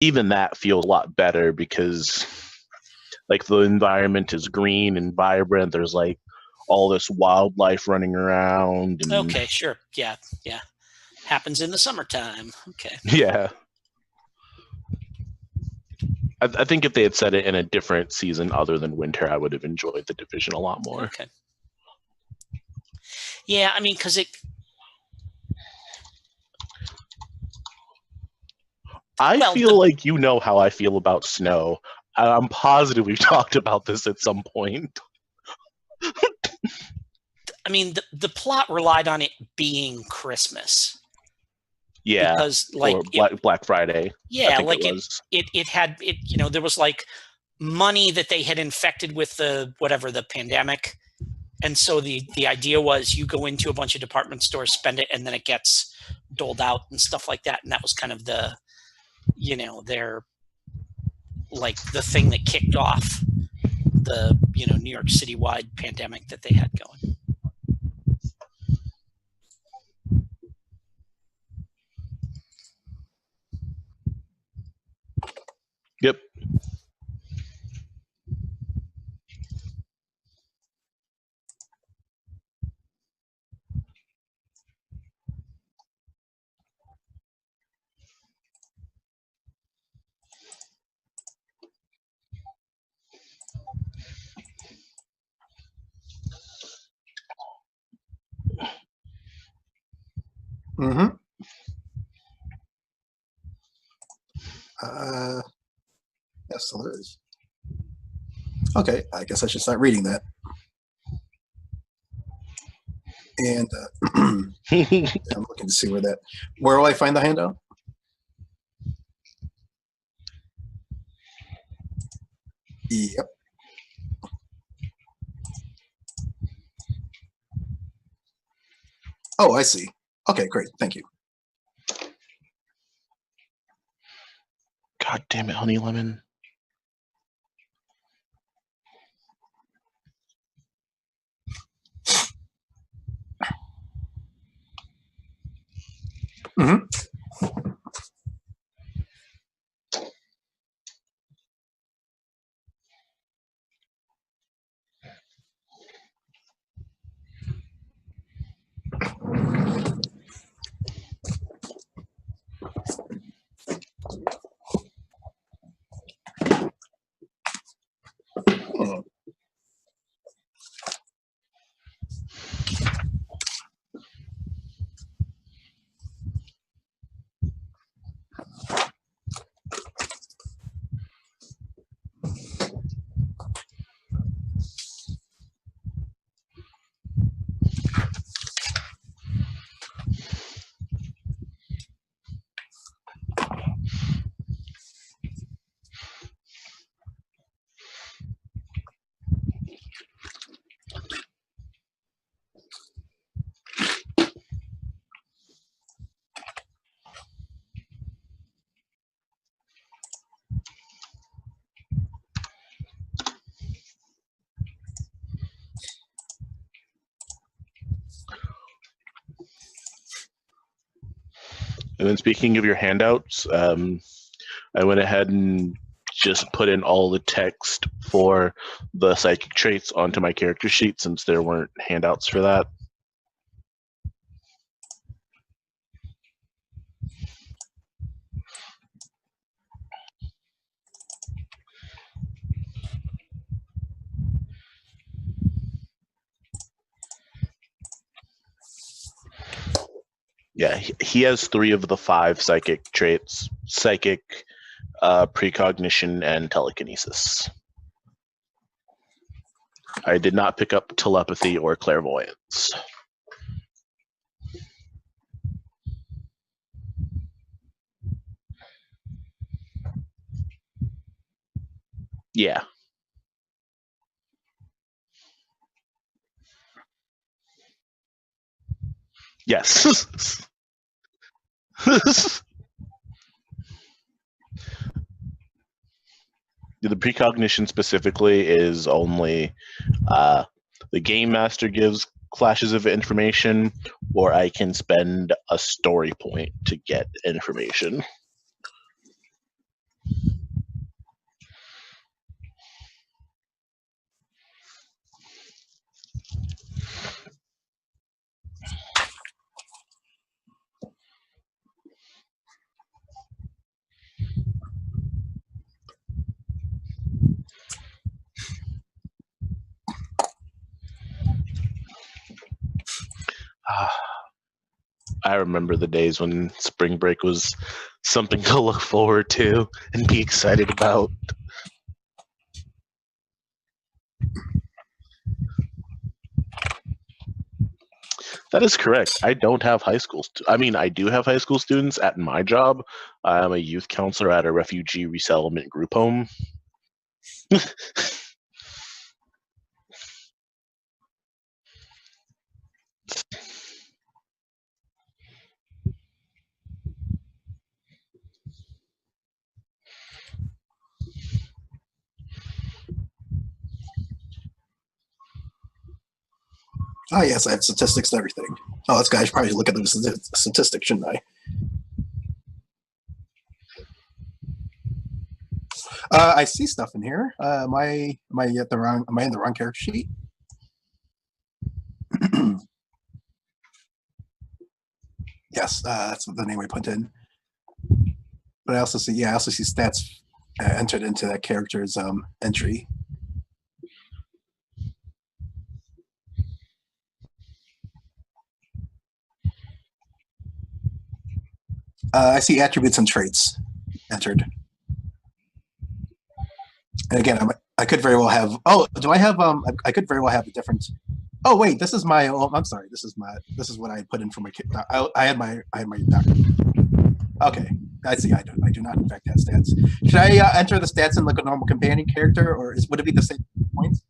even that feels a lot better because like the environment is green and vibrant. There's like all this wildlife running around. And, Okay, sure. Yeah. Happens in the summertime. Okay. yeah. I think if they had said it in a different season other than winter, I would have enjoyed The Division a lot more. Okay. Yeah, I mean, because I feel like you know how I feel about snow. I'm positive we've talked about this at some point. I mean, the plot relied on it being Christmas. Yeah, because or Black Friday. Yeah, I think like it was. It had it. You know, there was like money that they had infected with the pandemic, and so the idea was you go into a bunch of department stores, spend it, and then it gets doled out and stuff like that. And that was kind of the, their like the thing that kicked off the New York City wide pandemic that they had going. Yep. Mm-hmm. Yes, there is. Okay, I guess I should start reading that. And I'm looking to see where will I find the handout? Yep. Oh, I see. Okay, great. Thank you. God damn it, Honey Lemon. Mm-hmm. And then speaking of your handouts, I went ahead and just put in all the text for the psychic traits onto my character sheet since there weren't handouts for that. Yeah, he has 3 of the 5 psychic traits: psychic, precognition, and telekinesis. I did not pick up telepathy or clairvoyance. Yeah. Yes. The precognition specifically is only the game master gives flashes of information, or I can spend a story point to get information. I remember the days when spring break was something to look forward to and be excited about. That is correct. I don't have high school. I mean, I do have high school students at my job. I'm a youth counselor at a refugee resettlement group home. Oh, yes, I have statistics and everything. Oh, that's good. I should probably look at the statistics, shouldn't I? I see stuff in here. Am I in the wrong character sheet? Yes, that's the name I put in. But I also see, I also see stats entered into that character's entry. I see attributes and traits entered. And again, I could very well have. Oh, do I have? I could very well have a different. Oh wait, this is my. Oh, I'm sorry. This is what I put in for my. I had my doctor. Okay, I see. I do not in fact have stats. Should I enter the stats in like a normal companion character, or would it be the same points?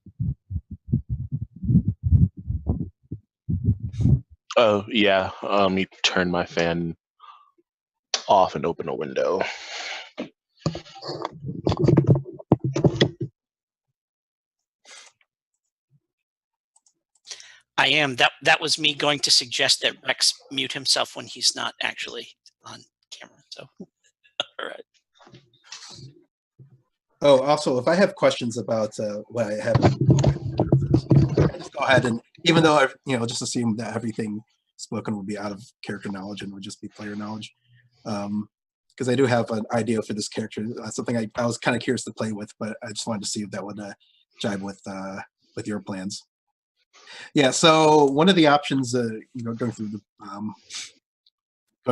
Oh yeah. You turn my fan off and open a window. I am. That was me going to suggest that Rex mute himself when he's not actually on camera. So, all right. Oh, also, if I have questions about what I have, just go ahead and even though I, just assume that everything spoken will be out of character knowledge and would just be player knowledge, because I do have an idea for this character. Something I was kind of curious to play with, but I just wanted to see if that would jibe with your plans. Yeah. So one of the options, going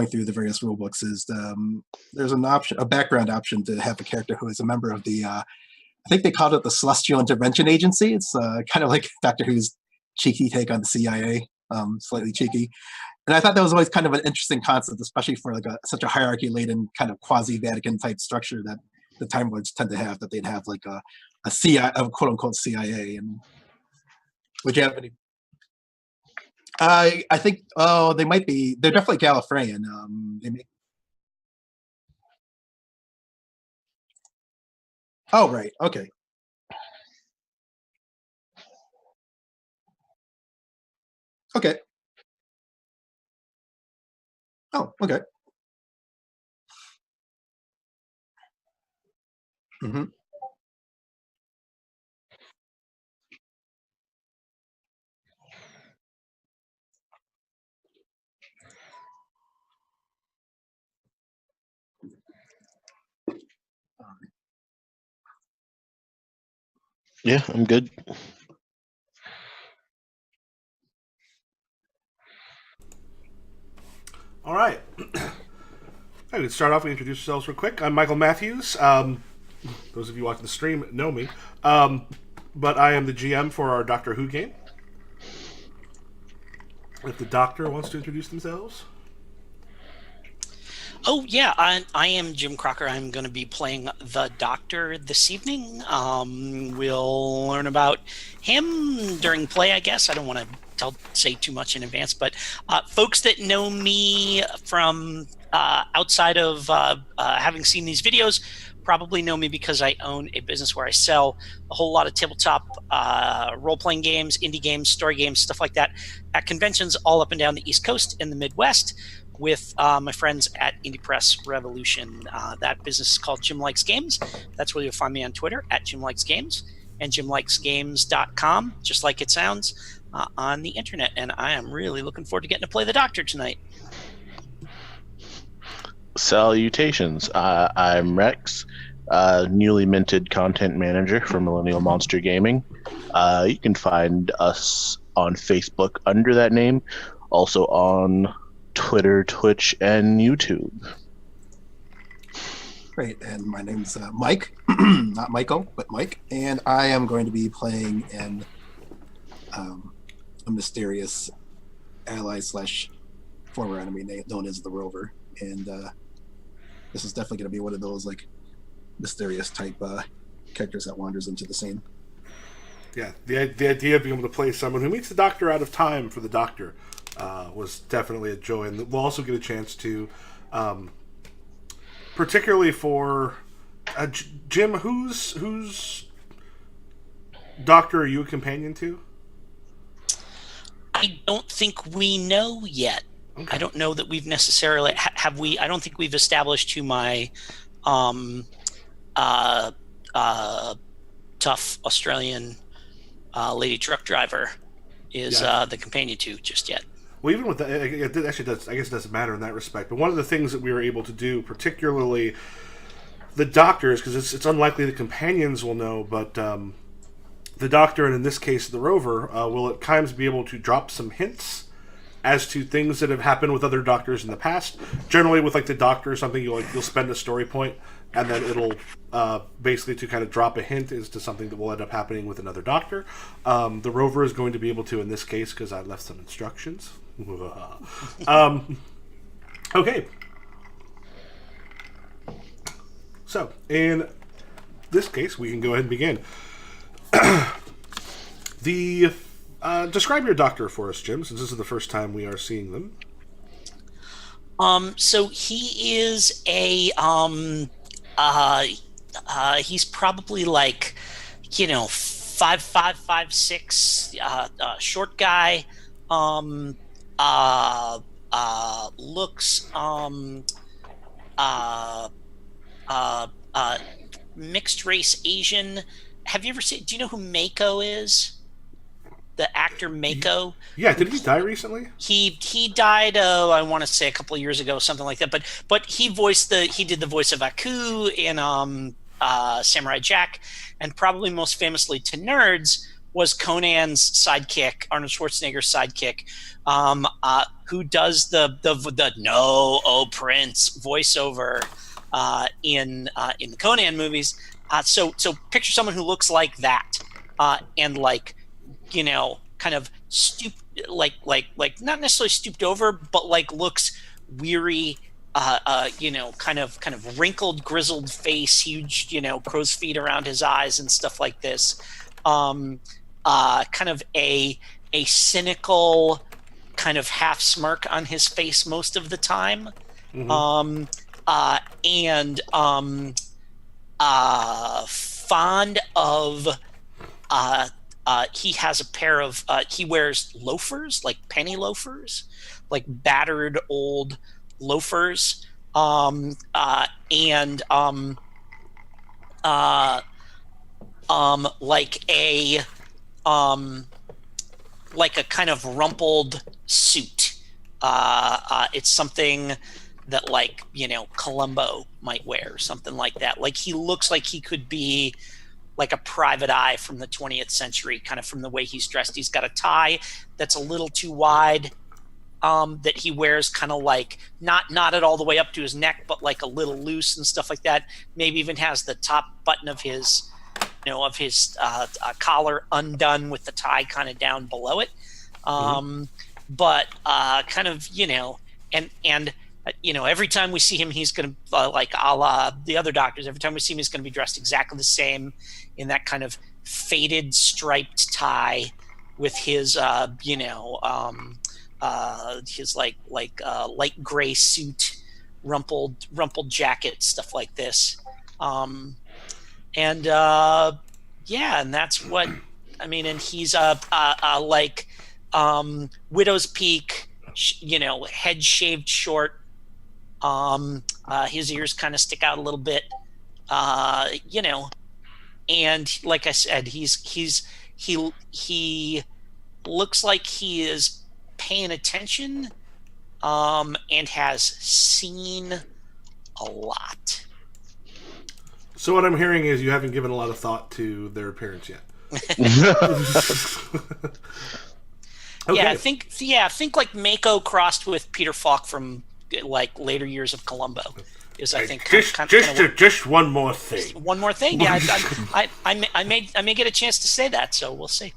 through the various rule books is there's a background option to have a character who is a member of the I think they called it the Celestial Intervention Agency. It's kind of like Doctor Who's cheeky take on the CIA, slightly cheeky. And I thought that was always kind of an interesting concept, especially for like such a hierarchy-laden kind of quasi-Vatican type structure that the Time Lords tend to have. That they'd have like a CIA, a quote unquote CIA. And would you have any? I think they might be. They're definitely Gallifreyan. Oh right, okay. Okay. Oh, okay. Mm-hmm. Yeah, I'm good. All right. I can start off and introduce yourselves real quick. I'm Michael Matthews. Those of you watching the stream know me. But I am the GM for our Doctor Who game. If the Doctor wants to introduce themselves. Oh yeah, I am Jim Crocker. I'm going to be playing the Doctor this evening. We'll learn about him during play, I guess. I don't want to say too much in advance, but folks that know me from outside of having seen these videos probably know me because I own a business where I sell a whole lot of tabletop role-playing games, indie games, story games, stuff like that at conventions all up and down the East Coast and the Midwest with my friends at Indie Press Revolution. That business is called Jim Likes Games. That's where you'll find me on Twitter at Jim Likes Games and JimLikesGames.com, just like it sounds, on the internet. And I am really looking forward to getting to play the Doctor tonight. Salutations. I'm Rex, newly minted content manager for Millennial Monster Gaming. You can find us on Facebook under that name, Also on Twitter, Twitch, and YouTube. Great, and my name's Mike, not Michael, but Mike, and I am going to be playing in a mysterious ally / former enemy known as the Rover, and this is definitely going to be one of those like mysterious type characters that wanders into the scene. Yeah, the idea of being able to play someone who meets the Doctor out of time for the Doctor was definitely a joy, and we'll also get a chance to, particularly for Jim, whose Doctor are you a companion to? I don't think we know yet. Okay. I don't know that we've necessarily have we. I don't think we've established who my tough Australian lady truck driver is the companion to just yet. Well, even with that, it actually does. I guess it doesn't matter in that respect. But one of the things that we were able to do, particularly the Doctors, because it's unlikely the companions will know, but the Doctor, and in this case the Rover, will at times be able to drop some hints as to things that have happened with other Doctors in the past. Generally, with like the Doctor or something, you'll spend a story point, and then it'll basically to kind of drop a hint as to something that will end up happening with another Doctor. The Rover is going to be able to, in this case, because I left some instructions. Okay. So, in this case, we can go ahead and begin. Describe your Doctor for us, Jim, since this is the first time we are seeing them. So he is a he's probably like, 5'5", 5'6", short guy. Looks mixed race Asian. Have you ever seen? Do you know who Mako is? The actor Mako. Yeah, did he die recently? He died. I want to say a couple of years ago, something like that. But he did the voice of Aku in Samurai Jack, and probably most famously to nerds was Conan's sidekick, Arnold Schwarzenegger's sidekick, who does the "No, oh Prince" voiceover in the Conan movies. So picture someone who looks like that, and like, kind of like not necessarily stooped over, but like looks weary, kind of wrinkled, grizzled face, huge, crow's feet around his eyes and stuff like this. Kind of a cynical kind of half smirk on his face most of the time. Mm-hmm. Fond of he has a pair of he wears loafers, like penny loafers, like battered old loafers, like a kind of rumpled suit. It's something that, like, Columbo might wear or something like that. Like, he looks like he could be like a private eye from the 20th century, kind of from the way he's dressed. He's got a tie that's a little too wide, that he wears kind of like not knotted all the way up to his neck, but like a little loose and stuff like that. Maybe even has the top button of his collar undone with the tie kind of down below it. But kind of, and every time we see him, he's going to, like a la the other Doctors, every time we see him, he's going to be dressed exactly the same in that kind of faded striped tie with his, his like light gray suit, rumpled jacket, stuff like this. And that's what, I mean, and he's like widow's peak, head shaved short. His ears kind of stick out a little bit, and like I said, he looks like he is paying attention, and has seen a lot. So what I'm hearing is you haven't given a lot of thought to their appearance yet. Okay. Yeah, I think like Mako crossed with Peter Falk from like later years of Columbo. Is I think just one more thing. One more thing. Yeah, I may get a chance to say that, so we'll see.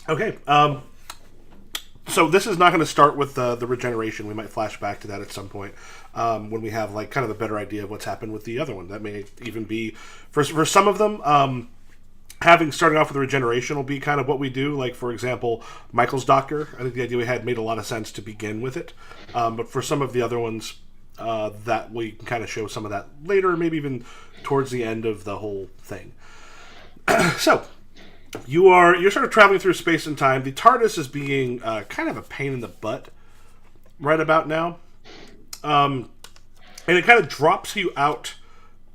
Okay. So this is not going to start with the regeneration. We might flash back to that at some point when we have like kind of a better idea of what's happened with the other one. That may even be for some of them. Starting off with the regeneration will be kind of what we do. Like, for example, Michael's doctor. I think the idea we had made a lot of sense to begin with it. But for some of the other ones, that we can kind of show some of that later, maybe even towards the end of the whole thing. So, you're sort of traveling through space and time. The TARDIS is being kind of a pain in the butt right about now. And it kind of drops you out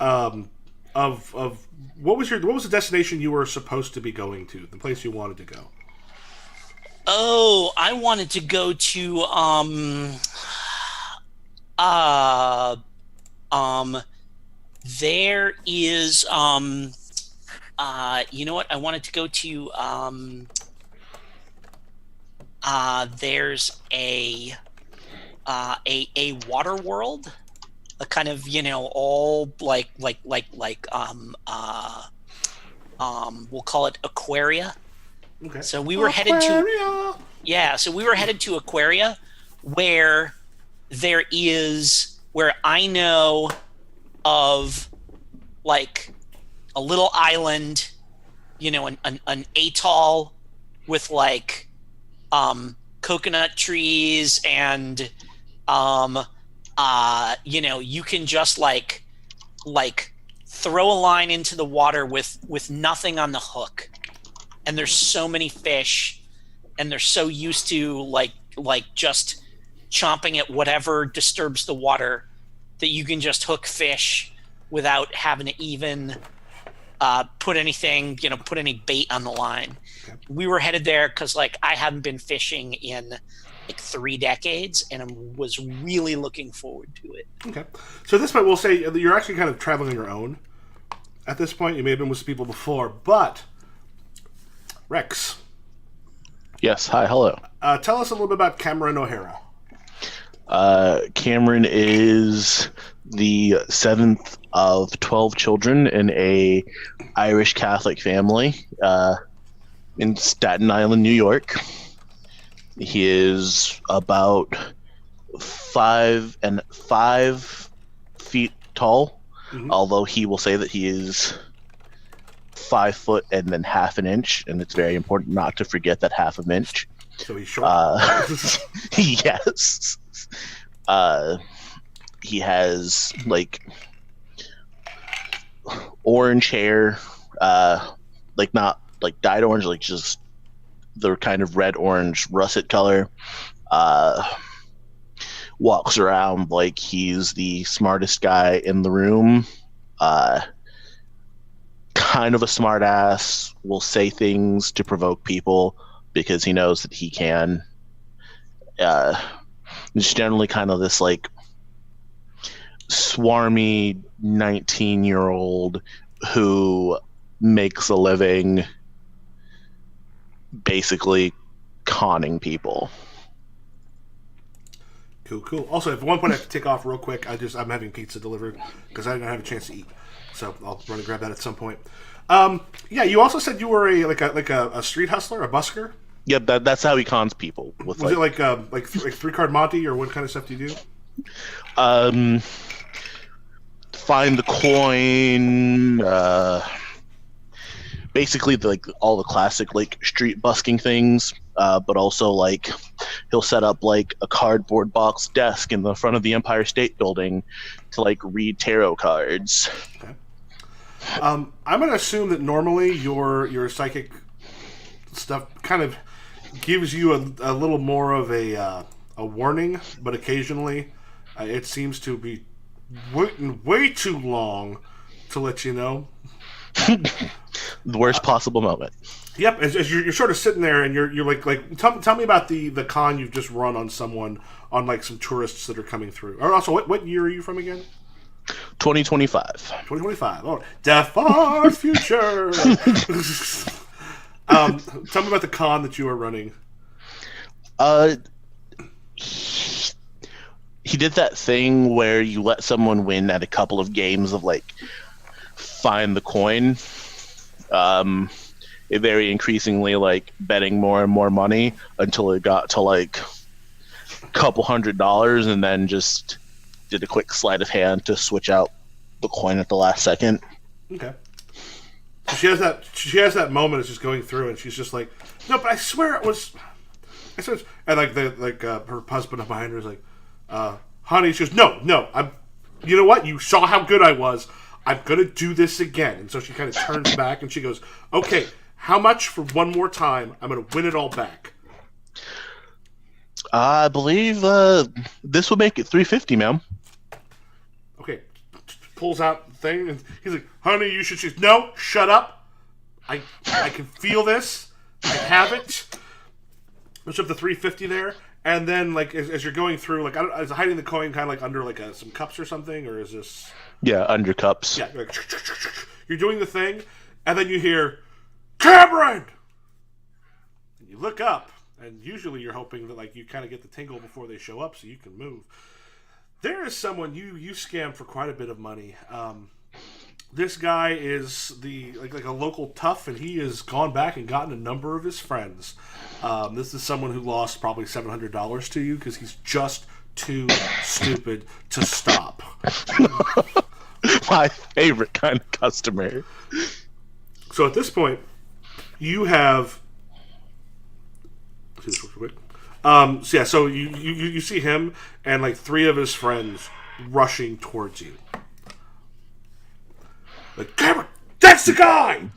of what was the destination you were supposed to be going to, the place you wanted to go? Oh, I wanted to go to there is you know what? I wanted to go to there's a water world, a kind of, you know, all like we'll call it Aquaria. Okay. So we were headed to Aquaria, where I know of like a little island, you know, an atoll with like coconut trees and you know, you can just like throw a line into the water with nothing on the hook, and there's so many fish, and they're so used to like just chomping at whatever disturbs the water that you can just hook fish without having to even put any bait on the line. Okay. We were headed there because like I hadn't been fishing in like 3 decades, and I was really looking forward to it. Okay, so at this point we'll say you're actually kind of traveling on your own. At this point, you may have been with some people before, but Rex. Yes. Hi. Hello. Tell us a little bit about Cameron O'Hara. Cameron is the 7th of 12 children in a Irish Catholic family in Staten Island, New York. He is about 5 feet tall, although he will say that he is 5 foot and then half an inch, and it's very important not to forget that half an inch. So he's short. Yes. He has like orange hair, like not like dyed orange, like just the kind of red orange russet color. Walks around like he's the smartest guy in the room. Kind of a smart ass, will say things to provoke people because he knows that he can. It's generally kind of this like swarmy 19-year-old who makes a living basically conning people. Cool. Also, at one point I have to take off real quick. I'm having pizza delivered because I didn't have a chance to eat, so I'll run and grab that at some point. Yeah, you also said you were a street hustler, a busker. Yeah, that's how he cons people. Was it like 3-card Monty, or what kind of stuff do you do? Find the coin. Basically, all the classic like street busking things. But also like he'll set up like a cardboard box desk in the front of the Empire State Building to like read tarot cards. Okay. I'm going to assume that normally your psychic stuff kind of gives you a little more of a warning, but occasionally it seems to be waiting way too long to let you know. The worst possible moment. Yep, as you're sort of sitting there and you're like tell me about the con you've just run on someone, on like some tourists that are coming through. Or also, what year are you from again? 2025. 2025. Oh, the far future. Tell me about the con that you are running. Uh, he did that thing where you let someone win at a couple of games of like find the coin. It very increasingly like betting more and more money until it got to like a couple $100, and then just did a quick sleight of hand to switch out the coin at the last second. Okay. So she has that moment as she's going through, and she's just like, "No, but I swear it was." And like her husband behind her is like, "Honey," she goes, "No, I'm. You know what? You saw how good I was. I'm gonna do this again." And so she kind of turns back and she goes, "Okay, how much for one more time? I'm gonna win it all back." I believe this will make it $350, ma'am. Okay, pulls out the thing, and he's like, "Honey, you should." She's, "No, shut up. I can feel this. I have it." Push up the $350 there, and then like as you're going through, like is hiding the coin kind of like under like some cups or something, or is this? Yeah, under cups. Yeah, like, you're doing the thing, and then you hear, "Cameron!" And you look up, and usually you're hoping that like you kind of get the tingle before they show up so you can move. There is someone you scammed for quite a bit of money. This guy is like a local tough, and he has gone back and gotten a number of his friends. This is someone who lost probably $700 to you because he's just too stupid to stop. My favorite kind of customer. So at this point, you have. See this real quick. So yeah, so you see him and like 3 of his friends rushing towards you. Like, Cameron, that's the guy!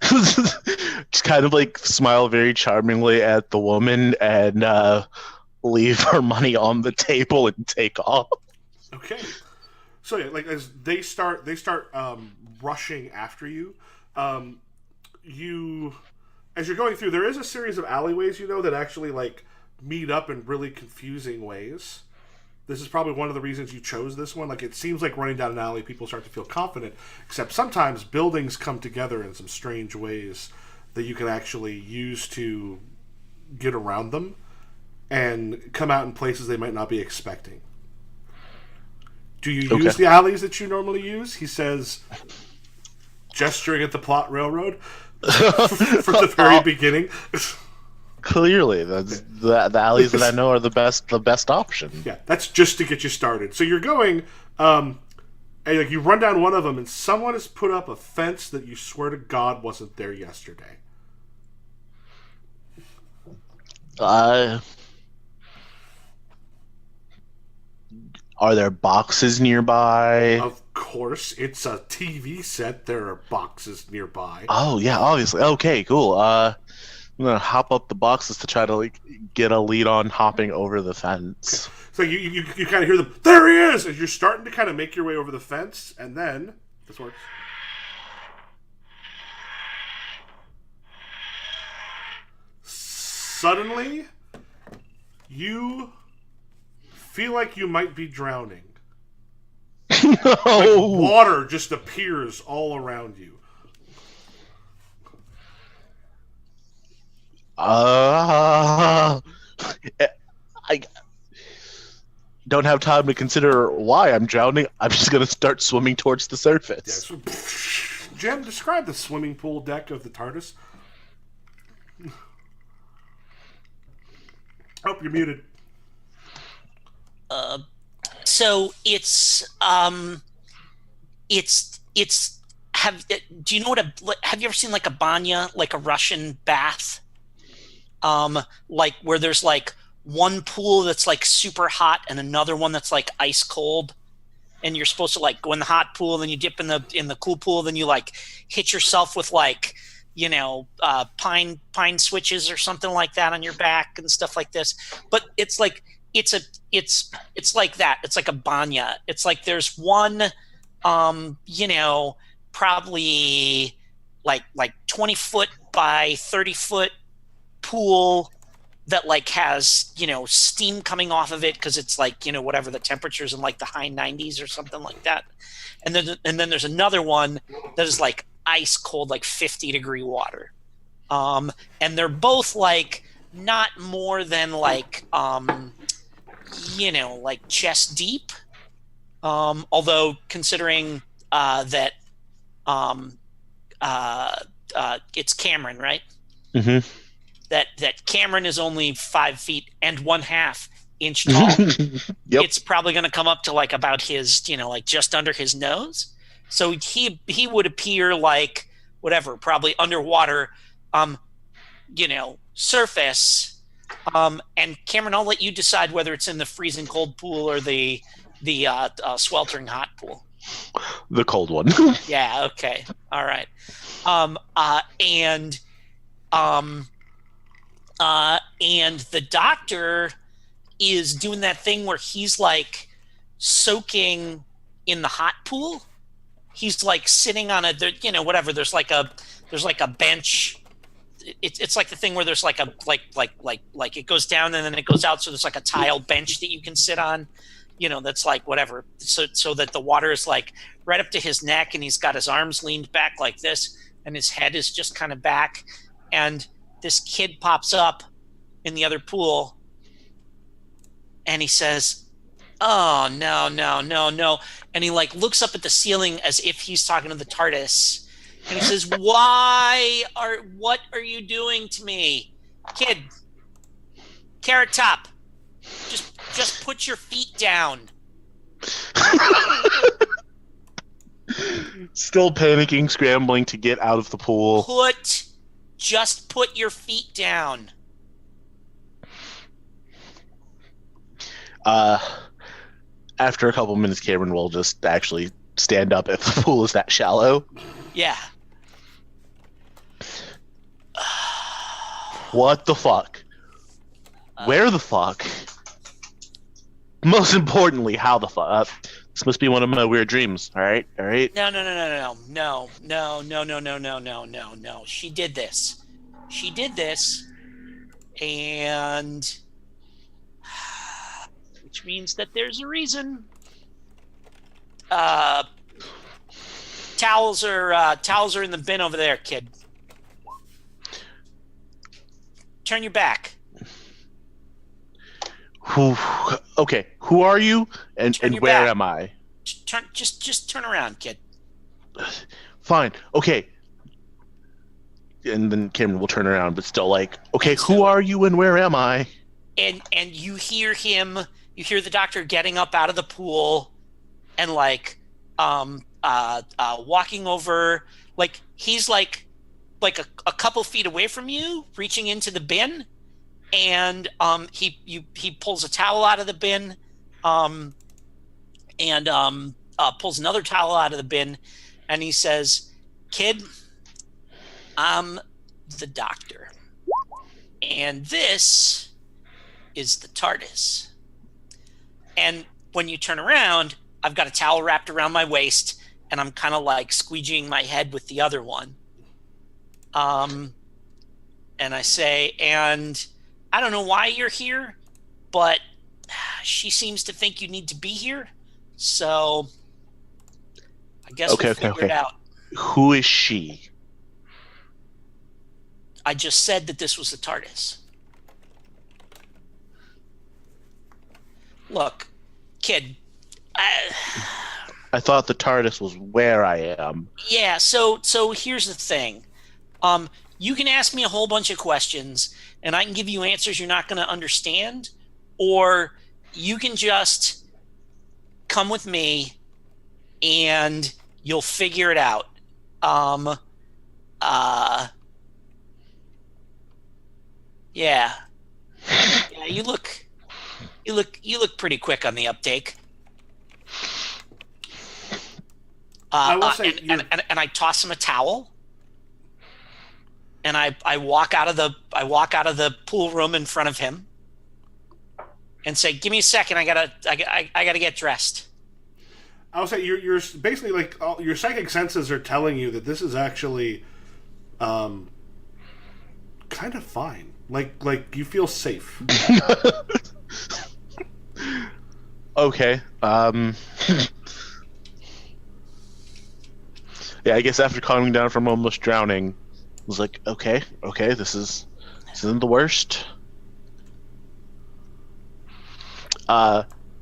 Just kind of like smile very charmingly at the woman and leave her money on the table and take off. Okay. So yeah, like as they start rushing after you, as you're going through, there is a series of alleyways, that actually like meet up in really confusing ways. This is probably one of the reasons you chose this one. Like, it seems like running down an alley, people start to feel confident, except sometimes buildings come together in some strange ways that you can actually use to get around them and come out in places they might not be expecting. Do you use the alleys that you normally use? He says, gesturing at the plot railroad from the very beginning. Clearly, the alleys that I know are the best option. Yeah, that's just to get you started. So you're going, and like you run down one of them, and someone has put up a fence that you swear to God wasn't there yesterday. Are there boxes nearby? Of course, it's a TV set. There are boxes nearby. Oh yeah, obviously. Okay, cool. I'm gonna hop up the boxes to try to like get a lead on hopping over the fence. Okay. So you kind of hear them. There he is! As you're starting to kind of make your way over the fence, and then this works. Suddenly, you feel like you might be drowning. No! Like water just appears all around you. I don't have time to consider why I'm drowning. I'm just going to start swimming towards the surface. Yeah, so, Jem, describe the swimming pool deck of the TARDIS. Oh, you're muted. So it's do you know what have you ever seen like a banya, like a Russian bath? Like where there's like one pool that's like super hot and another one that's like ice cold, and you're supposed to like go in the hot pool, then you dip in the cool pool, then you like hit yourself with like pine switches or something like that on your back and stuff like this. But it's like it's like that. It's like a banya. It's like there's one probably like 20 foot by 30 foot pool that like has steam coming off of it because it's like whatever the temperatures in like the high 90s or something like that, and then there's another one that is like ice cold, like 50-degree water, and they're both like not more than like like chest deep. Although considering that it's Cameron, right? Mm-hmm. That Cameron is only 5 feet and 1/2 inch tall. Yep. It's probably going to come up to like about his, like just under his nose. So he would appear like whatever, probably underwater, surface. And Cameron, I'll let you decide whether it's in the freezing cold pool or the sweltering hot pool. The cold one. Yeah. Okay. All right. And the doctor is doing that thing where he's like soaking in the hot pool. He's like sitting on whatever. There's like a bench. It's like the thing where there's like it goes down and then it goes out. So there's like a tile bench that you can sit on. That's like whatever. So that the water is like right up to his neck, and he's got his arms leaned back like this, and his head is just kind of back. And this kid pops up in the other pool, and he says, "Oh, no. And he like looks up at the ceiling as if he's talking to the TARDIS. And he says, what are you doing to me? Kid, Carrot Top, just put your feet down." Still panicking, scrambling to get out of the pool. Just put your feet down. After a couple minutes, Cameron will just actually stand up if the pool is that shallow. Yeah. What the fuck? Where the fuck? Most importantly, how the fuck? This must be one of my weird dreams. All right. No. She did this, and which means that there's a reason. Towels are in the bin over there, kid. Turn your back. Okay, who are you, and where back. am I? Just turn around, kid. Fine. Okay. And then Cameron will turn around, but still like, okay, who are you and where am I? And you hear the doctor getting up out of the pool and like walking over, like he's like a couple feet away from you, reaching into the bin, and he pulls a towel out of the bin, and pulls another towel out of the bin, and he says, "Kid, I'm the doctor, and this is the TARDIS. And when you turn around, I've got a towel wrapped around my waist, and I'm kind of like squeegeeing my head with the other one. And I say, and I don't know why you're here, but she seems to think you need to be here. So I guess we'll figure it out." Who is she? I just said that this was the TARDIS. Look, kid, I thought the TARDIS was where I am. Yeah, so here's the thing. You can ask me a whole bunch of questions, and I can give you answers you're not going to understand, or you can just come with me, and you'll figure it out. Yeah, you look pretty quick on the uptake. I will say, and I toss him a towel, and I walk out of the pool room in front of him, and say, "Give me a second. I gotta get dressed." I will say you're basically like your psychic senses are telling you that this is actually, kind of fine. Like you feel safe. Okay. Yeah, I guess after calming down from almost drowning, I was like, okay, this isn't the worst.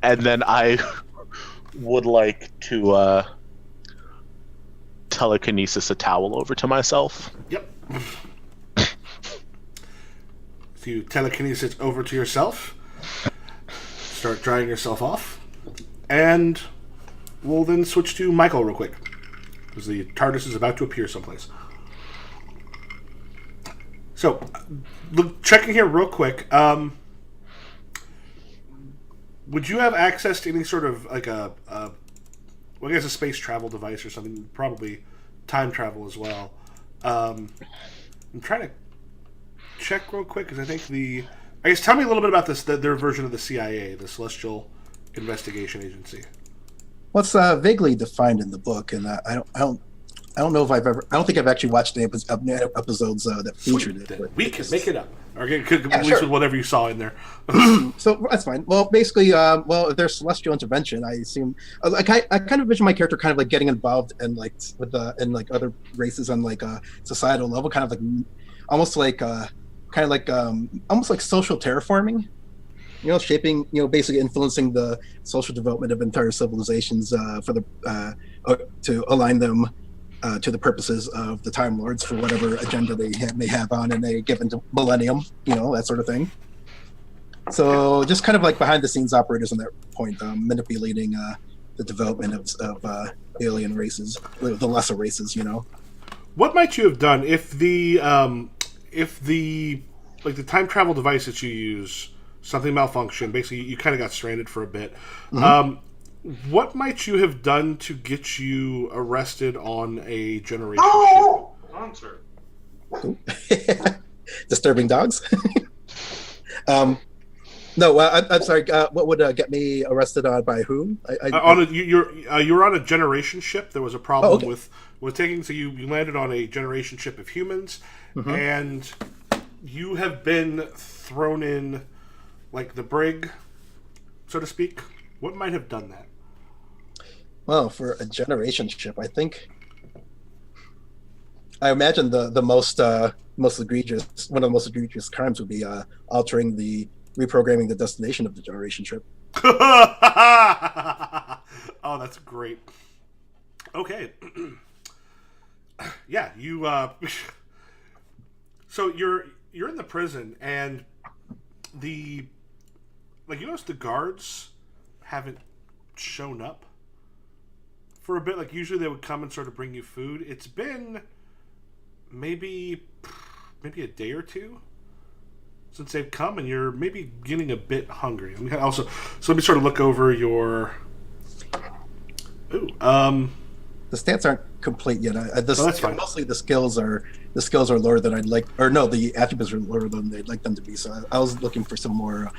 And then I would like to telekinesis a towel over to myself. Yep. So you telekinesis it over to yourself. Start drying yourself off. And we'll then switch to Michael real quick. Because the TARDIS is about to appear someplace. So, checking here real quick. Would you have access to any sort of like well, I guess a space travel device or something? Probably time travel as well. I'm trying to check real quick because I think I guess tell me a little bit about their version of the CIA, the Celestial Investigation Agency. Well, it's vaguely defined in the book, and I don't know if I don't think I've actually watched the episodes that featured it. But we can make it up, or at least sure. with whatever you saw in there. So that's fine. Well, basically, if there's celestial intervention, I assume I kind of envision my character kind of like getting involved in like with in like other races on like a societal level, kind of like almost like almost like social terraforming. Shaping, basically influencing the social development of entire civilizations to align them to the purposes of the Time Lords for whatever agenda they may have on in a given millennium, that sort of thing. So just kind of like behind the scenes operators on that point, manipulating the development of alien races, the lesser races, What might you have done if the time travel device that you use, something malfunctioned, basically you kind of got stranded for a bit. Mm-hmm. What might you have done to get you arrested on a generation ship? Disturbing dogs? No, I'm sorry. What would get me arrested on by whom? You were on a generation ship. There was a problem with taking. So you landed on a generation ship of humans, mm-hmm. and you have been thrown in, like the brig, so to speak. What might have done that? Well, for a generation ship, I imagine the most egregious, one of the most egregious crimes would be reprogramming the destination of the generation ship. Oh, that's great. Okay. Yeah, you. So you're in the prison, and you notice the guards haven't shown up for a bit. Like usually they would come and sort of bring you food. It's been maybe a day or two since they've come, and you're maybe getting a bit hungry. So let me sort of look over your. The stats aren't complete yet. That's fine. Mostly the skills are lower than I'd like, or no, the attributes are lower than they'd like them to be. So I was looking for some more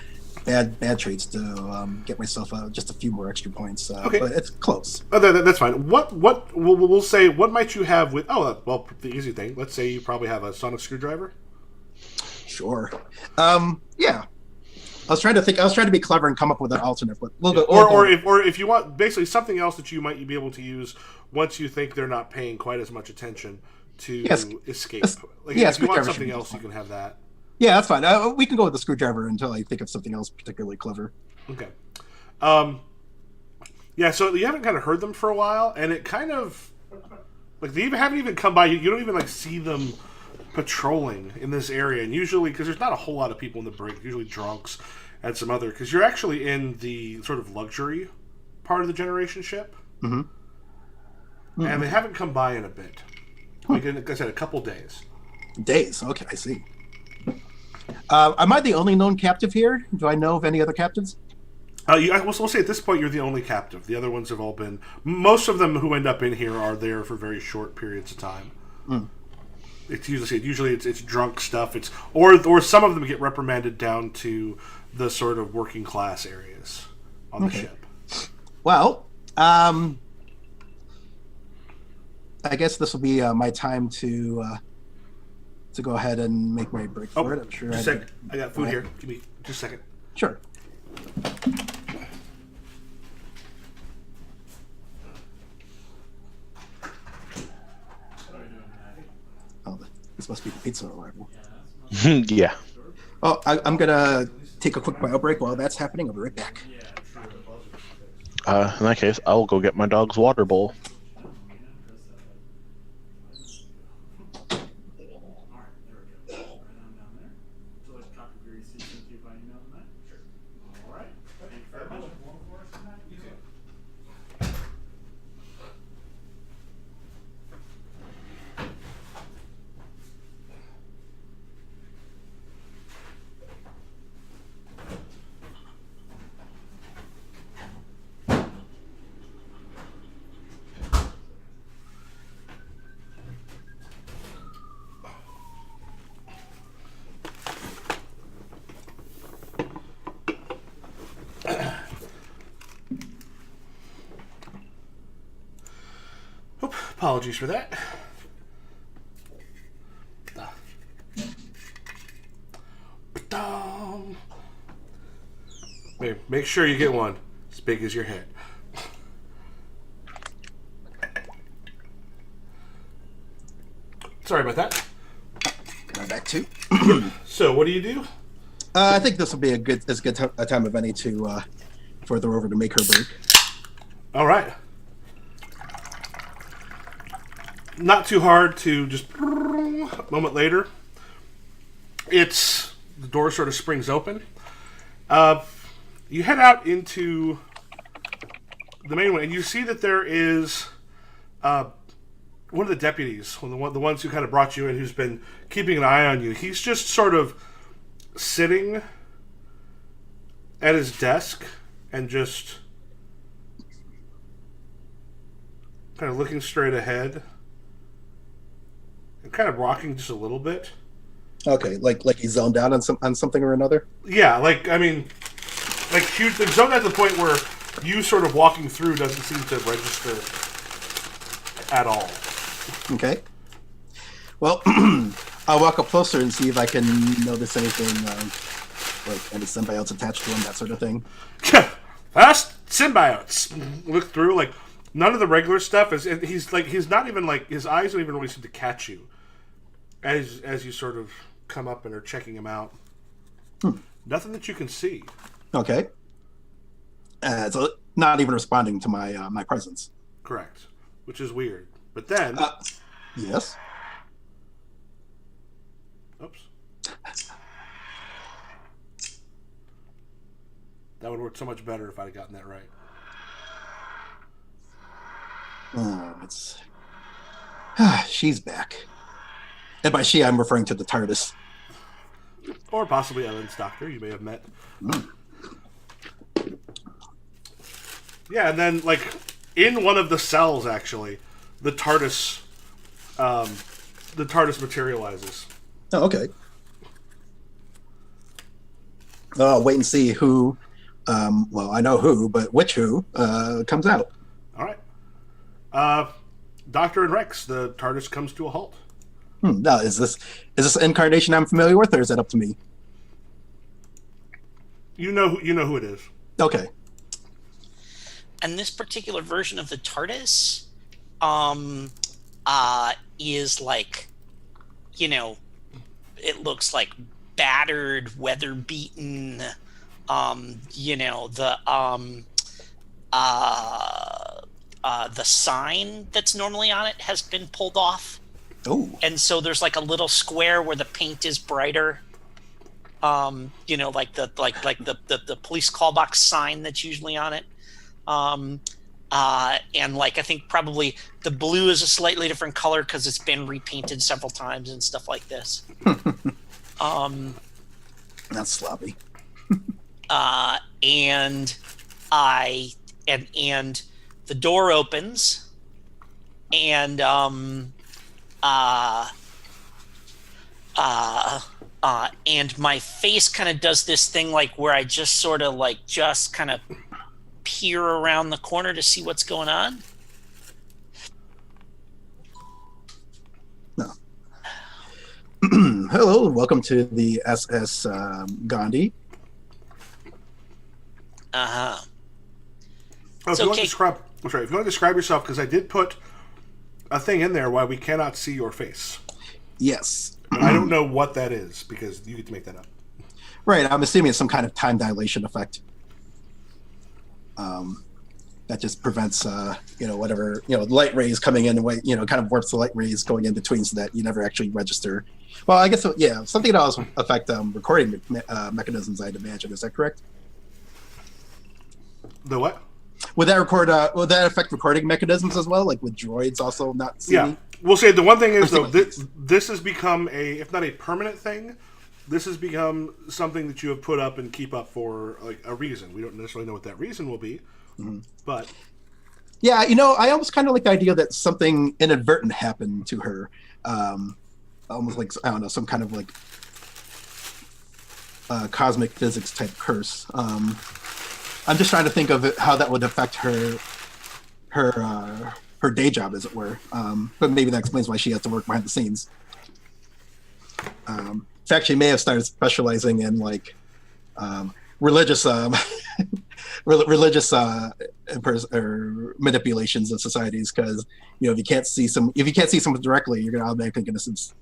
bad traits to get myself just a few more extra points. Okay, but it's close. Oh, that's fine. What we'll say? What might you have with? Oh, well, the easy thing. Let's say you probably have a sonic screwdriver. Sure. Yeah. I was trying to be clever and come up with an alternate, but or if you want basically something else that you might be able to use once you think they're not paying quite as much attention to escape. If you want something else, you can have that. Yeah, that's fine. We can go with the screwdriver until I think of something else particularly clever. Okay. Yeah, so you haven't kind of heard them for a while, and it kind of they haven't even come by. You don't even see them patrolling in this area, and usually because there's not a whole lot of people in the brig, usually drunks and some other, because you're actually in the sort of luxury part of the generation ship, mm-hmm. Mm-hmm. And they haven't come by in a bit. Like I said, a couple days. Okay, I see. Am I the only known captive here? Do I know of any other captives? We'll say at this point you're the only captive. The other ones have all been. Most of them who end up in here are there for very short periods of time. Mm. It's usually it's drunk stuff. Or some of them get reprimanded down to the sort of working class areas on the ship. Well, I guess this will be my time to go ahead and make my break for it. I'm sure. Just a second. I got food here. Give me just a second. Sure. Oh, this must be the pizza arrival. Yeah. Oh, I'm gonna take a quick bio break while that's happening. I'll be right back. In that case, I'll go get my dog's water bowl. Apologies for that. Make sure you get one as big as your head. Sorry about that. Going back to. So, what do you do? I think this will be as good a time of any to for the rover to make her break. All right. Not too hard to just a moment later. The door sort of springs open. You head out into the main one, and you see that there is one of the deputies, the ones who kind of brought you in, who's been keeping an eye on you. He's just sort of sitting at his desk and just kind of looking straight ahead and kind of rocking just a little bit. Okay, like he's zoned out on something or another. Yeah, like huge. They've zoned out to the point where you sort of walking through doesn't seem to register at all. Okay. Well, I'll walk up closer and see if I can notice anything, like any symbiotes attached to him, that sort of thing. Fast symbiotes. Look through, like none of the regular stuff is. He's not even like his eyes don't even really seem to catch you as you sort of come up and are checking him out. Nothing that you can see. Okay. So not even responding to my presence. Correct. Which is weird. But then... yes? Oops. That would work so much better if I'd gotten that right. She's back. And by she, I'm referring to the TARDIS. Or possibly Ellen's doctor you may have met. Yeah, and then, like, in one of the cells, actually, the TARDIS materializes. Oh, okay. Wait and see who, well, I know who, but which who, comes out. All right. Doctor and Rex, the TARDIS comes to a halt. Now, is this incarnation I'm familiar with, or is that up to me? You know who it is. Okay. And this particular version of the TARDIS, is like, it looks like battered, weather beaten. The sign that's normally on it has been pulled off. Oh. And so there's like a little square where the paint is brighter. Like the police call box sign that's usually on it. And like I think probably the blue is a slightly different color because it's been repainted several times and stuff like this. That's sloppy. And the door opens, and and my face kind of does this thing like where I just sort of like just kind of peer around the corner to see what's going on. No. Hello, and welcome to the SS Gandhi. Uh-huh. Oh, if you want to describe yourself, because I did put a thing in there why we cannot see your face. Yes. I don't know what that is, because you get to make that up. Right, I'm assuming it's some kind of time dilation effect. that just prevents whatever light rays coming in, and kind of warps the light rays going in between, so that you never actually register. Well, I guess something that also affect recording mechanisms, I'd imagine. Is that correct? The what? Would that affect recording mechanisms as well, like with droids also not seeing? Yeah, we'll say the one thing is though, this has become if not a permanent thing, this has become something that you have put up and keep up for like a reason. We don't necessarily know what that reason will be, but yeah, I almost kind of like the idea that something inadvertent happened to her, almost like, I don't know, some kind of like cosmic physics type curse. I'm just trying to think of how that would affect her day job, as it were. But maybe that explains why she has to work behind the scenes. In fact, she may have started specializing in like religious manipulations of societies, because if you can't see someone directly, you're automatically going to sense.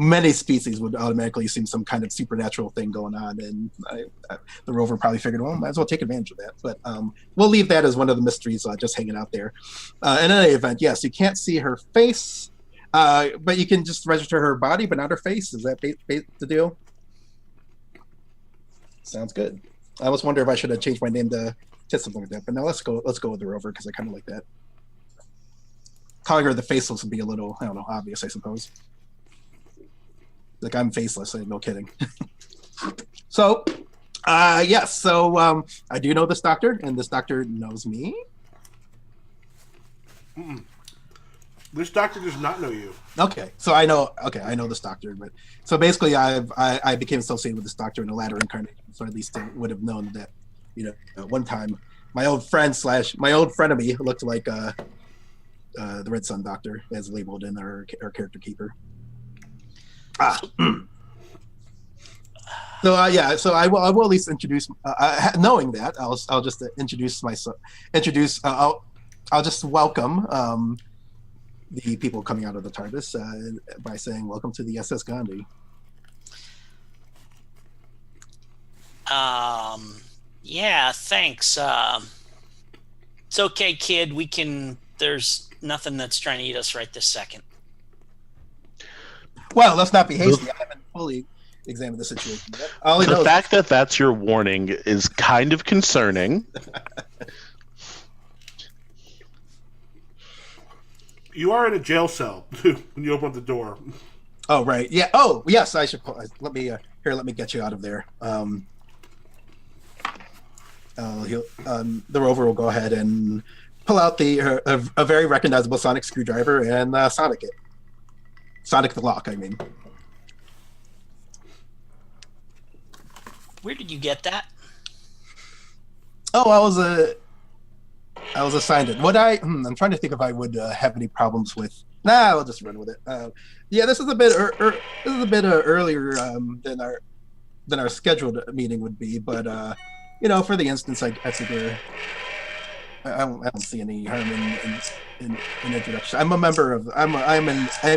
Many species would automatically assume some kind of supernatural thing going on, and the rover probably figured, well, might as well take advantage of that. But we'll leave that as one of the mysteries just hanging out there. In any event, yes, you can't see her face, but you can just register her body, but not her face. Is that the deal? Sounds good. I always wonder if I should have changed my name to something like that. But now let's go with the rover, because I kind of like that. Calling her the faceless would be a little, I don't know, obvious, I suppose. Like, I'm faceless, no kidding. So, yes, so I do know this doctor, and this doctor knows me. Mm-mm. This doctor does not know you. Okay, so I know this doctor, but so basically I became associated with this doctor in a latter incarnation, so at least I would have known that, at one time, my old frenemy looked like the Red Sun Doctor, as labeled in our character keeper. So yeah, so I will at least introduce. Knowing that, I'll just introduce myself. I'll just welcome the people coming out of the TARDIS by saying, "Welcome to the SS Gandhi." Yeah, thanks. It's okay, kid. There's nothing that's trying to eat us right this second. Well, let's not be hasty. I haven't fully examined the situation yet. The fact that that's your warning is kind of concerning. You are in a jail cell when you open up the door. Oh, right. Yeah. Oh, yes. I should. Let me get you out of there. The rover will go ahead and pull out a very recognizable sonic screwdriver and sonic it. Sonic the lock, I mean. Where did you get that? Oh, I was assigned it. I'm trying to think if I would have any problems with. Nah, I'll just run with it. Yeah, this is a bit earlier than our scheduled meeting would be, but for the instance, I figure I don't see any harm in introduction. I'm a member of. I'm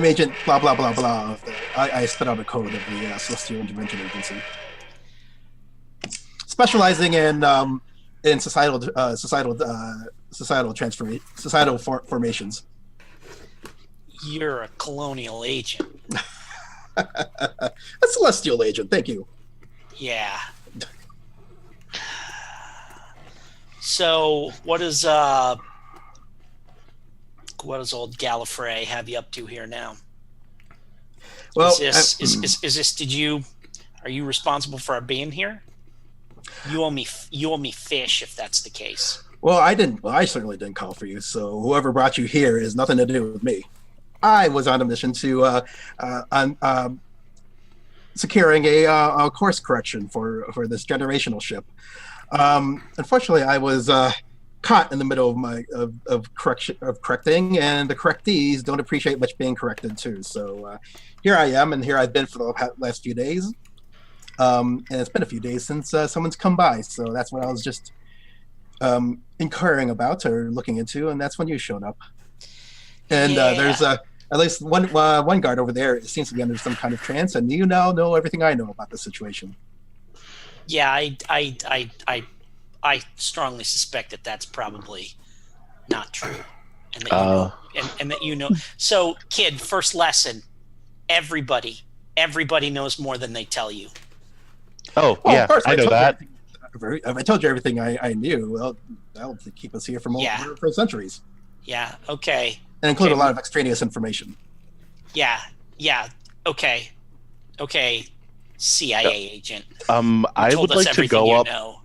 agent blah blah blah blah. I spit out a code of the Celestial Intervention Agency, specializing in societal formations. You're a colonial agent. A celestial agent. Thank you. Yeah. So, what does old Gallifrey have you up to here now? Well, is this? Are you responsible for our being here? You owe me fish if that's the case. Well, I didn't. Well, I certainly didn't call for you. So whoever brought you here has nothing to do with me. I was on a mission to securing a course correction for this generational ship. Unfortunately, I was caught in the middle of correcting, and the correctees don't appreciate much being corrected too. So here I am, and here I've been for the last few days. And it's been a few days since someone's come by, so that's what I was just inquiring about or looking into, and that's when you showed up. And there's at least one guard over there. It seems to be under some kind of trance, and you now know everything I know about the situation. Yeah, I strongly suspect that that's probably not true, and that you know, and that you know. So, kid, first lesson: everybody knows more than they tell you. Oh, Well, yeah, of course, I know that. If I told you everything I knew, well, that'll keep us here for centuries, Yeah. Okay. and include Okay. a lot of extraneous information. Yeah. Okay. CIA agent. I Told would us like to everything go you up. know.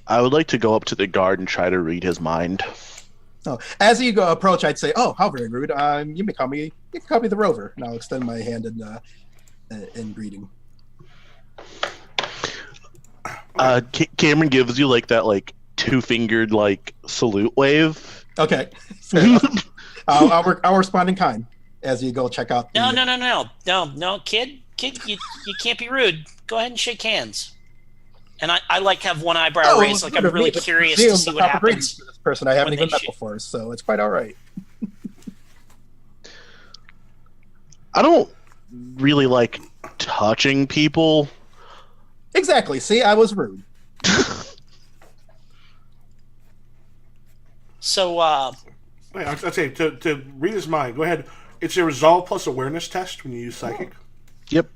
I would like to go up to the guard and try to read his mind. So as you go approach, I'd say, "Oh, how very rude! You can call me the Rover," and I'll extend my hand in greeting. Cameron gives you like that two-fingered salute wave. Okay, fair enough. I'll respond in kind as you go check out. No, kid, you can't be rude. Go ahead and shake hands. And I have one eyebrow raised, like I'm really curious to see what happens. For this person I haven't when even they met shake. before, so it's quite all right. I don't really like touching people. Exactly. See, I was rude. So, Wait, I'd say to read his mind. Go ahead. It's a resolve plus awareness test when you use psychic. Yep.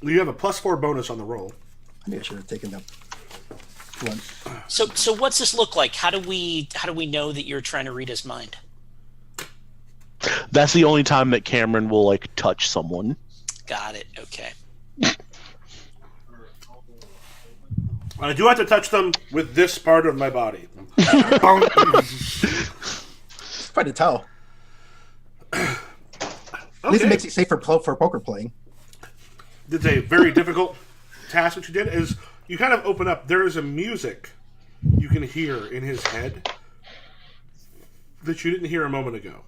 You have a +4 bonus on the roll. Maybe I should have taken that one. so what's this look like? How do we know that you're trying to read his mind? That's the only time that Cameron will touch someone. Got it. Okay. I do have to touch them with this part of my body. It's quite a tell. At least it makes it safe for poker playing. It's a very difficult task. What you did is you kind of open up. There is a music you can hear in his head that you didn't hear a moment ago.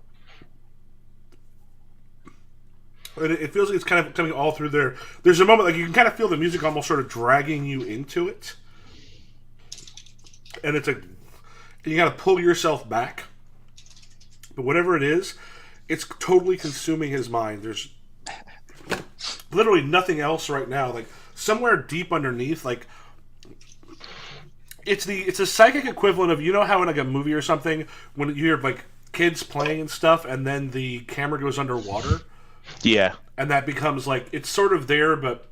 And it feels like it's kind of coming all through there. There's a moment you can kind of feel the music almost sort of dragging you into it. And you got to pull yourself back. But whatever it is, it's totally consuming his mind. There's literally nothing else right now. Somewhere deep underneath, it's a psychic equivalent of, you know how in a movie or something when you hear kids playing and stuff, and then the camera goes underwater. Yeah. And that becomes it's sort of there, but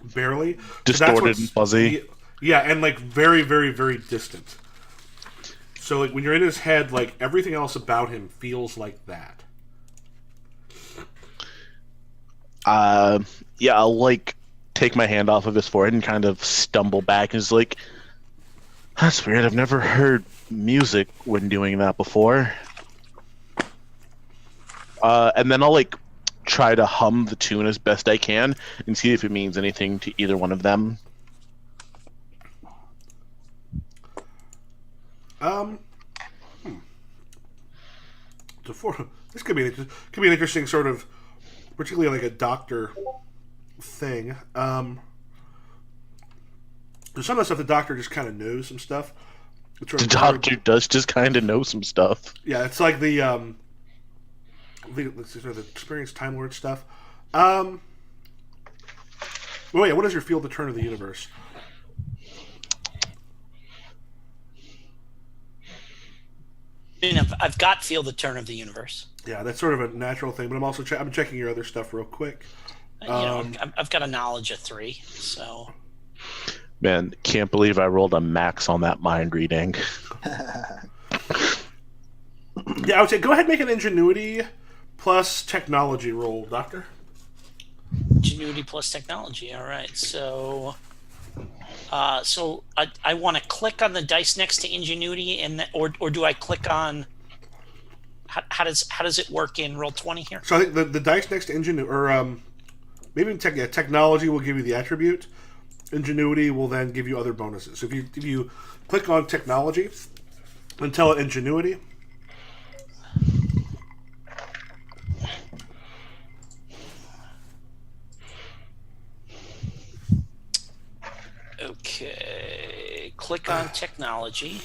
barely Distorted and fuzzy. Yeah, and very, very, very distant. So when you're in his head, everything else about him feels like that. Yeah, I'll take my hand off of his forehead and kind of stumble back and just that's weird. I've never heard music when doing that before. And then I'll try to hum the tune as best I can and see if it means anything to either one of them. This could be an interesting sort of, particularly a doctor thing. There's some of the stuff the doctor just kind of knows some stuff. The doctor does just kind of know some stuff. Yeah, it's like the experienced Time Lord stuff. Well, yeah, what is your feel the turn of the universe? I've got feel the turn of the universe. Yeah, that's sort of a natural thing, but I'm also I'm checking your other stuff real quick. I've got a knowledge of 3, so. Man, can't believe I rolled a max on that mind reading. Yeah, I would say go ahead and make an ingenuity plus technology roll, Doctor. Ingenuity plus technology. All right, so I want to click on the dice next to ingenuity, or do I click on? How does it work in Roll20 here? So I think the dice next to ingenuity, or maybe technology will give you the attribute. Ingenuity will then give you other bonuses. So if you click on technology and tell it ingenuity. Okay, click on technology,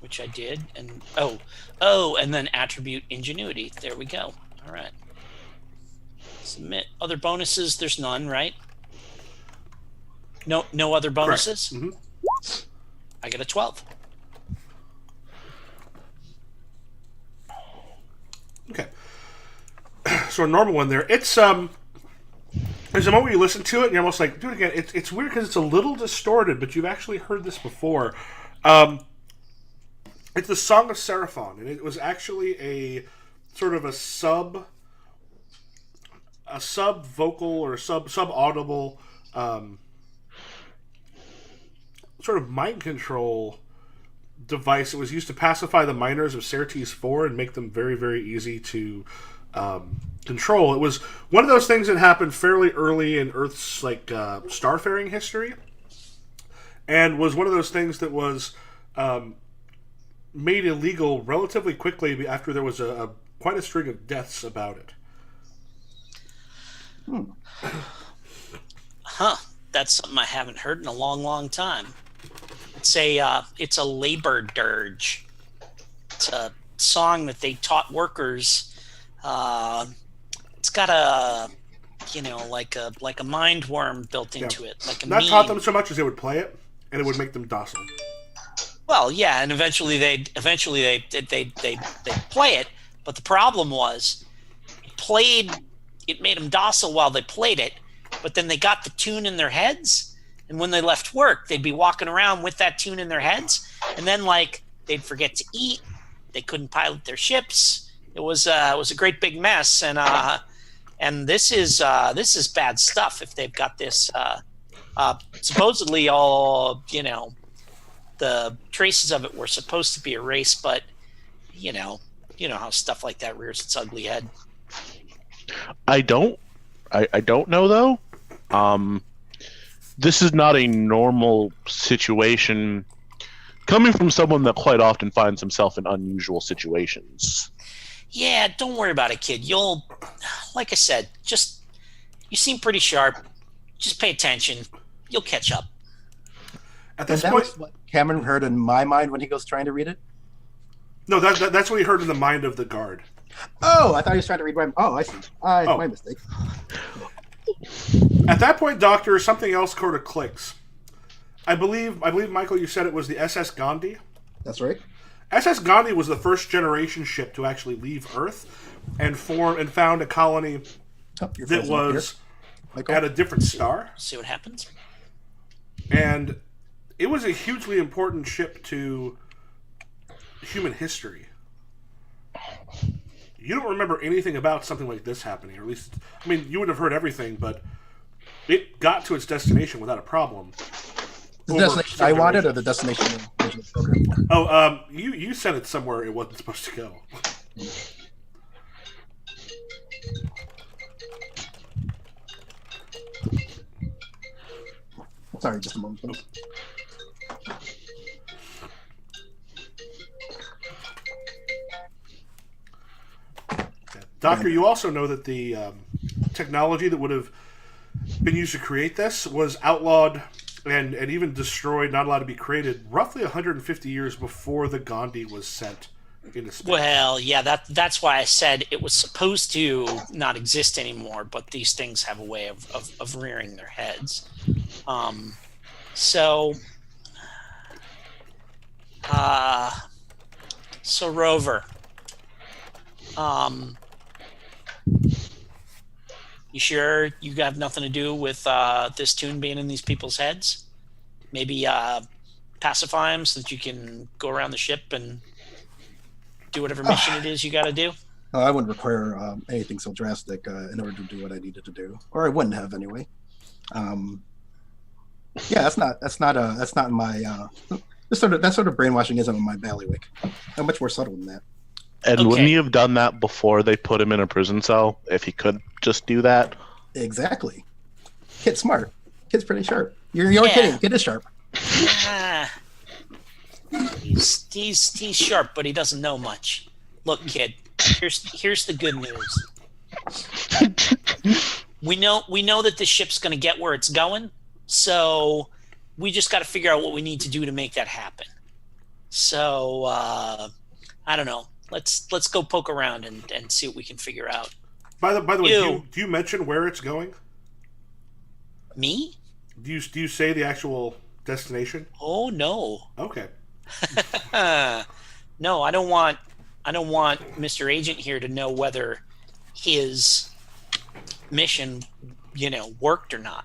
which I did, and and then attribute ingenuity. There we go. All right. Submit other bonuses. There's none, right? No other bonuses. Mm-hmm. I get a 12. Okay. So a normal one there. It's there's a moment you listen to it and you're almost like, do it again. It's weird because it's a little distorted, but you've actually heard this before. It's the Song of Seraphon, and it was actually a sort of a sub vocal or sub audible sort of mind control device. It was used to pacify the miners of Certes 4 and make them very, very easy to control. It was one of those things that happened fairly early in Earth's starfaring history, and was one of those things that was made illegal relatively quickly after there was quite a string of deaths about it. Huh. That's something I haven't heard in a long, long time. It's a labor dirge. It's a song that they taught workers. It's got a like a mind worm built into it, like a not meme. taught them so much as they would play it, and it would make them docile. Well, yeah, and eventually they'd play it, but the problem was it made them docile while they played it, but then they got the tune in their heads, and when they left work, they'd be walking around with that tune in their heads, and then they'd forget to eat, they couldn't pilot their ships. It was a great big mess, and this is bad stuff if they've got this supposedly all the traces of it were supposed to be erased, but you know how stuff like that rears its ugly head. I don't know though. This is not a normal situation coming from someone that quite often finds himself in unusual situations. Yeah, don't worry about it, kid. You'll, like I said, you seem pretty sharp. Just pay attention. You'll catch up. At And this that point, was what Cameron heard in my mind when he was trying to read it? no, that's what he heard in the mind of the guard. Oh, I thought he was trying to read my... Oh, I see. My mistake. At that point, Doctor, something else sort of clicks. I believe, Michael, you said it was the SS Gandhi. That's right. SS Gandhi was the first generation ship to actually leave Earth and found a colony You're that frozen up was here, Michael. at a different star. See what happens. And it was a hugely important ship to human history. You don't remember anything about something like this happening, or at least, I mean, you would have heard everything, but it got to its destination without a problem. The destination I wanted, or the destination the original program for? Oh, you sent it somewhere it wasn't supposed to go. Sorry, just a moment, please. Doctor, you also know that the technology that would have been used to create this was outlawed and even destroyed, not allowed to be created, roughly 150 years before the Gandhi was sent into space. Well, yeah, that's why I said it was supposed to not exist anymore, but these things have a way of rearing their heads. So Rover, you sure you have nothing to do with this tune being in these people's heads? Maybe pacify them so that you can go around the ship and do whatever mission it is you got to do? I wouldn't require anything so drastic in order to do what I needed to do, or I wouldn't have anyway. Yeah, that's not in my that sort of brainwashing isn't in my bailiwick. I'm much more subtle than that. And Okay. wouldn't he have done that before they put him in a prison cell if he could just do that? Exactly. Kid's smart. Kid's pretty sharp. You're Yeah. kidding. Kid is sharp. Ah, he's sharp, but he doesn't know much. Look, kid, here's the good news. We know that this ship's going to get where it's going, so we just got to figure out what we need to do to make that happen. So I don't know. Let's go poke around and see what we can figure out. By the way, Ew. do you mention where it's going? Me? Do you say the actual destination? Oh no. Okay. No, I don't want Mr. Agent here to know whether his mission, worked or not.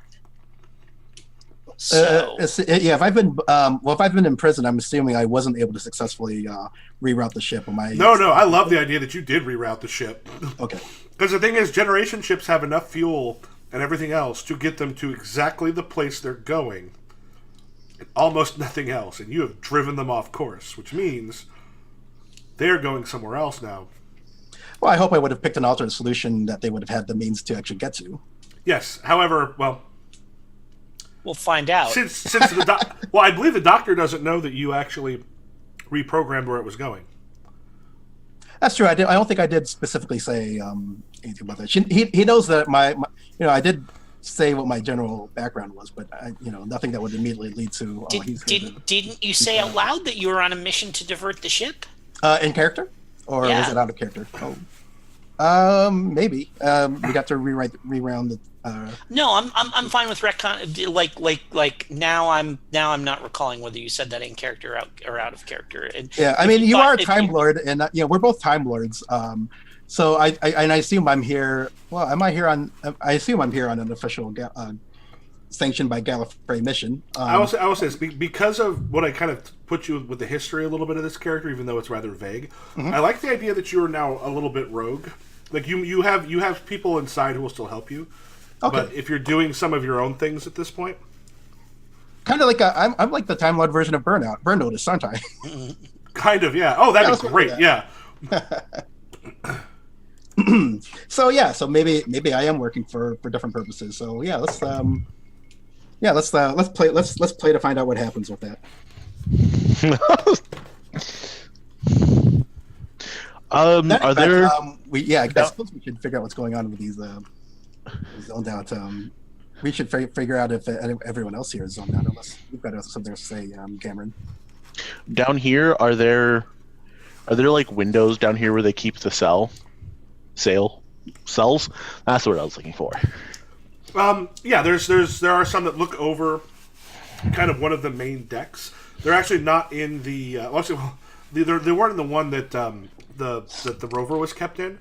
So if I've been if I've been in prison, I'm assuming I wasn't able to successfully reroute the ship. No, I love the idea that you did reroute the ship. Okay. Because the thing is, generation ships have enough fuel and everything else to get them to exactly the place they're going. And almost nothing else. And you have driven them off course, which means they're going somewhere else now. Well, I hope I would have picked an alternate solution that they would have had the means to actually get to. Yes. However, well, we'll find out. Since I believe the doctor doesn't know that you actually reprogrammed where it was going. That's true. I don't think I did specifically say anything about that. He knows that my I did say what my general background was, but nothing that would immediately lead to. Didn't you say out loud that you were on a mission to divert the ship? In character, or was it out of character? Maybe we got to reround the. No, I'm fine with retcon. Like now I'm not recalling whether you said that in character or out of character. And yeah, I mean, you are a Time Lord, and we're both Time Lords. So I assume I'm here. Well, am I here on? I assume I'm here on an official sanctioned by Gallifrey mission. I will say this because of what I kind of put you with the history a little bit of this character, even though it's rather vague. Mm-hmm. I like the idea that you are now a little bit rogue. Like you have people inside who will still help you. Okay. But if you're doing some of your own things at this point, kind of like I'm like the Time Lord version of Burn Notice, aren't I? Kind of, yeah. Oh, that'd be great, yeah. So maybe I am working for different purposes. So yeah, let's play to find out what happens with that. Are there? I suppose we should figure out what's going on with these zoned out. We should figure out if everyone else here is zoned out. Unless you've got something to say, Cameron. Down here, are there like windows down here where they keep the cells? That's what I was looking for. Yeah, there are some that look over kind of one of the main decks. They're actually not in the. They weren't in the one that the rover was kept in.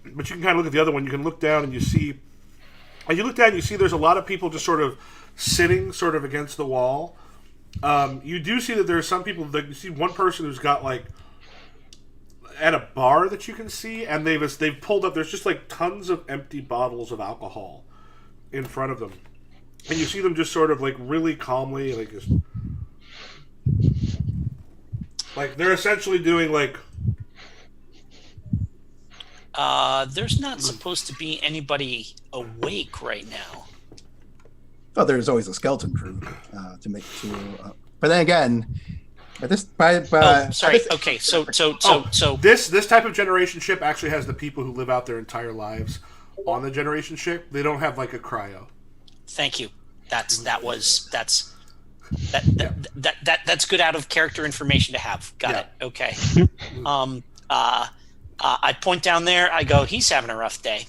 But you can kind of look at the other one. You can look down and you see. And you look down and you see there's a lot of people just sort of sitting sort of against the wall. You do see that there are some people that you see one person who's got like at a bar that you can see, and they've pulled up. There's just like tons of empty bottles of alcohol in front of them, and you see them just sort of like really calmly, like just like they're essentially doing like. There's not supposed to be anybody awake right now. Oh, there's always a skeleton crew to make sure. But then again, sorry. Okay, so this type of generation ship actually has the people who live out their entire lives on the generation ship. They don't have like a cryo. Thank you. That's good out of character information to have. Got it. Okay. I point down there. I go, he's having a rough day.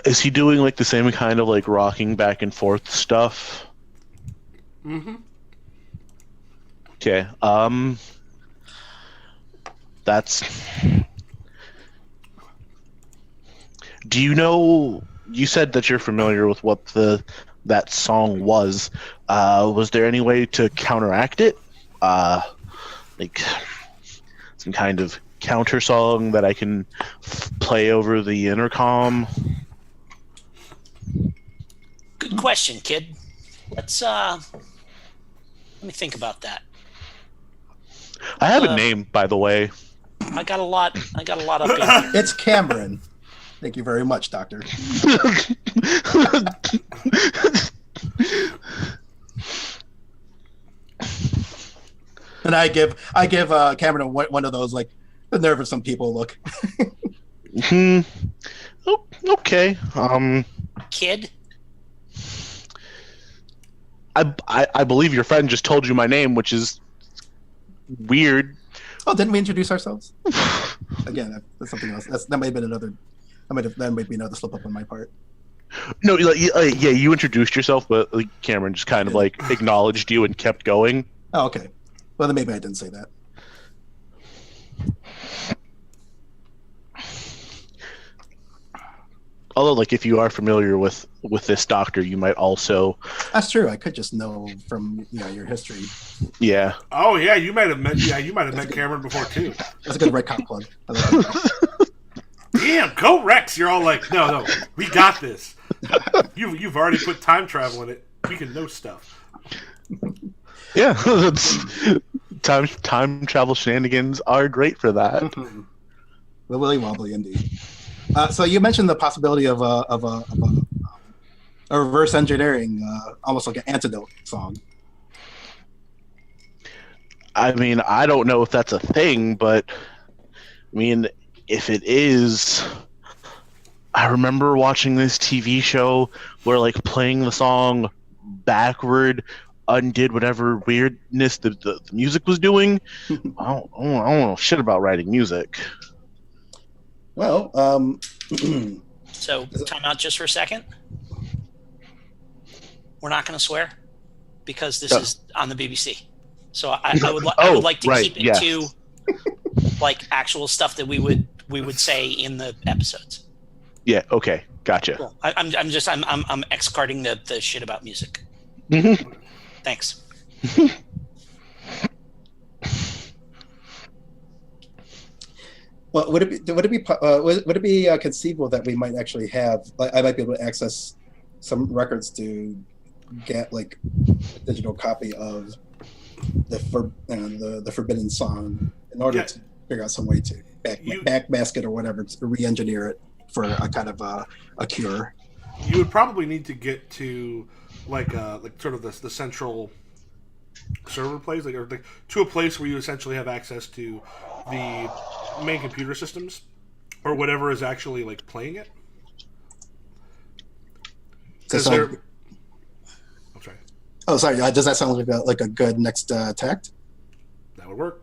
Is he doing like the same kind of like rocking back and forth stuff? Mm-hmm. Okay. Do you know? You said that you're familiar with what that song was. Was there any way to counteract it? Like some kind of counter song that I can play over the intercom? Good question, kid. Let me think about that. I have a name, by the way. I got a lot up in here. It's Cameron. Thank you very much, Doctor. And I give Cameron one of those like the nervous some people look. Oh, okay. Kid. I believe your friend just told you my name, which is weird. Oh, didn't we introduce ourselves? Again, that's something else. That may have been another. That might be another slip up on my part. No, yeah, you introduced yourself, but like, Cameron just kind of like acknowledged you and kept going. Oh, okay. Well, then maybe I didn't say that. Although, like, if you are familiar with this doctor, you might also. That's true. I could just know from your history. Yeah. Oh yeah, you might have met Cameron before too. That's a good Redcon plug. I like that. Damn, go Rex! You're all like, no, we got this. You've already put time travel in it. We can know stuff. Yeah, that's, time travel shenanigans are great for that. The Willy Wobbly, indeed. So you mentioned the possibility of a reverse engineering, almost like an antidote song. I mean, I don't know if that's a thing, but I mean, if it is, I remember watching this TV show where like playing the song backward undid whatever weirdness the music was doing. I don't know shit about writing music. Well, so time out just for a second. We're not going to swear because this is on the BBC. So I would like to keep it to like actual stuff that we would say in the episodes. Yeah. Okay. Gotcha. Cool. I'm excarding the shit about music. Thanks. Well, would it be conceivable that we might actually have? I might be able to access some records to get like a digital copy of the Forbidden Song in order to figure out some way to backbasket or whatever to re-engineer it for a kind of a cure. You would probably need to get to like sort of the central server place, or to a place where you essentially have access to the main computer systems or whatever is actually like playing it. I'm sorry. Oh, sorry. Does that sound like a good next tact? That would work.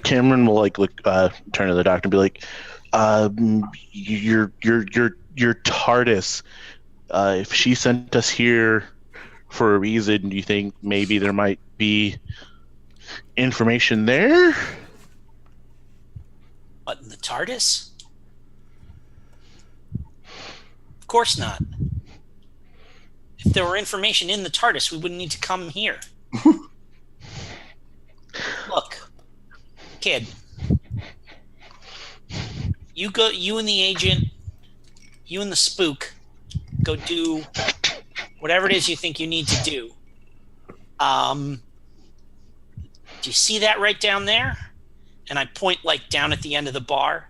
Cameron will turn to the doctor and be like, your TARDIS. If she sent us here for a reason, do you think maybe there might be information there? What, in the TARDIS? Of course not. If there were information in the TARDIS, we wouldn't need to come here. Look, kid. You and the agent, you and the spook, go do whatever it is you think you need to do. Do you see that right down there? And I point like down at the end of the bar.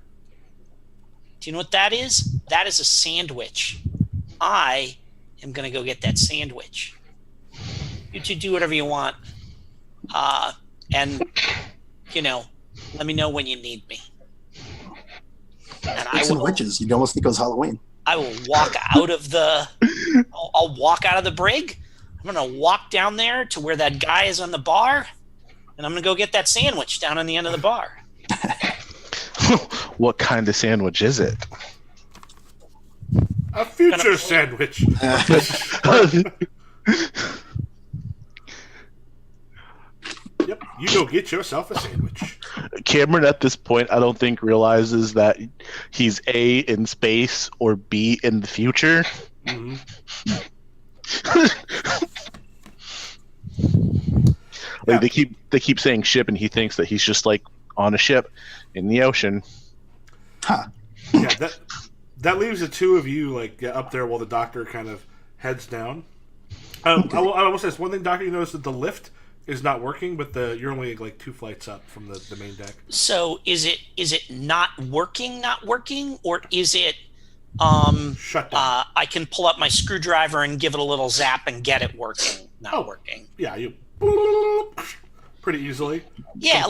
Do you know what that is? That is a sandwich. I am going to go get that sandwich. You two do whatever you want. And, let me know when you need me. And Some witches. You almost think it was Halloween. I will walk out of the... I'll walk out of the brig. I'm going to walk down there to where that guy is on the bar. And I'm going to go get that sandwich down on the end of the bar. What kind of sandwich is it? A future sandwich. Yep, you go get yourself a sandwich. Cameron, at this point, I don't think realizes that he's A, in space, or B, in the future. Mm-hmm. They keep saying ship, and he thinks that he's just like on a ship in the ocean. Huh. Yeah, that leaves the two of you up there while the doctor kind of heads down. I will say this one thing, Doctor. You notice that the lift is not working, but you're only like 2 flights up from the main deck. So is it not working, or is it shut down? I can pull up my screwdriver and give it a little zap and get it working, working. Yeah, you pretty easily. Yeah,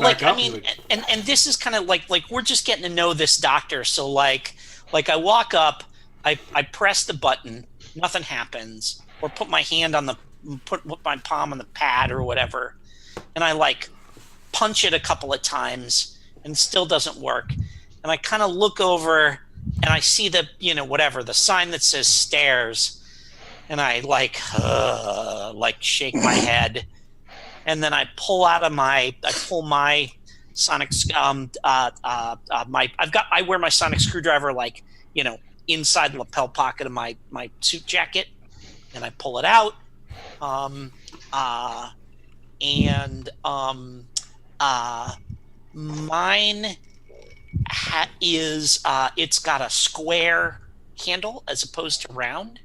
and this is kind of like we're just getting to know this doctor. So like I walk up, I press the button, nothing happens, or put my palm on the pad or whatever, and I punch it a couple of times and it still doesn't work. And I kind of look over and I see the the sign that says stairs, and I shake my head. And then I pull my sonic I wear my sonic screwdriver like, inside the lapel pocket of my suit jacket, and I pull it out. Mine is it's got a square handle as opposed to round,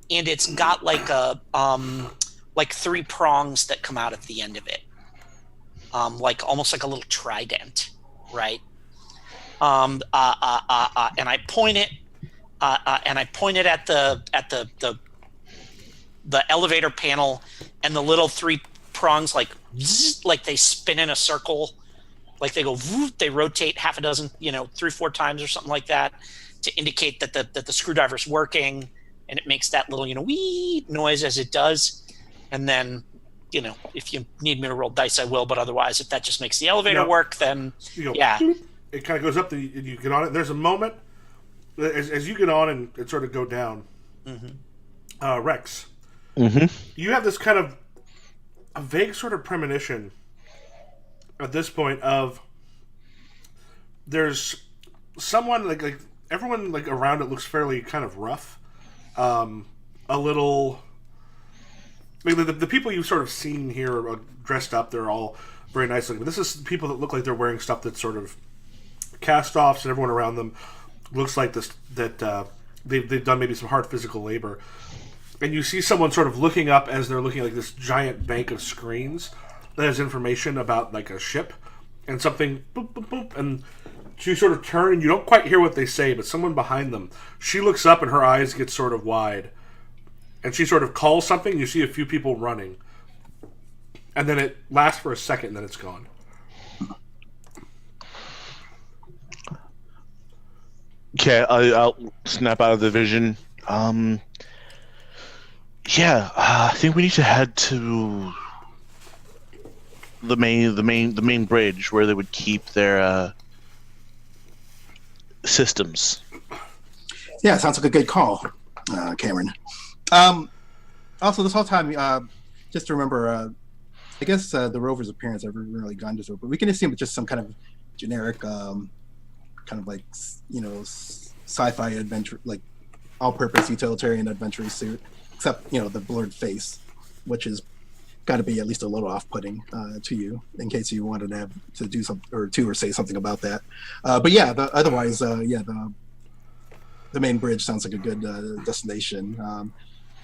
and it's got like a like 3 prongs that come out at the end of it, like almost like a little trident, right? And I point it at the elevator panel, and the little 3 prongs like they spin in a circle, like they go, they rotate half a dozen, 3-4 times or something like that, to indicate that the screwdriver's working, and it makes that little wee noise as it does. And then, if you need me to roll dice, I will. But otherwise, if that just makes the elevator work, then yeah, it kind of goes up. And you get on it. There's a moment as you get on and sort of go down. Mm-hmm. Rex, you have this kind of a vague sort of premonition at this point of there's someone like everyone like around it looks fairly kind of rough, a little. I mean, the people you've sort of seen here are dressed up. They're all very nice looking. But this is people that look like they're wearing stuff that's sort of cast-offs, and everyone around them looks like this that they've done maybe some hard physical labor. And you see someone sort of looking up as they're looking at like this giant bank of screens that has information about like a ship and something boop, boop, boop, and you sort of turn and you don't quite hear what they say, but someone behind them, she looks up and her eyes get sort of wide. And she sort of calls something. You see a few people running. And then it lasts for a second, and then it's gone. Okay, I'll snap out of the vision. I think we need to head to the main bridge where they would keep their systems. Yeah, sounds like a good call, Cameron. Also, this whole time, just to remember, I guess the rover's appearance I've really gone to, but we can assume it's just some kind of generic, kind of like, sci-fi adventure, like all-purpose utilitarian adventure suit, except the blurred face, which is got to be at least a little off-putting to you, in case you wanted to do something or say something about that. But yeah, otherwise, the main bridge sounds like a good destination.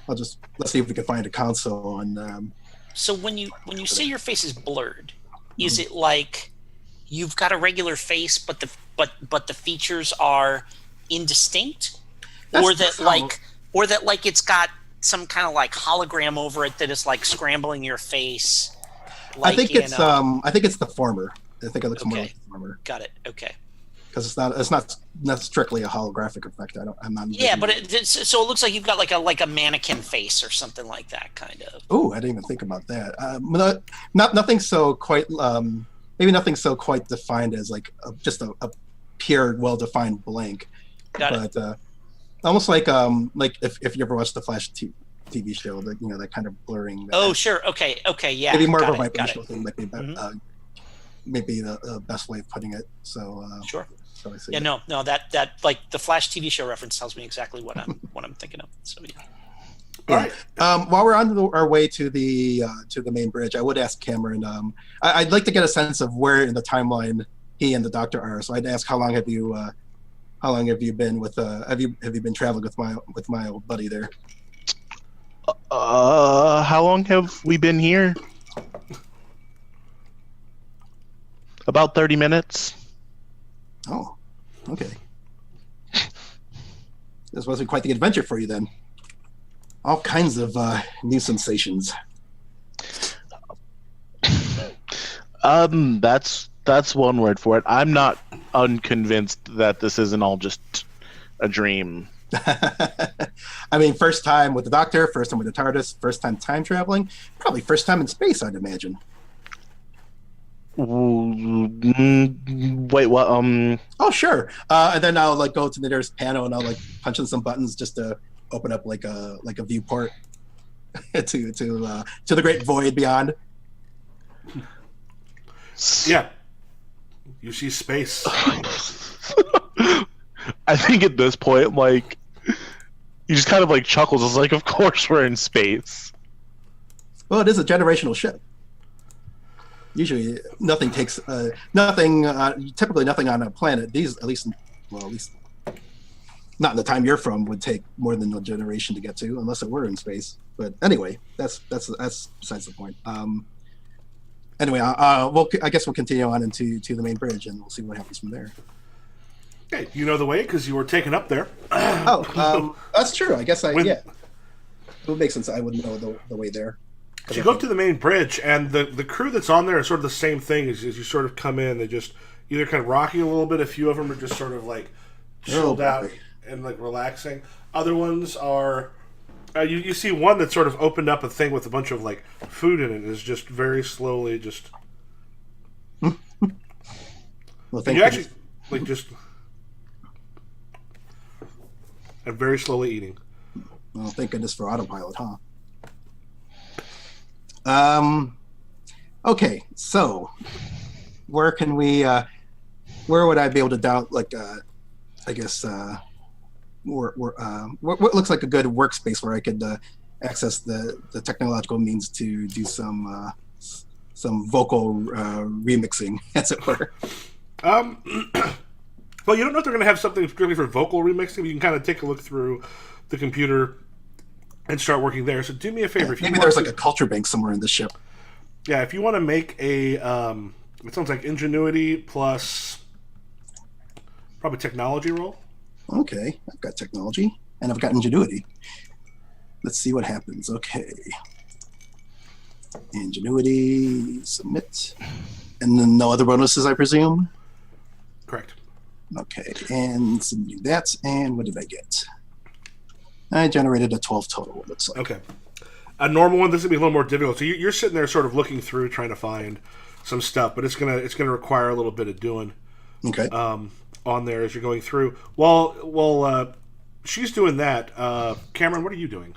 Let's see if we can find a console on. So when you say your face is blurred, is it like you've got a regular face, but the features are indistinct, or that it's got some kind of like hologram over it that is like scrambling your face? Like I think it's the former. I think it looks more like the former. Got it. Okay. Because it's not strictly a holographic effect. I'm not. Yeah, but so it looks like you've got like a mannequin face or something like that, kind of. Oh, I didn't even think about that. Nothing so quite. Maybe nothing so quite defined as like just a pure, well-defined blank. Got it. Almost like if you ever watched the Flash TV show, that kind of blurring. Sure. Okay. Yeah. Maybe more of a vibrational thing might be maybe the best way of putting it. So sure. So I see. Yeah, no, that like the Flash TV show reference tells me exactly what I'm thinking of. So yeah. All right. While we're on our way to the main bridge, I would ask Cameron. I'd like to get a sense of where in the timeline he and the Doctor are. So I'd ask, how long have you been with? Have you been traveling with my old buddy there? How long have we been here? About 30 minutes. Oh, okay. This must be quite the adventure for you then. All kinds of new sensations. That's one word for it. I'm not unconvinced that this isn't all just a dream. I mean, first time with the Doctor, first time with the TARDIS, first time traveling, probably first time in space, I'd imagine. Wait, what? Oh, sure. And then I'll go to the nearest panel and I'll punch in some buttons just to open up like a viewport to the great void beyond. Yeah. You see space. I think at this point, like, he just kind of like chuckles. It's like, of course we're in space. Well, it is a generational ship. Usually, nothing takes typically nothing on a planet. These, at least not in the time you're from, would take more than a generation to get to, unless it were in space. But anyway, that's besides the point. Anyway, I guess we'll continue on into the main bridge, and we'll see what happens from there. Hey, you know the way because you were taken up there. That's true. I guess yeah. It would make sense. I wouldn't know the way there. So you go up to the main bridge, and the crew that's on there is sort of the same thing as you sort of come in. They just either kind of rocking a little bit. A few of them are just sort of like chilled out and like relaxing. Other ones are you see one that sort of opened up a thing with a bunch of like food in it. Is just very slowly just. Well, thank you you. Actually like just and very slowly eating. Well, thank goodness for autopilot, huh? Okay, so where can we? Where would I be able to I guess what looks like a good workspace where I could access the technological means to do some vocal remixing, as it were. Well, you don't know if they're going to have something strictly for vocal remixing, but you can kind of take a look through the computer and start working there. So do me a favor. Maybe there's like a culture bank somewhere in the ship. Yeah, if you want to make a, it sounds like ingenuity plus probably technology roll. Okay, I've got technology and I've got ingenuity. Let's see what happens. Okay. Ingenuity, submit. And then no other bonuses, I presume? Correct. Okay, and do that. And what did I get? I generated a 12 total, it looks like. Okay. A normal one, this is going to be a little more difficult. So you're sitting there sort of looking through, trying to find some stuff, but it's gonna require a little bit of doing on there as you're going through. While she's doing that, Cameron, what are you doing?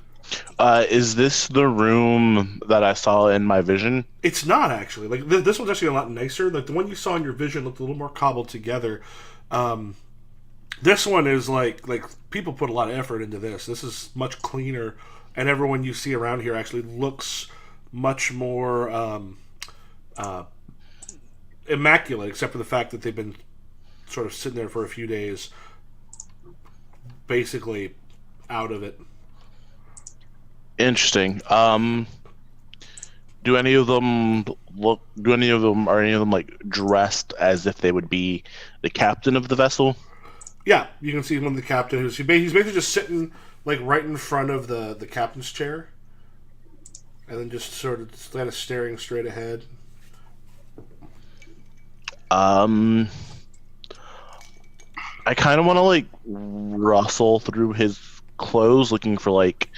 Is this the room that I saw in my vision? It's not, actually. Like this one's actually a lot nicer. Like the one you saw in your vision looked a little more cobbled together. This one is like people put a lot of effort into this. This is much cleaner, and everyone you see around here actually looks much more immaculate, except for the fact that they've been sort of sitting there for a few days, basically out of it. Interesting. Do any of them are any of them like dressed as if they would be the captain of the vessel? Yeah, you can see one of the captain he's basically just sitting like right in front of the captain's chair, and then just sort of kind of staring straight ahead. I kind of want to like rustle through his clothes looking for like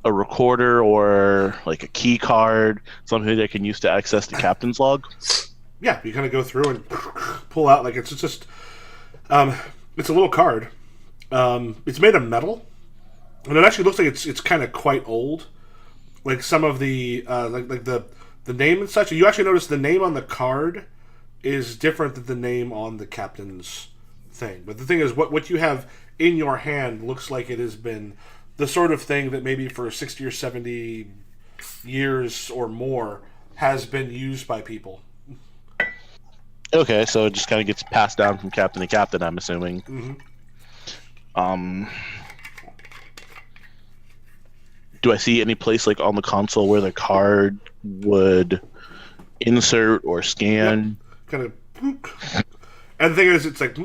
a recorder or like a key card, something that I can use to access the captain's log. Yeah, you kind of go through and pull out like it's just it's a little card. It's made of metal, and it actually looks like it's kind of quite old. Like some of the like the name and such. You actually notice the name on the card is different than the name on the captain's thing. But the thing is, what you have in your hand looks like it has been the sort of thing that maybe for 60 or 70 years or more has been used by people. Okay, so it just kind of gets passed down from captain to captain, I'm assuming. Mm-hmm. Do I see any place like on the console where the card would insert or scan? Yep. Kind of. And the thing is, it's like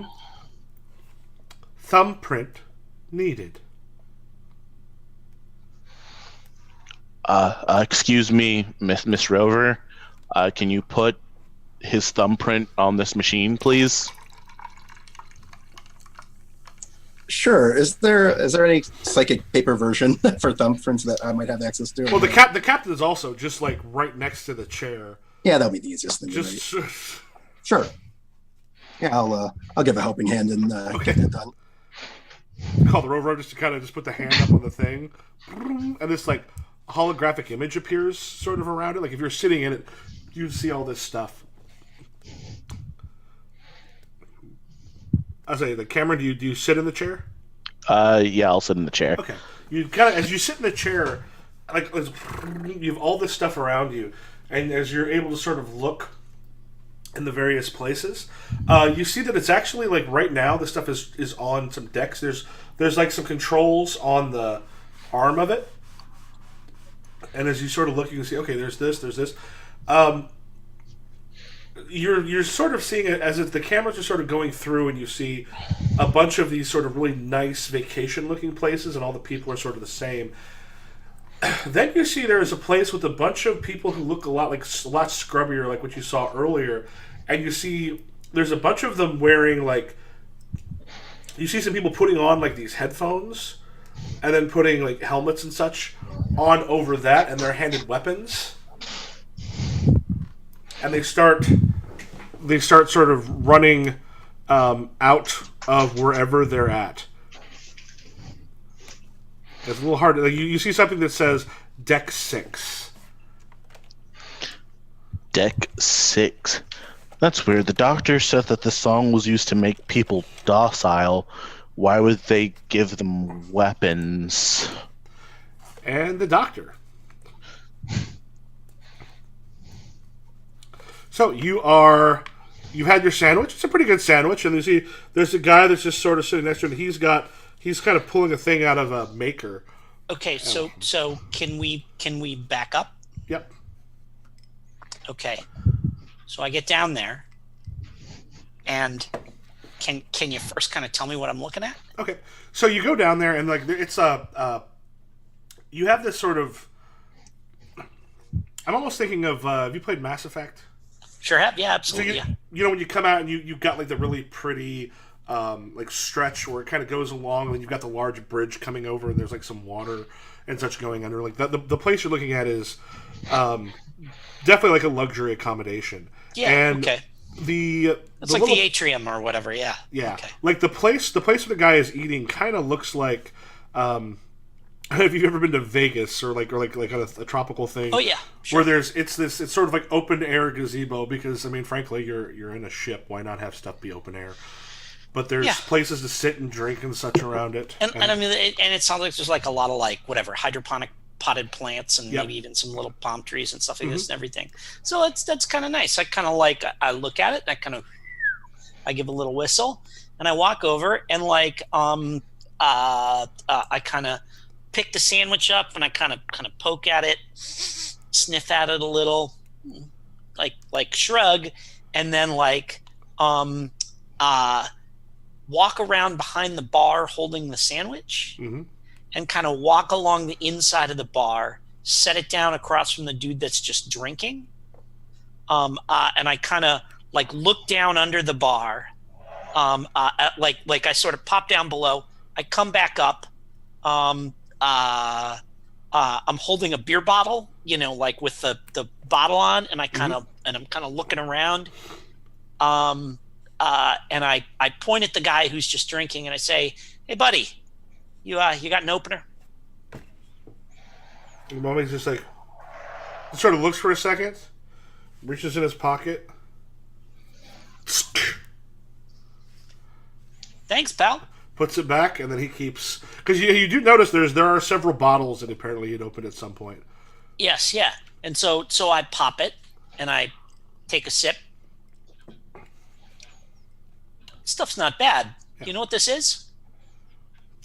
thumbprint needed. Excuse me, Miss Rover. Can you put his thumbprint on this machine, please? Sure. Is there any psychic paper version for thumbprints that I might have access to? Well, the captain is also just like right next to the chair. Yeah, that'll be the easiest thing. Just sure. Yeah, I'll give a helping hand and get that done. Call the rover just to kind of just put the hand up on the thing, and this like holographic image appears sort of around it. Like if you're sitting in it, you see all this stuff. I'll say, the Cameron, do you sit in the chair? Yeah, I'll sit in the chair. Okay. You kind of, as you sit in the chair, like you have all this stuff around you, and as you're able to sort of look in the various places, you see that it's actually like right now the stuff is on some decks. There's like some controls on the arm of it, and as you sort of look, you can see, okay, there's this. You're sort of seeing it as if the cameras are sort of going through, and you see a bunch of these sort of really nice vacation-looking places, and all the people are sort of the same. Then you see there is a place with a bunch of people who look a lot scrubbier, like what you saw earlier, and you see there's a bunch of them wearing like. You see some people putting on like these headphones, and then putting like helmets and such on over that, and they're handed weapons, and they start sort of running out of wherever they're at. It's a little hard. Like, you see something that says Deck 6. Deck 6. That's weird. The doctor said that the song was used to make people docile. Why would they give them weapons? And the doctor. So you've had your sandwich. It's a pretty good sandwich, and there's a guy that's just sort of sitting next to him. He's kind of pulling a thing out of a maker. Okay, so can we back up? Yep. Okay. So I get down there, and can you first kind of tell me what I'm looking at? Okay. So you go down there, and like it's you have this sort of. I'm almost thinking of. Have you played Mass Effect? Sure have. Yeah, absolutely. So you know when you come out and you got like the really pretty like stretch where it kind of goes along, and then you've got the large bridge coming over, and there's like some water and such going under. Like the place you're looking at is definitely like a luxury accommodation. Yeah. And okay. It's like the atrium or whatever. Yeah. Yeah. Okay. Like the place where the guy is eating kind of looks like. I don't know if you've ever been to Vegas or like a tropical thing. Oh yeah, sure. Where it's sort of like open air gazebo because I mean frankly you're in a ship, why not have stuff be open air? But there's places to sit and drink and such around it. And I mean it sounds like there's like a lot of like whatever hydroponic potted plants and Yep. maybe even some little palm trees and stuff like this and everything. So that's kind of nice. I kind of like I look at it and I give a little whistle and I walk over and like I kind of pick the sandwich up and I kind of poke at it, sniff at it a little, like shrug, and then like walk around behind the bar holding the sandwich, and kind of walk along the inside of the bar, set it down across from the dude that's just drinking, and I kind of like look down under the bar, like I sort of pop down below, I come back up. I'm holding a beer bottle, like with the bottle on, and I'm kind of looking around, and I point at the guy who's just drinking, and I say, "Hey, buddy, you got an opener?" And Mommy's just like, sort of looks for a second, reaches in his pocket. Thanks, pal. Puts it back, and then he keeps... Because you do notice there are several bottles that apparently he'd opened at some point. Yes, yeah. And so I pop it, and I take a sip. Stuff's not bad. Yeah. You know what this is?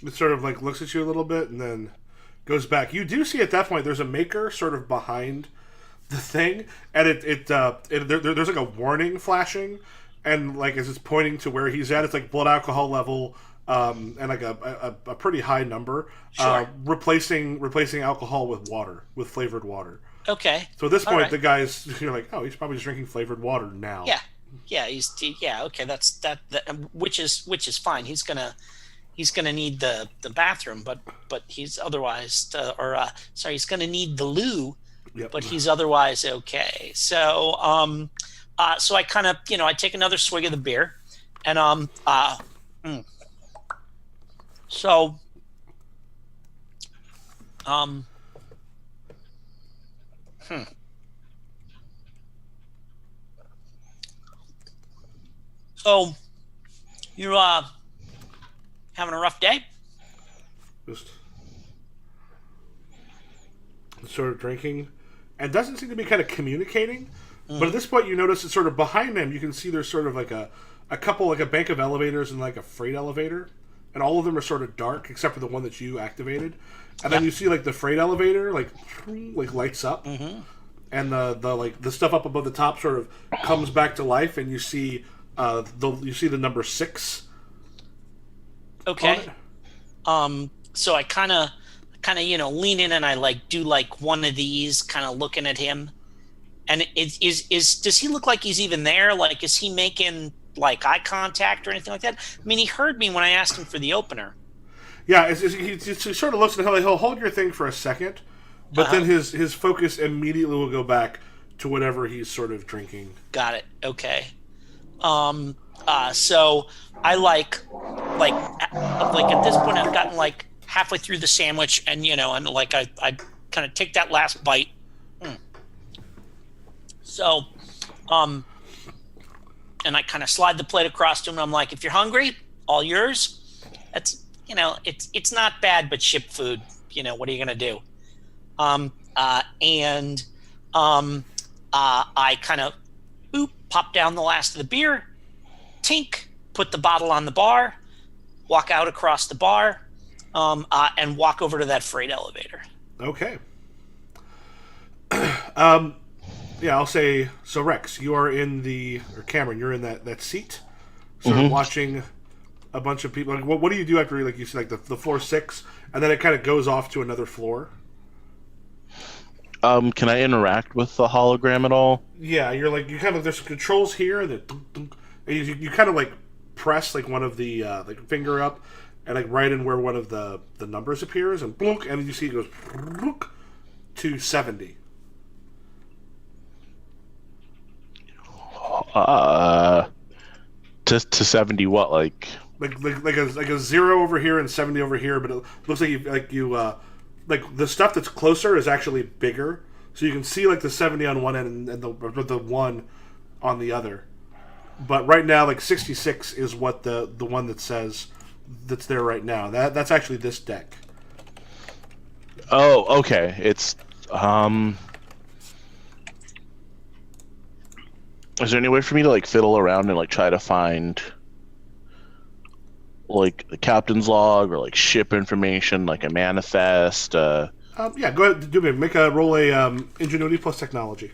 It sort of like looks at you a little bit, and then goes back. You do see at that point there's a maker sort of behind the thing, and there's like a warning flashing, and like as it's pointing to where he's at, it's like blood alcohol level... and like a pretty high number, Sure. replacing alcohol with water, with flavored water. Okay. So at this point, right. the guy's you're like, oh, he's probably just drinking flavored water now. Yeah. Okay. That's which is fine. He's gonna need the bathroom, but he's otherwise he's gonna need the loo, but he's otherwise okay. So so I kind of I take another swig of the beer, and So, So, You having a rough day? Just sort of drinking, and doesn't seem to be kind of communicating. But at this point, you notice it's sort of behind him. You can see there's sort of like a couple, like a bank of elevators and like a freight elevator, and all of them are sort of dark except for the one that you activated. And then you see like the freight elevator like lights up, and the like the stuff up above the top sort of comes back to life, and you see the number 6. Okay. So I kind of lean in and I like do like one of these, kind of looking at him. And does he look like he's even there? Like, is he making like eye contact or anything like that? I mean, he heard me when I asked him for the opener. Yeah, he sort of looks at he'll hold your thing for a second, but then his focus immediately will go back to whatever he's sort of drinking. Got it. Okay. So I like at this point I've gotten like halfway through the sandwich, and and like I kind of take that last bite. So, and I kind of slide the plate across to him, and I'm like, if you're hungry, all yours. That's, it's not bad, but ship food, what are you going to do? I kind of, pop down the last of the beer, tink, put the bottle on the bar, walk out across the bar, and walk over to that freight elevator. Okay. Yeah, I'll say, so Rex, you are or Cameron, you're in that seat, sort of watching a bunch of people. Like, what do you do after, like, you see, like, the floor 6, and then it kind of goes off to another floor? Can I interact with the hologram at all? Yeah, you're like, you kind of, there's some controls here, that and you kind of, like, press, like, one of the, like, finger up, and, like, right in where one of the numbers appears, and blunk, and you see it goes to 70. To 70 what, like a 0 over here and 70 over here, but it looks like you like the stuff that's closer is actually bigger, so you can see like the 70 on one end and the 1 on the other. But right now, like 66 is what the one that says that's there right now. That's actually this deck. Oh, okay. It's Is there any way for me to like fiddle around and like try to find like the captain's log or like ship information, like a manifest? Yeah, go ahead. Roll a ingenuity plus technology.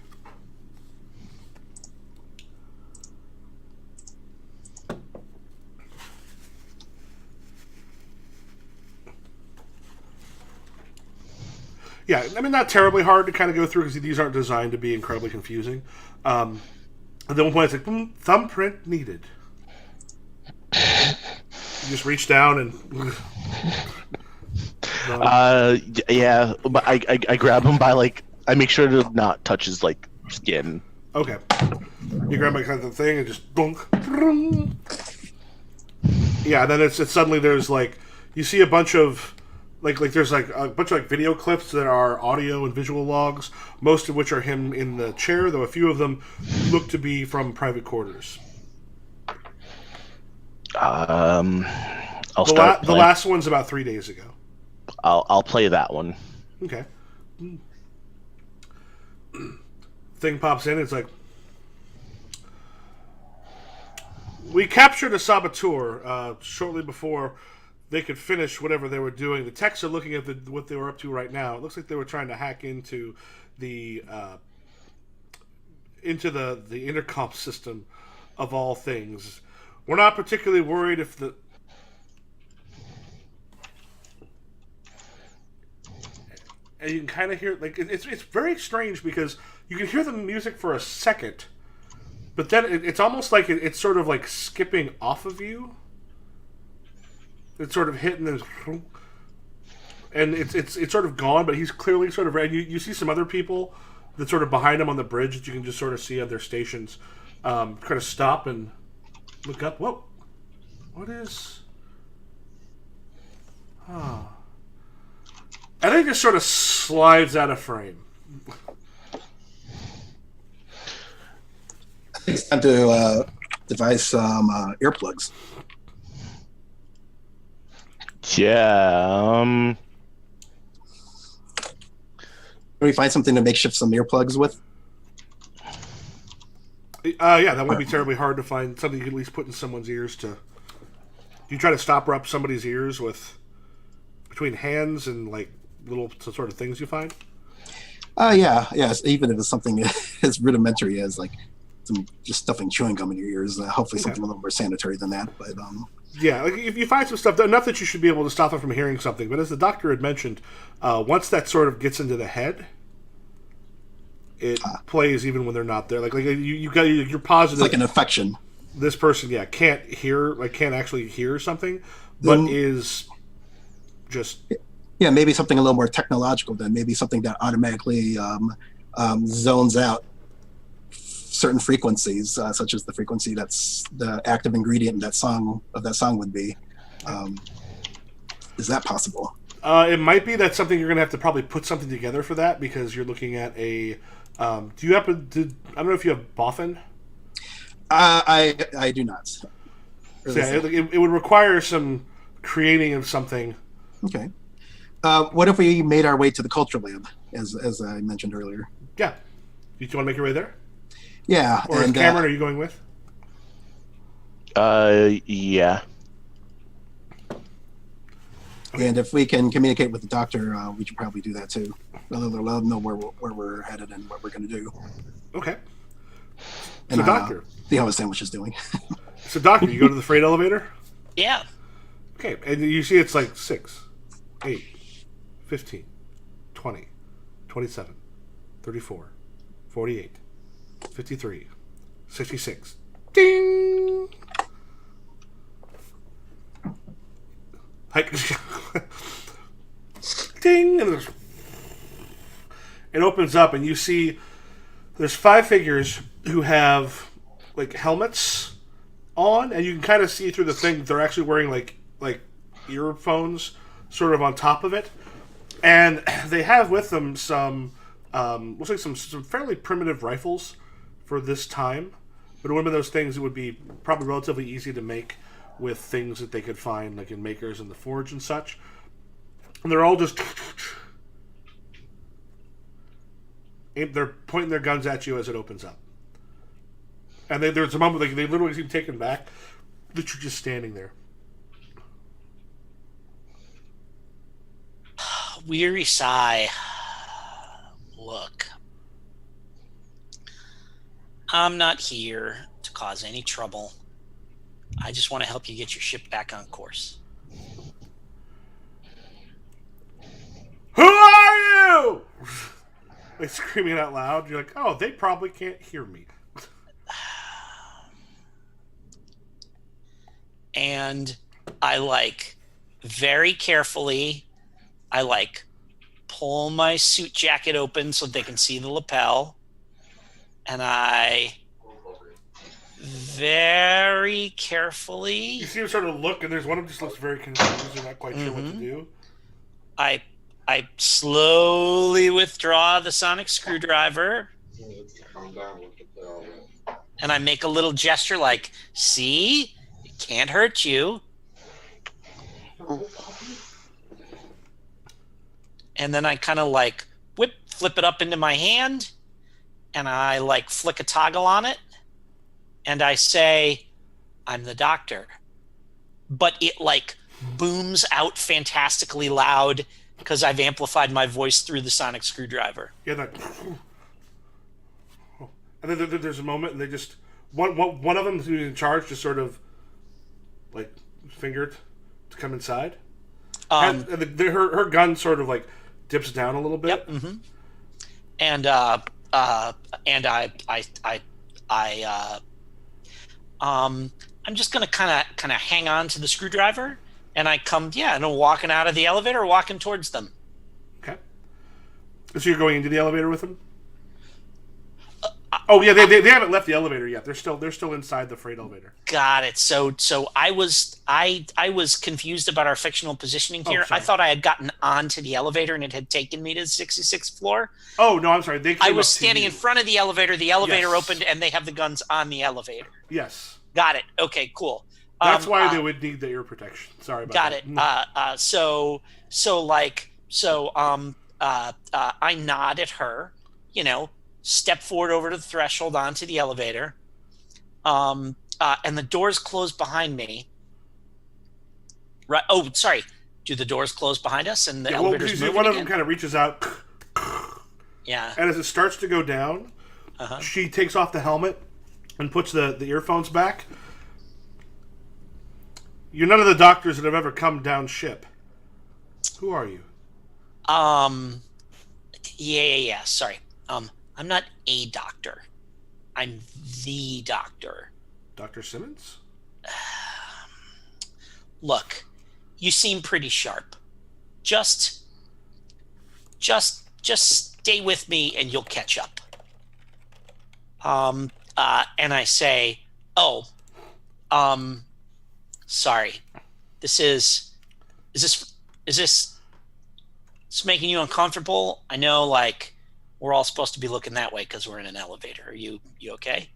Yeah, I mean, not terribly hard to kind of go through because these aren't designed to be incredibly confusing. At one point, it's like, thumbprint needed. You just reach down and... Yeah, but I grab him by, like, I make sure to not touch his, like, skin. Okay. You grab my kind of thing and just dunk. Yeah, then it's suddenly there's, like, you see a bunch of... Like there's like a bunch of like video clips that are audio and visual logs, most of which are him in the chair, though a few of them look to be from private quarters. I'll start. The last one's about 3 days ago. I'll play that one. Okay. Thing pops in. It's like, we captured a saboteur shortly before they could finish whatever they were doing. The techs are looking at what they were up to right now. It looks like they were trying to hack into the intercom system of all things. We're not particularly worried if the... And you can kind of hear, like, it's very strange because you can hear the music for a second, but then it's almost like it's sort of like skipping off of you. It's sort of hitting and it's sort of gone, but he's clearly sort of red. You see some other people that sort of behind him on the bridge that you can just sort of see on their stations, kind of stop and look up. Whoa, what is? Oh. And then it just sort of slides out of frame. I think it's time to devise some earplugs. Yeah. Can we find something to makeshift some earplugs with? Yeah, that won't be terribly hard to find. Something you can at least put in someone's ears to. Do you try to stop up somebody's ears with between hands and like little sort of things you find? Yes. Even if it's something as rudimentary as like just stuffing chewing gum in your ears, hopefully something a little more sanitary than that. But yeah, like if you find some stuff, enough that you should be able to stop them from hearing something. But as the doctor had mentioned, once that sort of gets into the head, it plays even when they're not there. Like you're positive. It's like an infection. This person, can't actually hear something, but is just. Yeah, maybe something a little more technological then. Maybe something that automatically zones out certain frequencies, such as the frequency that's the active ingredient in that song would be. Is that possible? It might be. That's something you're going to have to probably put something together for that, because you're looking at a. Do you happen to? I don't know if you have Boffin. I do not. So it would require some creating of something. Okay. What if we made our way to the culture lab, as I mentioned earlier? Yeah. Do you want to make your way there? Yeah. Or and, Cameron, are you going with? Yeah. Okay. And if we can communicate with the doctor, we should probably do that too. Let them know where we're headed and what we're going to do. Okay. And so, doctor, see how his sandwich is doing. So, doctor, you go to the freight elevator? Yeah. Okay, and you see it's like 6, 8, 15, 20, 27, 34, 48, 53, 66. Ding! Ding! And it opens up, and you see there's 5 figures who have like helmets on, and you can kind of see through the thing they're actually wearing like earphones sort of on top of it, and they have with them some looks like some fairly primitive rifles for this time, but it would have been those things that would be probably relatively easy to make with things that they could find like in makers in the forge and such, and they're all just they're pointing their guns at you as it opens up. And then there's a moment like they literally seem taken back that you're just standing there. Weary sigh. Look, I'm not here to cause any trouble. I just want to help you get your ship back on course. Who are you? Like screaming out loud. You're like, oh, they probably can't hear me. And I very carefully, I pull my suit jacket open so they can see the lapel. And I very carefully. You see him sort of look, and there's one of them just looks very confused and not quite sure what to do. I slowly withdraw the sonic screwdriver. And I make a little gesture like, see? It can't hurt you. And then I kind of flip it up into my hand, and I flick a toggle on it, and I say, I'm the doctor. But it booms out fantastically loud because I've amplified my voice through the sonic screwdriver. Yeah, that. And then there's a moment, and they just one of them who's in charge just sort of fingered to come inside. And her gun sort of dips down a little bit. Yep. Mm-hmm. And I'm just gonna kind of hang on to the screwdriver, and I'm walking out of the elevator, walking towards them. Okay. So you're going into the elevator with them? Oh yeah, they haven't left the elevator yet. They're still inside the freight elevator. Got it. So I was confused about our fictional positioning here. I thought I had gotten onto the elevator and it had taken me to the 66th floor. Oh no, I'm sorry. I was standing in front of the elevator. The elevator opened and they have the guns on the elevator. Yes. Got it. Okay, cool. That's why they would need the ear protection. Sorry about got that. it. I nod at her, step forward over to the threshold onto the elevator, and the doors close behind me. Right. Oh, sorry. Do the doors close behind us and the elevators move? One of them kind of reaches out. Yeah. And as it starts to go down, she takes off the helmet and puts the earphones back. You're none of the doctors that have ever come down ship. Who are you? Yeah. Sorry. I'm not a doctor. I'm the doctor. Dr. Simmons? Look, you seem pretty sharp. Just stay with me and you'll catch up. And I say, sorry. Is this making you uncomfortable? I know, like, we're all supposed to be looking that way because we're in an elevator. Are you okay?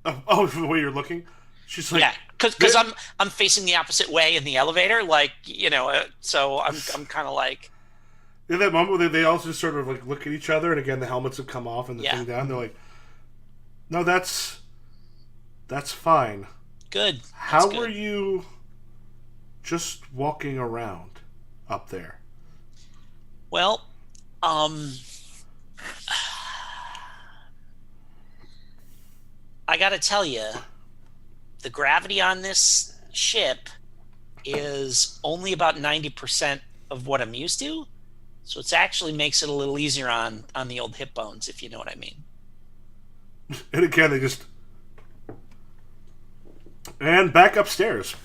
Oh, the way you're looking? She's like, yeah, because I'm facing the opposite way in the elevator, so I'm kind of like. In that moment, they all just sort of like look at each other, and again, the helmets have come off and the thing down. They're like, "No, that's fine." Good. How were you just walking around up there? Well, I gotta tell you, the gravity on this ship is only about 90% of what I'm used to, so it actually makes it a little easier on the old hip bones, if you know what I mean. And again, they just... And back upstairs.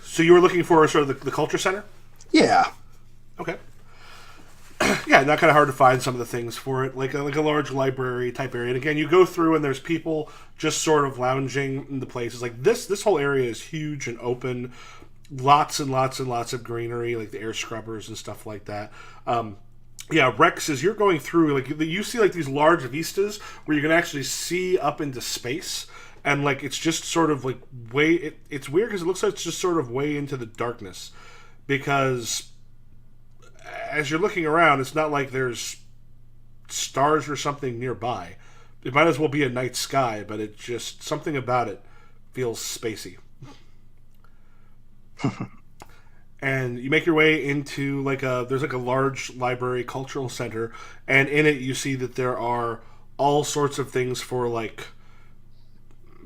So you were looking for sort of the culture center? Yeah. Okay. Yeah, not kind of hard to find some of the things for it, like a large library type area. And again, you go through and there's people just sort of lounging in the places. Like this whole area is huge and open, lots and lots and lots of greenery, like the air scrubbers and stuff like that. Yeah, Rex, as you're going through, like you see like these large vistas where you can actually see up into space, and like it's just sort of like it's weird because it looks like it's just sort of way into the darkness, because as you're looking around, it's not like there's stars or something nearby. It might as well be a night sky, but it just, something about it feels spacey. And you make your way into there's a large library cultural center, and in it you see that there are all sorts of things for like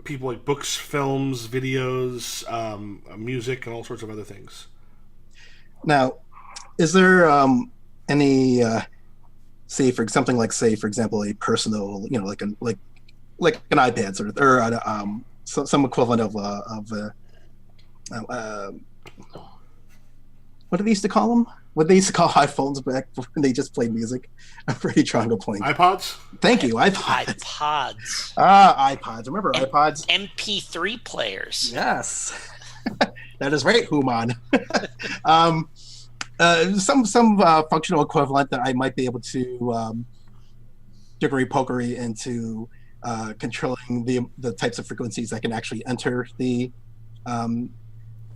people, like books, films, videos, music, and all sorts of other things. Now, is there any for example, a personal, like an iPad sort of, or some equivalent of what did they used to call them? What they used to call iPhones back when they just played music? I'm pretty trying to point. iPods? Thank you, iPods. iPods. Remember iPods? MP3 players. Yes. That is right, Human. Some functional equivalent that I might be able to jiggery-pokery into controlling the types of frequencies that can actually enter the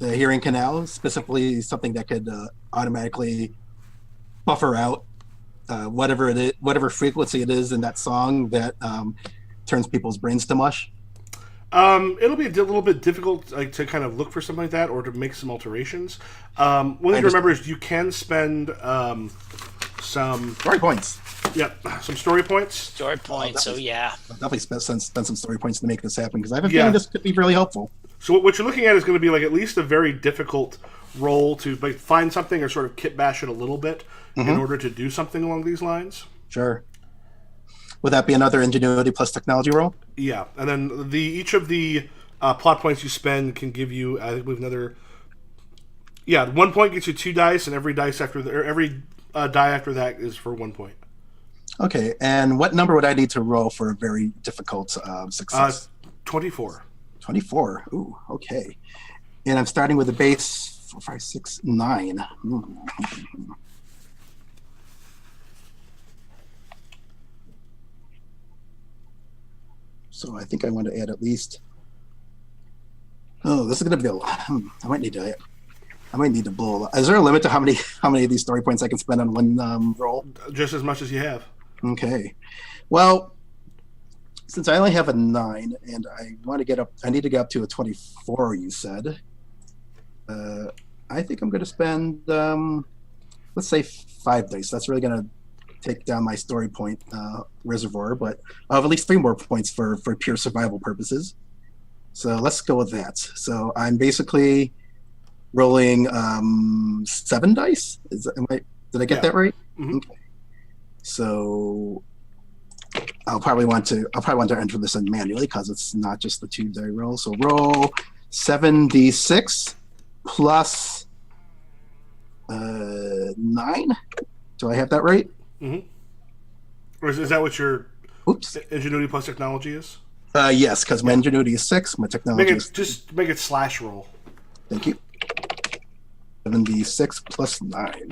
hearing canal, specifically something that could automatically buffer out whatever frequency it is in that song that turns people's brains to mush. It'll be a little bit difficult to kind of look for something like that or to make some alterations. One thing to remember is you can spend some story points. Yep, some story points. Story points. I'll definitely spend some story points to make this happen, because I have a feeling this could be really helpful. So what you're looking at is going to be like at least a very difficult role to find something or sort of kit bash it a little bit in order to do something along these lines. Sure. Would that be another ingenuity plus technology roll? Yeah, and then each of the plot points you spend can give you, I believe, another. Yeah, 1 point gets you 2 dice, and every die after that is for 1 point. Okay, and what number would I need to roll for a very difficult success? 24. 24. Ooh, okay. And I'm starting with a base 4, 5, 6, 9. So I think I want to add at least. Oh, this is going to be a lot. I might need to blow. Is there a limit to how many of these story points I can spend on one roll? Just as much as you have. Okay. Well, since I only have a 9 and I need to get up to a 24, you said. I think I'm going to spend, let's say 5 dice. That's really going to take down my story point reservoir, but I have at least 3 more points for pure survival purposes. So let's go with that. So I'm basically rolling 7 dice. Did I get that right? Mm-hmm. Okay. So I'll probably want to enter this in manually because it's not just the 2 die roll. So roll 7d6 plus 9. Do I have that right? Mm-hmm. Or is that what your ingenuity plus technology is? Yes, because my ingenuity is 6, my technology is... Just make it slash roll. Thank you. 7d6 plus 9.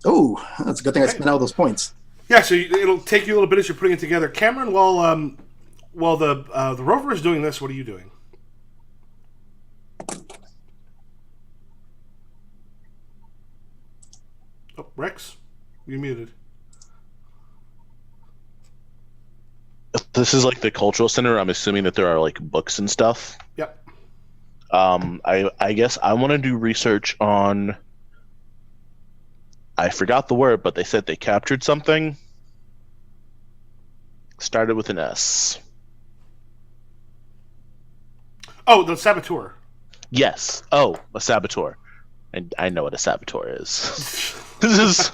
Oh, that's a good thing I spent all those points. Yeah, so it'll take you a little bit as you're putting it together. Cameron, while the rover is doing this, what are you doing? Oh, Rex, you're muted. This is like the cultural center. I'm assuming that there are like books and stuff. Yep. I guess I want to do research on. I forgot the word, but they said they captured something. Started with an S. Oh, the saboteur. Yes. Oh, a saboteur. And I know what a saboteur is. This is.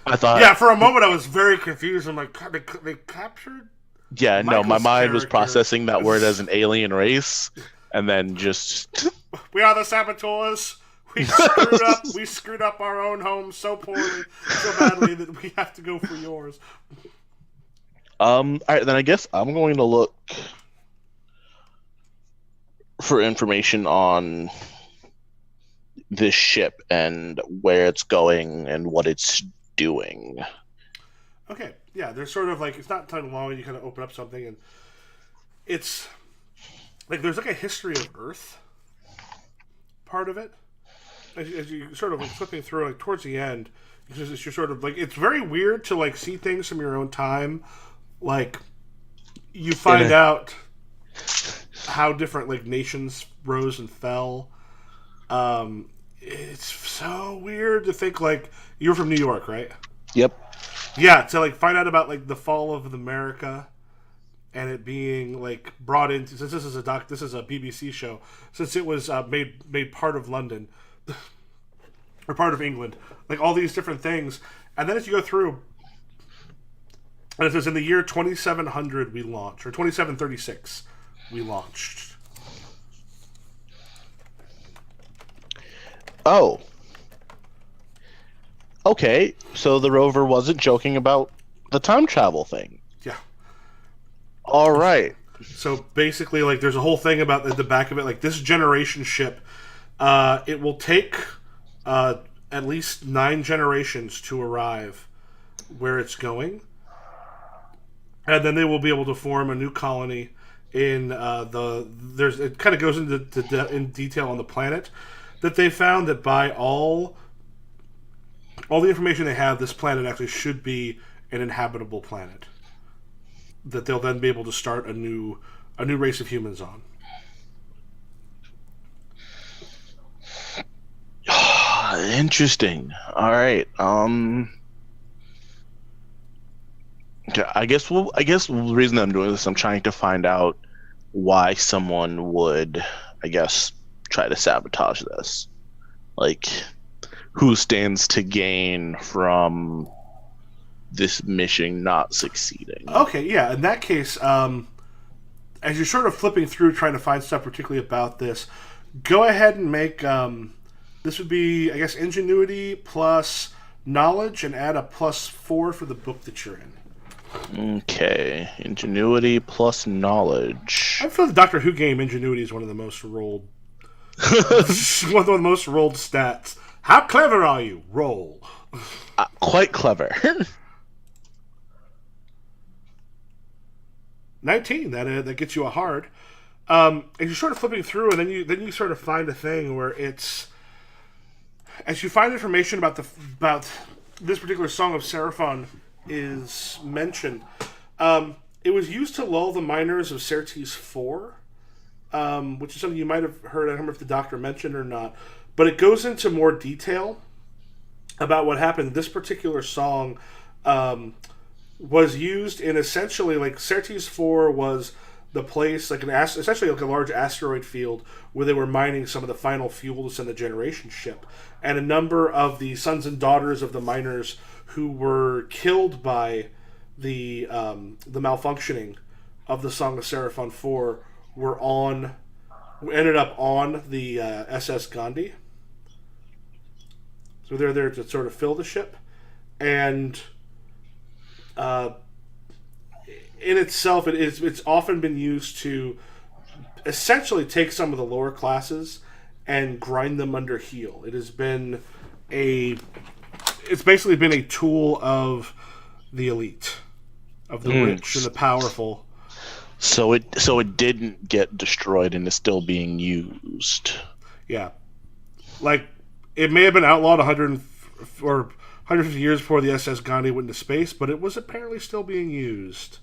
I thought. Yeah, for a moment I was very confused. I'm like, they captured. Yeah, Michael's no, my mind was character. processing that word as an alien race, and then just. We are the saboteurs. We screwed up our own home so poorly, so badly that we have to go for yours. All right, then I guess I'm going to look for information on this ship and where it's going and what it's doing. Okay, yeah, there's sort of like, it's not time long, and you kind of open up something, and it's like there's like a history of Earth part of it. As you sort of like flipping through, like towards the end, you're sort of like, it's very weird to like see things from your own time. Like you find out how different like nations rose and fell. It's so weird to think like you're from New York, right? Yep. Yeah, to like find out about like the fall of America and it being like brought into, since this is a BBC show, since it was made part of London or part of England, like all these different things, and then as you go through, and it says in the year 2700 we launched, or 2736 we launched. Oh. Okay, so the rover wasn't joking about the time travel thing. Yeah. All right. So basically, like, there's a whole thing about the back of it, like this generation ship. It will take at least 9 generations to arrive where it's going, and then they will be able to form a new colony in it kind of goes into in detail on the planet that they found that by all the information they have, this planet actually should be an inhabitable planet that they'll then be able to start a new race of humans on. Interesting. All right. I guess the reason I'm doing this, I'm trying to find out why someone would, I guess, try to sabotage this. Like, who stands to gain from this mission not succeeding? Okay, yeah. In that case, as you're sort of flipping through trying to find stuff particularly about this, go ahead and make this would be, I guess, ingenuity plus knowledge, and add a +4 for the book that you're in. Okay, ingenuity plus knowledge. I feel the Doctor Who game ingenuity is one of the most rolled one of the most rolled stats. How clever are you? Roll. Quite clever. 19. That gets you a hard. And you're sort of flipping through, and then you sort of find a thing where it's, as you find information about this particular song of Seraphon is mentioned. It was used to lull the miners of Certes 4, which is something you might have heard. I don't remember if the doctor mentioned or not, but it goes into more detail about what happened. This particular song was used in essentially, like, Certes 4 was the place, like essentially like a large asteroid field where they were mining some of the final fuel to send the generation ship. And a number of the sons and daughters of the miners who were killed by the malfunctioning of the Song of Seraphon 4 ended up on the SS Gandhi. So they're there to sort of fill the ship. And in itself, it's often been used to essentially take some of the lower classes and grind them under heel. It's basically been a tool of the elite, of the rich and the powerful. So it didn't get destroyed and is still being used. Yeah, like it may have been outlawed 150 years before the SS Gandhi went into space, but it was apparently still being used.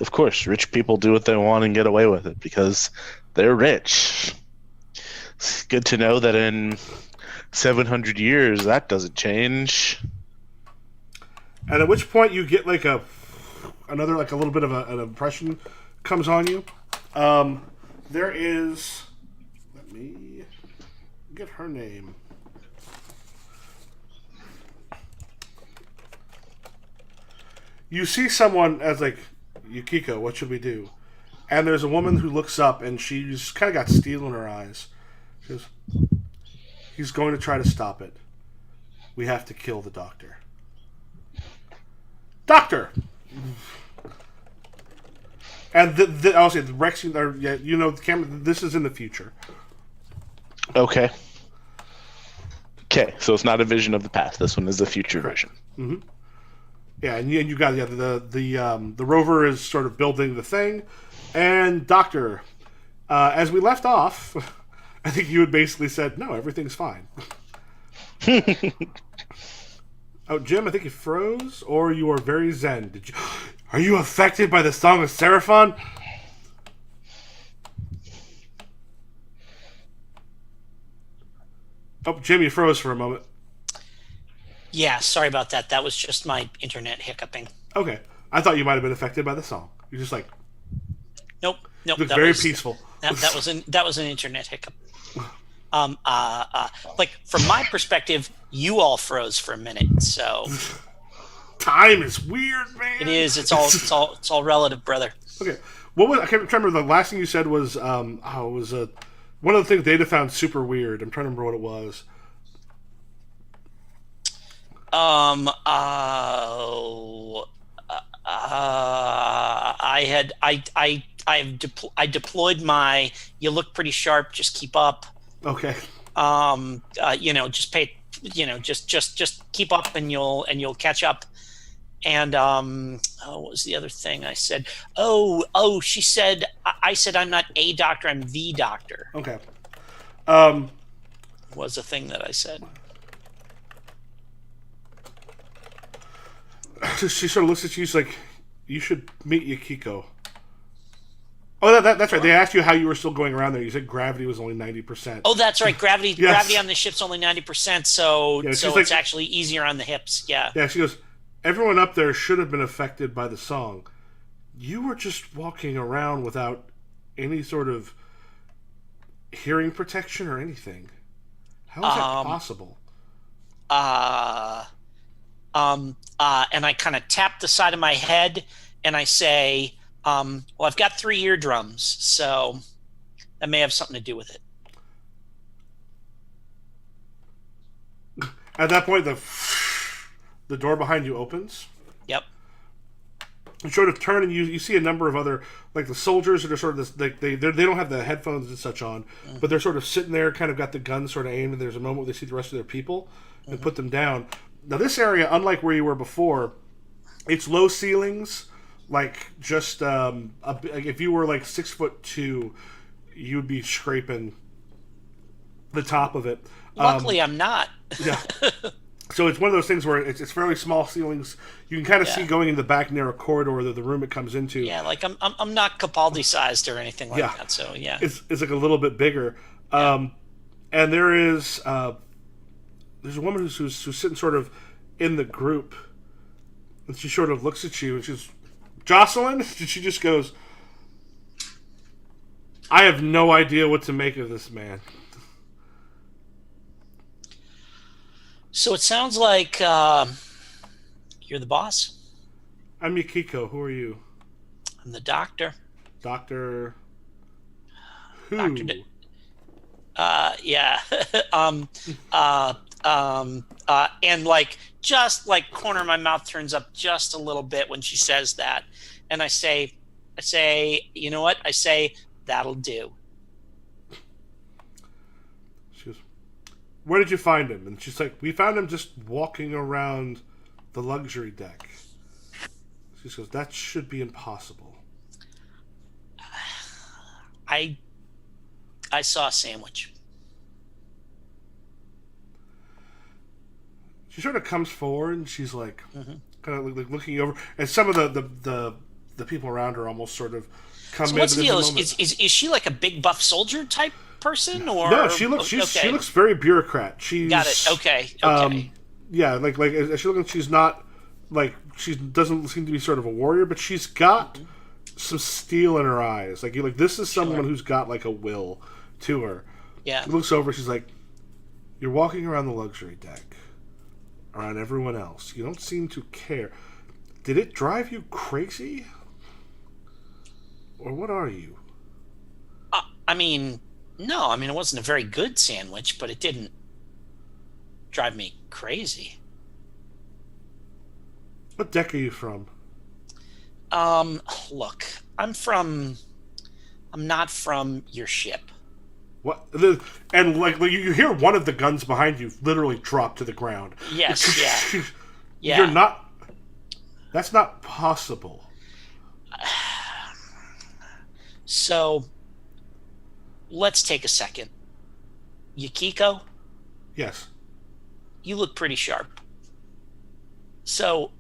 Of course, rich people do what they want and get away with it because they're rich. It's good to know that in 700 years that doesn't change. And at which point you get like a little bit of an impression comes on you. There is, let me get her name. You see someone as like, Yukiko, what should we do? And there's a woman who looks up and she's kind of got steel in her eyes. She goes, he's going to try to stop it. We have to kill the doctor. Doctor! And I'll say, Rex, the camera, this is in the future. Okay. Okay, so it's not a vision of the past. This one is a future vision. Mm-hmm. Yeah, and you got the rover is sort of building the thing, and Doctor, as we left off, I think you had basically said, no, everything's fine. Oh, Jim, I think you froze, or you are very zen. Are you affected by the Song of Seraphon? Oh, Jim, you froze for a moment. Yeah, sorry about that. That was just my internet hiccuping. Okay. I thought you might have been affected by the song. You're just like... Nope. Looked very peaceful. That was an internet hiccup. Like, from my perspective, you all froze for a minute, so... Time is weird, man. It is. It's all relative, brother. Okay. I can't remember. The last thing you said was, one of the things Data found super weird. I'm trying to remember what it was. I deployed my. You look pretty sharp. Just keep up. Okay. Just pay. Just keep up, and you'll catch up. And what was the other thing I said? She said. I said I'm not a doctor. I'm the doctor. Okay. Was the thing that I said. She sort of looks at you. She's like, "You should meet Yukiko." Oh, that's right. They asked you how you were still going around there. You said gravity was only 90%. Oh, that's right. Gravity Yes. Gravity on the ship's only 90%, so Yeah, so like- it's actually easier on the hips. Yeah. Yeah, she goes, everyone up there should have been affected by the song. You were just walking around without any sort of hearing protection or anything. How is that possible? And I kind of tap the side of my head and I say, well, I've got 3 eardrums, so that may have something to do with it. At that point, the door behind you opens. Yep. You sort of turn and you see a number of other, like the soldiers that are sort of this, they don't have the headphones and such on, but they're sort of sitting there, kind of got the guns sort of aimed, and there's a moment where they see the rest of their people and put them down. Now this area, unlike where you were before, It's low ceilings, like just like if you were like 6'2", you'd be scraping the top of it. Luckily, I'm not. Yeah. So it's one of those things where it's fairly small ceilings. You can kind of see going into the back narrow corridor that the room it comes into. Yeah, like I'm not Capaldi sized or anything like that. So yeah, it's like a little bit bigger. And there's a woman who's sitting sort of in the group, and she sort of looks at you and she's, Jocelyn, and she just goes, I have no idea what to make of this man. So it sounds like you're the boss. I'm Yukiko. Who are you? I'm the doctor. Doctor who? Yeah. And like just like corner of my mouth turns up just a little bit when she says that, and I say, you know what? I say that'll do. She goes, where did you find him? And she's like, we found him just walking around the luxury deck. She goes, that should be impossible. I saw a sandwich. She sort of comes forward and she's like, kind of like looking over, and some of the people around her almost sort of come in. So what's the deal? Is she like a big buff soldier type person, or no? She looks very bureaucrat. She's got it. Okay. Yeah, like she looks. She's not like, she doesn't seem to be sort of a warrior, but she's got some steel in her eyes. Like this is someone who's got like a will to her. Yeah. She looks over. She's like, you're walking around the luxury deck, around everyone else. You don't seem to care. Did it drive you crazy? Or what are you? I mean, no. I mean, it wasn't a very good sandwich, but it didn't drive me crazy. What deck are you from? Look, I'm not from your ship. What? And like you hear one of the guns behind you literally drop to the ground. Yes, yeah. Yeah. You're not. That's not possible. So, let's take a second. Yukiko? Yes. You look pretty sharp. So,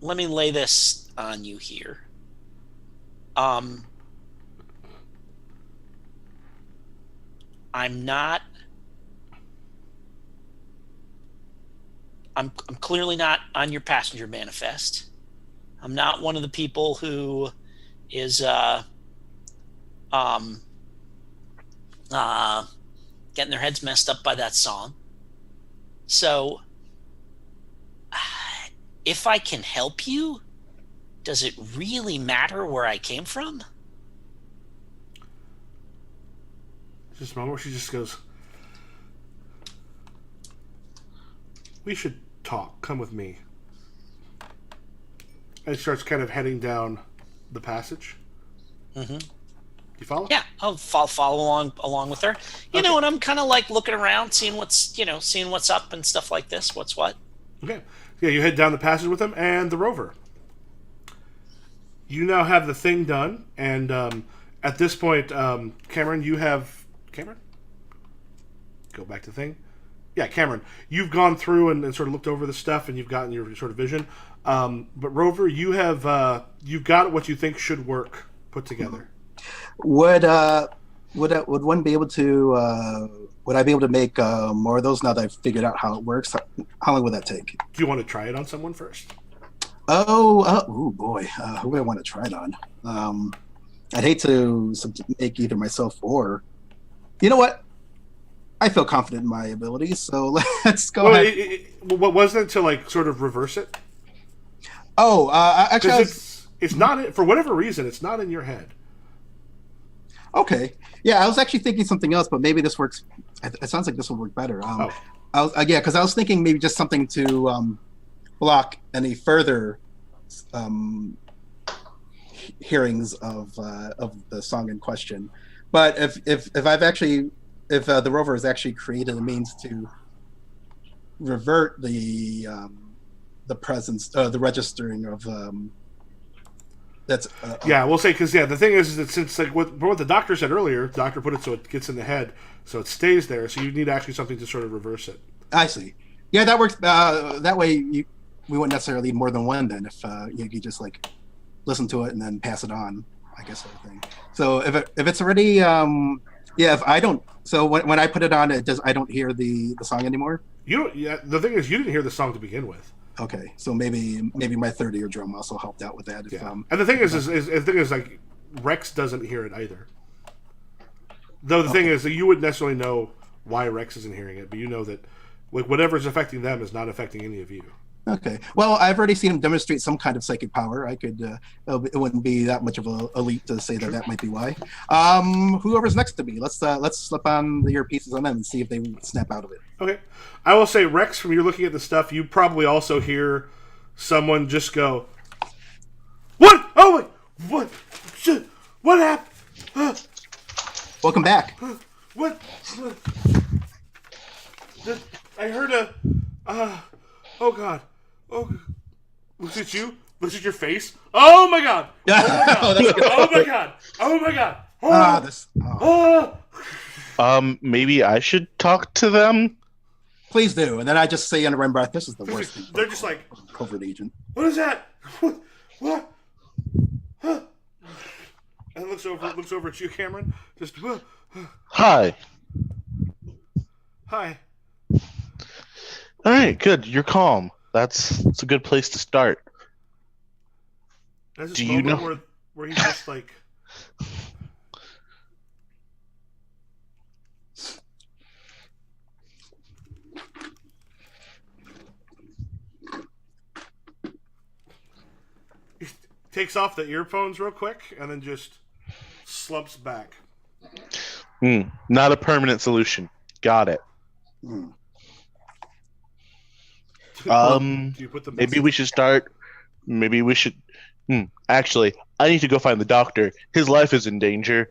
let me lay this on you here. I'm clearly not on your passenger manifest. I'm not one of the people who is getting their heads messed up by that song. So if I can help you, does it really matter where I came from? Just a moment where she just goes, we should talk. Come with me. And starts kind of heading down the passage. Mm-hmm. You follow? Yeah, I'll follow along with her. You know, and I'm kind of like looking around, seeing what's up and stuff like this. What's what? Okay. Yeah, you head down the passage with him and the rover. You now have the thing done, and at this point, Cameron, you have... Cameron? Go back to the thing. Yeah, Cameron, you've gone through and sort of looked over the stuff, and you've gotten your sort of vision. But Rover, you've got what you think should work put together. Would one be able to? Would I be able to make more of those now that I've figured out how it works? How long would that take? Do you want to try it on someone first? Oh boy, who would I want to try it on? I'd hate to make either myself or. You know what? I feel confident in my abilities, so let's go ahead. What wasn't it to like sort of reverse it? Oh, actually, it's not for whatever reason. It's not in your head. Okay. Yeah, I was actually thinking something else, but maybe this works. It sounds like this will work better. Because I was thinking maybe just something to block any further hearings of the song in question. But if the rover has actually created a means to revert the the presence, the registering of that's Yeah, we'll say because the thing is that since like what the doctor said earlier, the doctor put it so it gets in the head, so it stays there. So you need actually something to sort of reverse it. I see. Yeah, that works. That way, we wouldn't necessarily need more than one. Then, if you could just like listen to it and then pass it on, I guess sort of thing. So if it's already, if I don't, so when I put it on, I don't hear the song anymore. You don't. Yeah, the thing is, you didn't hear the song to begin with. Okay, so maybe my third eardrum also helped out with that. If, and the thing is like Rex doesn't hear it either. Though the thing is that you wouldn't necessarily know why Rex isn't hearing it, but you know that like whatever's affecting them is not affecting any of you. Okay. Well, I've already seen him demonstrate some kind of psychic power. I could. It wouldn't be that much of a leap to say that might be why. Whoever's next to me, let's slip on the earpieces on them and see if they snap out of it. Okay. I will say, Rex, when you're looking at the stuff, you probably also hear someone just go, "What? Oh my! What? Shit! What happened? Welcome back. What? I heard a. Oh God! Oh, was it you? Was it your face? Oh my God! Oh my God! Oh my God! Maybe I should talk to them. Please do, and then I just say under my breath, "This is the worst thing." They're just like covert agent. What is that? What? Huh? And looks over at you, Cameron. Just Hi. Hi. All right, good. You're calm. That's a good place to start. There's this Do you moment know where he's just like. He takes off the earphones real quick and then just slumps back. Not a permanent solution. Got it. Do you put the Maybe we should start. Maybe we should. Actually, I need to go find the doctor. His life is in danger.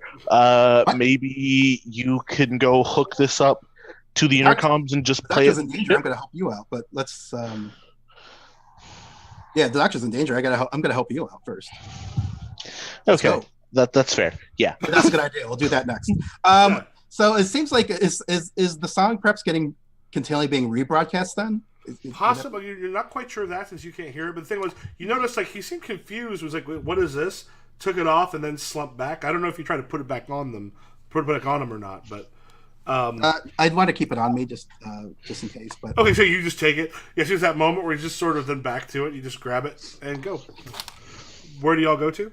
Maybe you can go hook this up to the intercoms and just play it. The doctor's in danger. I'm going to help you out, but let's. Yeah, the doctor's in danger. I'm gonna help you out first. Okay, that's fair. Yeah, that's a good idea. We'll do that next. So it seems like is the song perhaps continually being rebroadcast then? Possibly. You're not quite sure of that since you can't hear it. But the thing was, you noticed like he seemed confused. Was like, "What is this?" Took it off and then slumped back. I don't know if you tried to put it back on them, or not. But I'd want to keep it on me just in case. But okay, so you just take it. Yeah, there's that moment where you just sort of then back to it. You just grab it and go. Where do y'all go to?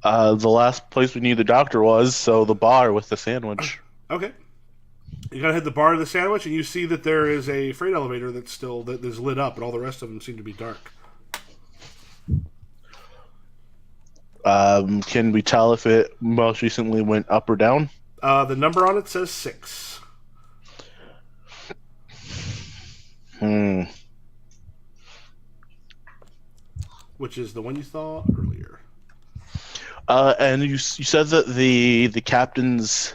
The last place we knew the doctor was, so the bar with the sandwich. Okay. You gotta hit the bar of the sandwich, and you see that there is a freight elevator that is lit up, and all the rest of them seem to be dark. Can we tell if it most recently went up or down? The number on it says 6. Which is the one you saw earlier. And you said that the captain's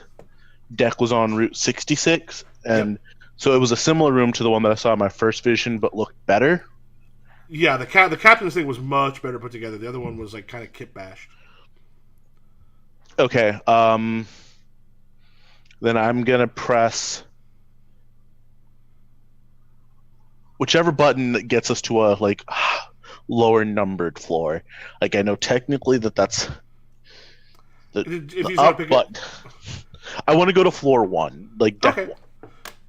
deck was on Route 66, and so it was a similar room to the one that I saw in my first vision, but looked better. Yeah, the captain's thing was much better put together. The other one was like kind of kit bashed. Okay. Then I'm gonna press whichever button that gets us to a like lower numbered floor. Like I know technically that's the up, but I want to go to floor 1, like deck 1.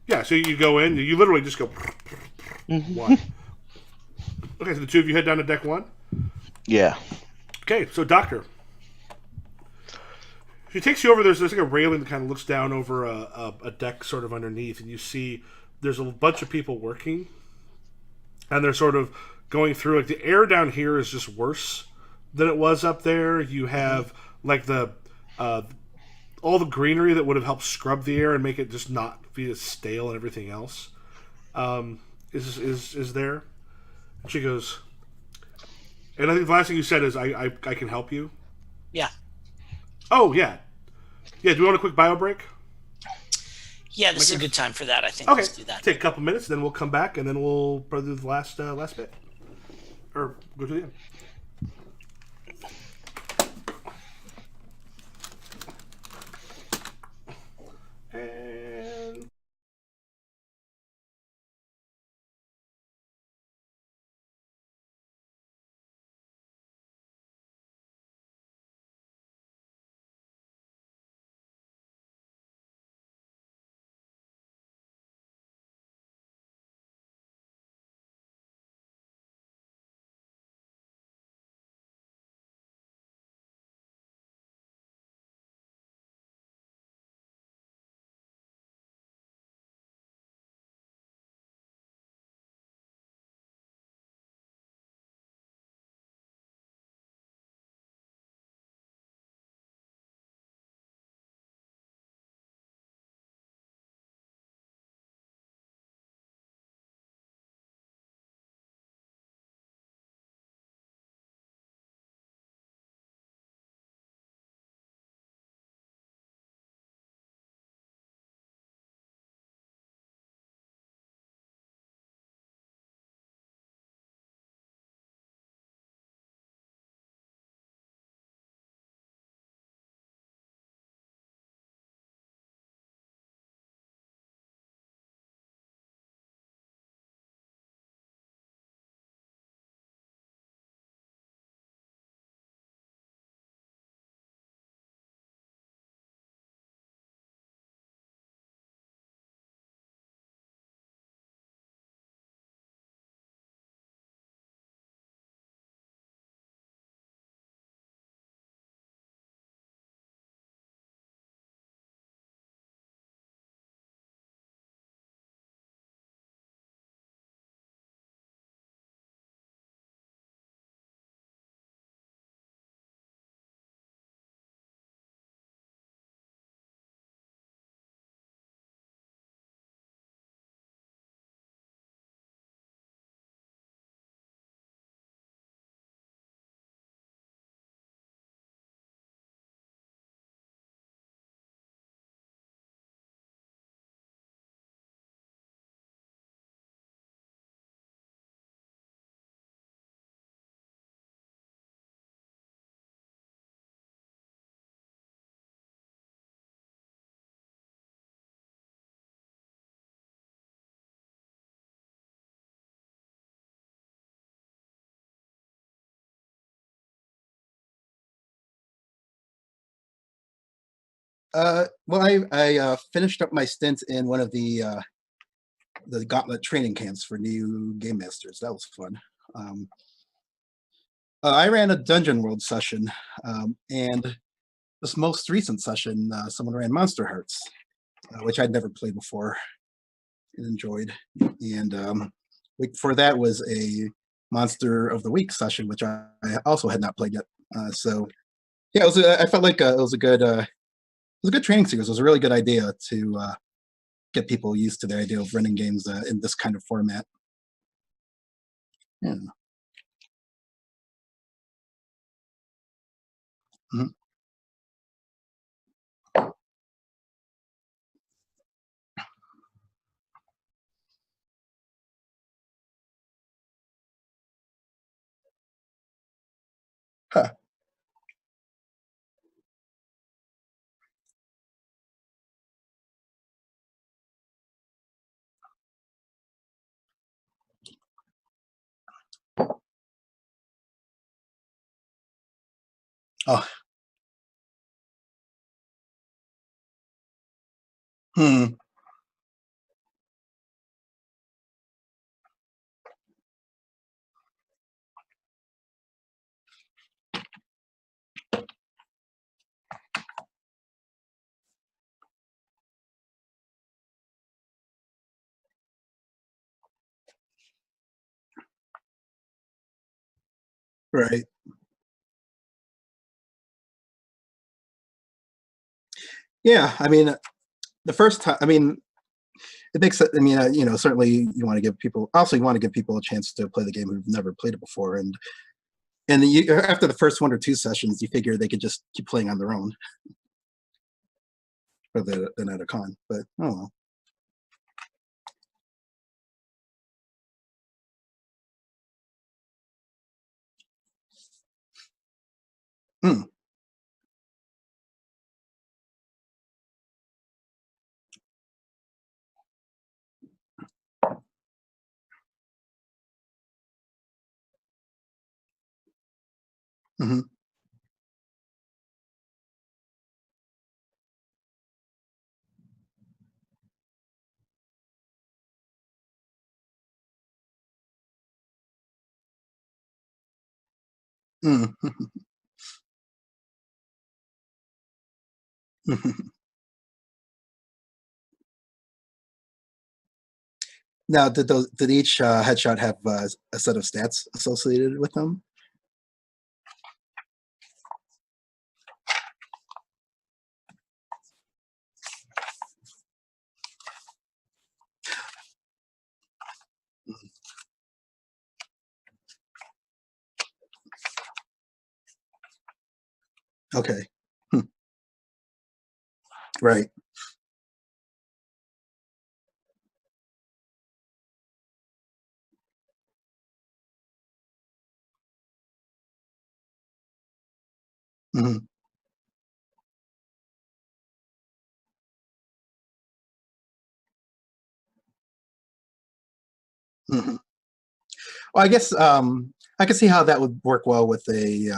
Yeah, so you go in, you literally just go 1. Okay, so the two of you head down to deck 1? Yeah. Okay, so Doctor. She takes you over, there's like a railing that kind of looks down over a deck sort of underneath, and you see there's a bunch of people working, and they're sort of going through, like the air down here is just worse than it was up there. You have like the all the greenery that would have helped scrub the air and make it just not be as stale and everything else is there. And she goes, and I think the last thing you said is, I can help you? Yeah. Oh, yeah. Yeah, do we want a quick bio break? Yeah, this is a good time for that, I think. Okay. Let's do that. Take a couple minutes, then we'll come back, and then we'll probably do the last bit. or go to the end. And Well, I finished up my stint in one of the Gauntlet training camps for new game masters. That was fun. Um, I ran a Dungeon World session, and this most recent session, someone ran Monster Hearts, which I'd never played before and enjoyed. And week before that was a Monster of the Week session, which I also had not played yet. So yeah, I felt like it was a good training series. It was a really good idea to get people used to the idea of running games in this kind of format. Yeah. Mhm. Huh. Oh. Hmm. Right. Yeah. I mean, the first time. I mean, it makes it. I mean, certainly you want to give people. Also, you want to give people a chance to play the game who've never played it before, and after the first one or two sessions, you figure they could just keep playing on their own rather than at a con. But oh well. Hmm. Mm. Now, did each headshot have a set of stats associated with them? Okay. Hmm. Right. Hmm. Hmm. Well, I guess I can see how that would work well with a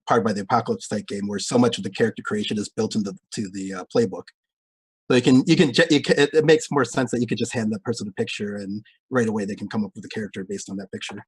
Powered by the Apocalypse type game, where so much of the character creation is built into the playbook. So it makes more sense that you could just hand that person a picture and right away they can come up with a character based on that picture.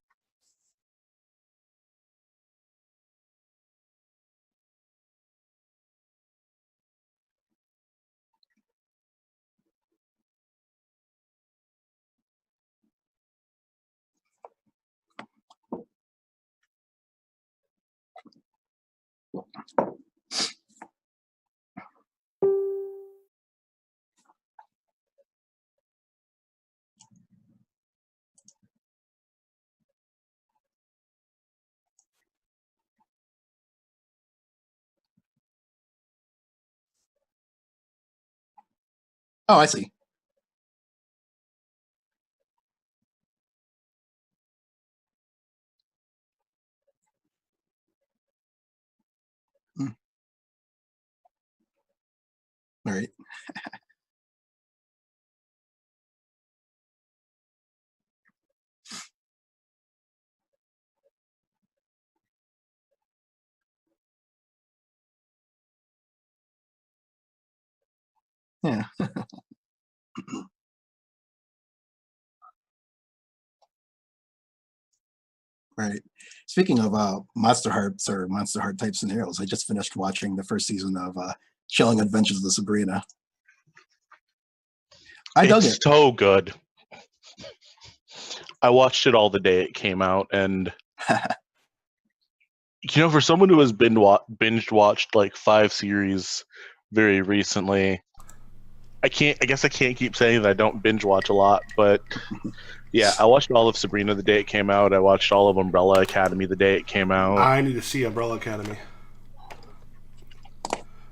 Oh, I see. Mm. All right. Yeah. Right. Speaking of Monster Hearts or Monster Heart type scenarios, I just finished watching the first season of Chilling Adventures of Sabrina. I dug It's it. so good. I watched it all the day it came out, and for someone who has binge watched like 5 series very recently, I guess I can't keep saying that I don't binge watch a lot, but yeah, I watched all of Sabrina the day it came out. I watched all of Umbrella Academy the day it came out. I need to see Umbrella Academy.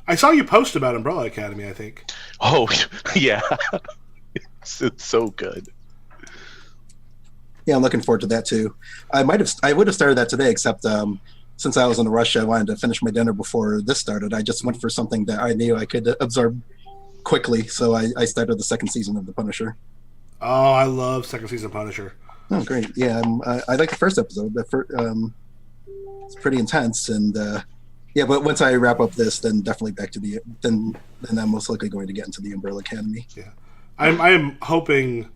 I saw you post about Umbrella Academy, I think. Oh, yeah. It's so good. Yeah, I'm looking forward to that too. I would have started that today, except since I was in a rush, I wanted to finish my dinner before this started. I just went for something that I knew I could absorb quickly, so I started the second season of The Punisher. Oh, I love second season Punisher. Oh, great! Yeah, I like the first episode. It's pretty intense, and yeah. But once I wrap up this, then definitely back to then I'm most likely going to get into the Umbrella Academy. Yeah, I'm hoping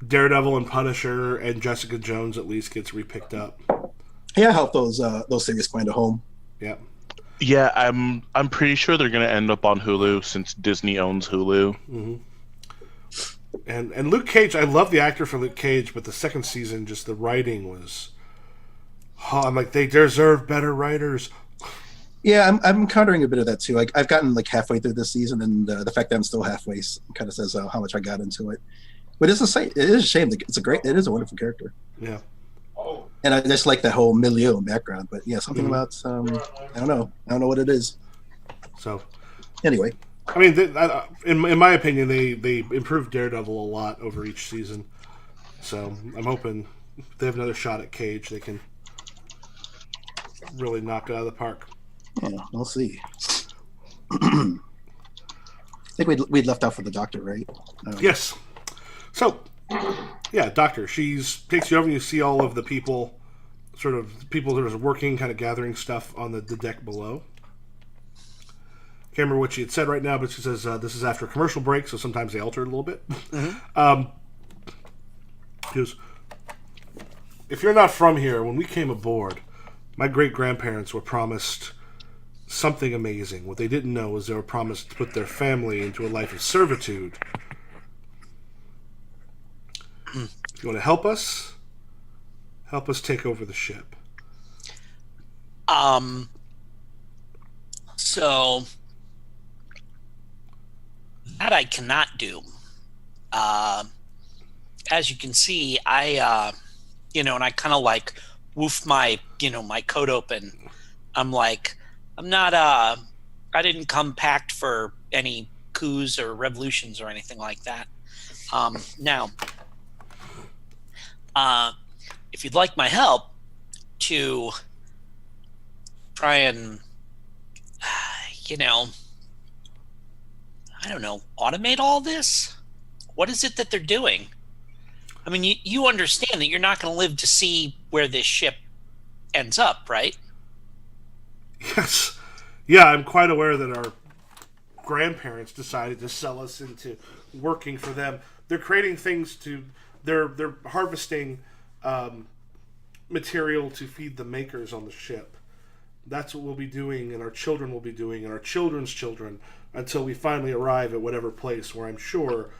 Daredevil and Punisher and Jessica Jones at least gets repicked up. Yeah, I hope those series find a home. Yeah. Yeah, I'm pretty sure they're gonna end up on Hulu since Disney owns Hulu. Mm-hmm. And Luke Cage, I love the actor for Luke Cage, but the second season, just the writing was. Oh, I'm like, they deserve better writers. Yeah, I'm encountering a bit of that too. I've gotten like halfway through this season, and the fact that I'm still halfway kind of says how much I got into it. But it is a shame. It is a wonderful character. Yeah. And I just like that whole milieu and background. But yeah, something about I don't know what it is. So. Anyway. I mean, in my opinion, they improved Daredevil a lot over each season. So I'm hoping if they have another shot at Cage, they can really knock it out of the park. Yeah, we'll see. I think we'd left out for the Doctor, right? Yes. So, yeah, Doctor. She takes you over and you see all of the people sort of people that are working, kind of gathering stuff on the deck below. Can't remember what she had said right now, but she says this is after a commercial break, so sometimes they alter it a little bit. Mm-hmm. She goes, if you're not from here, when we came aboard, my great-grandparents were promised something amazing. What they didn't know was they were promised to put their family into a life of servitude. If you want to help us take over the ship. So that I cannot do. As you can see, I and I kind of like woof my my coat open. I'm like, I'm not I didn't come packed for any coups or revolutions or anything like that. Now, if you'd like my help to try and I don't know, automate all this, what is it that they're doing? I mean, you understand that you're not going to live to see where this ship ends up, right? Yes. Yeah, I'm quite aware that our grandparents decided to sell us into working for them. They're creating things they're harvesting material to feed the makers on the ship. That's what we'll be doing, and our children will be doing, and our children's children, until we finally arrive at whatever place where I'm sure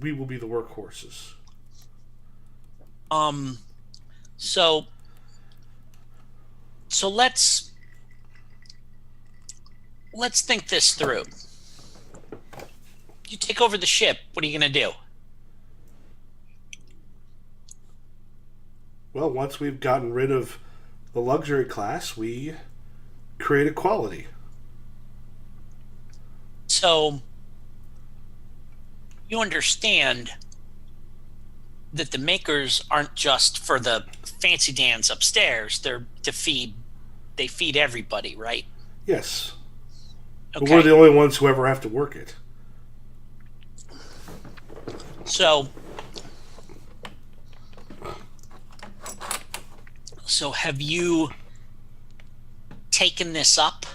we will be the workhorses. So let's think this through. You take over the ship, what are you going to do? Well, once we've gotten rid of the luxury class, we create equality. So you understand that the makers aren't just for the fancy dans upstairs. They're they feed everybody, right? Yes. Okay. But we're the only ones who ever have to work it. So have you taken this up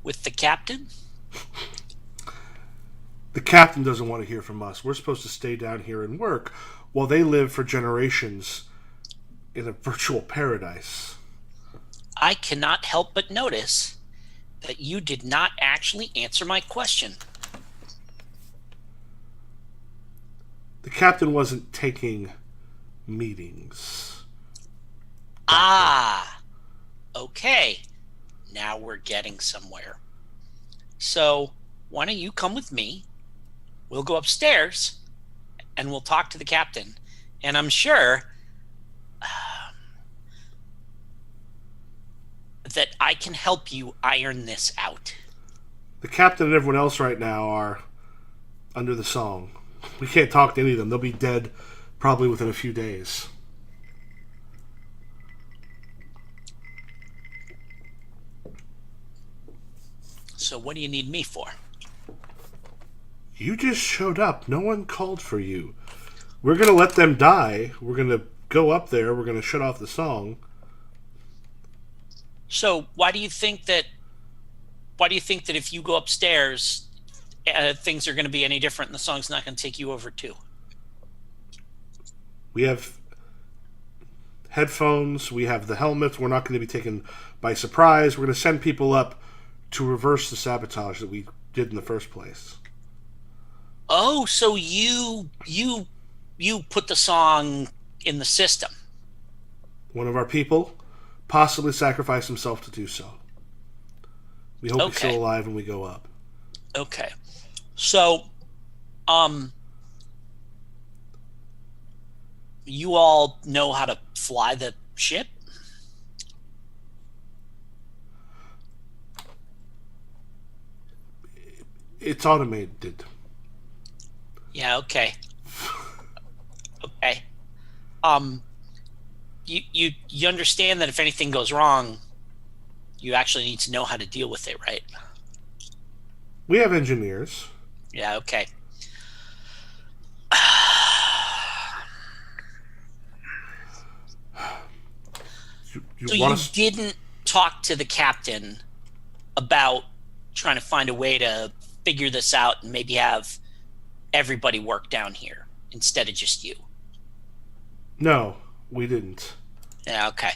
with the captain? The captain doesn't want to hear from us. We're supposed to stay down here and work while they live for generations in a virtual paradise. I cannot help but notice that you did not actually answer my question. The captain wasn't taking meetings. Ah, okay. Now we're getting somewhere. So why don't you come with me? We'll go upstairs and we'll talk to the captain. And I'm sure that I can help you iron this out. The captain and everyone else right now are under the song. We can't talk to any of them. They'll be dead probably within a few days. So what do you need me for? You just showed up. No one called for you. We're going to let them die. We're going to go up there. We're going to shut off the song. So why do you think that if you go upstairs, things are going to be any different and the song's not going to take you over too? We have headphones. We have the helmets. We're not going to be taken by surprise. We're going to send people up to reverse the sabotage that we did in the first place. Oh, so you put the song in the system. One of our people possibly sacrificed himself to do so. We hope he's still alive when we go up. Okay. So, you all know how to fly the ship? It's automated. Yeah, okay. Okay. You understand that if anything goes wrong, you actually need to know how to deal with it, right? We have engineers. Yeah, okay. You So want you us? didn't talk to the captain about trying to find a way to figure this out and maybe have everybody work down here instead of just you. No, we didn't. Yeah, okay.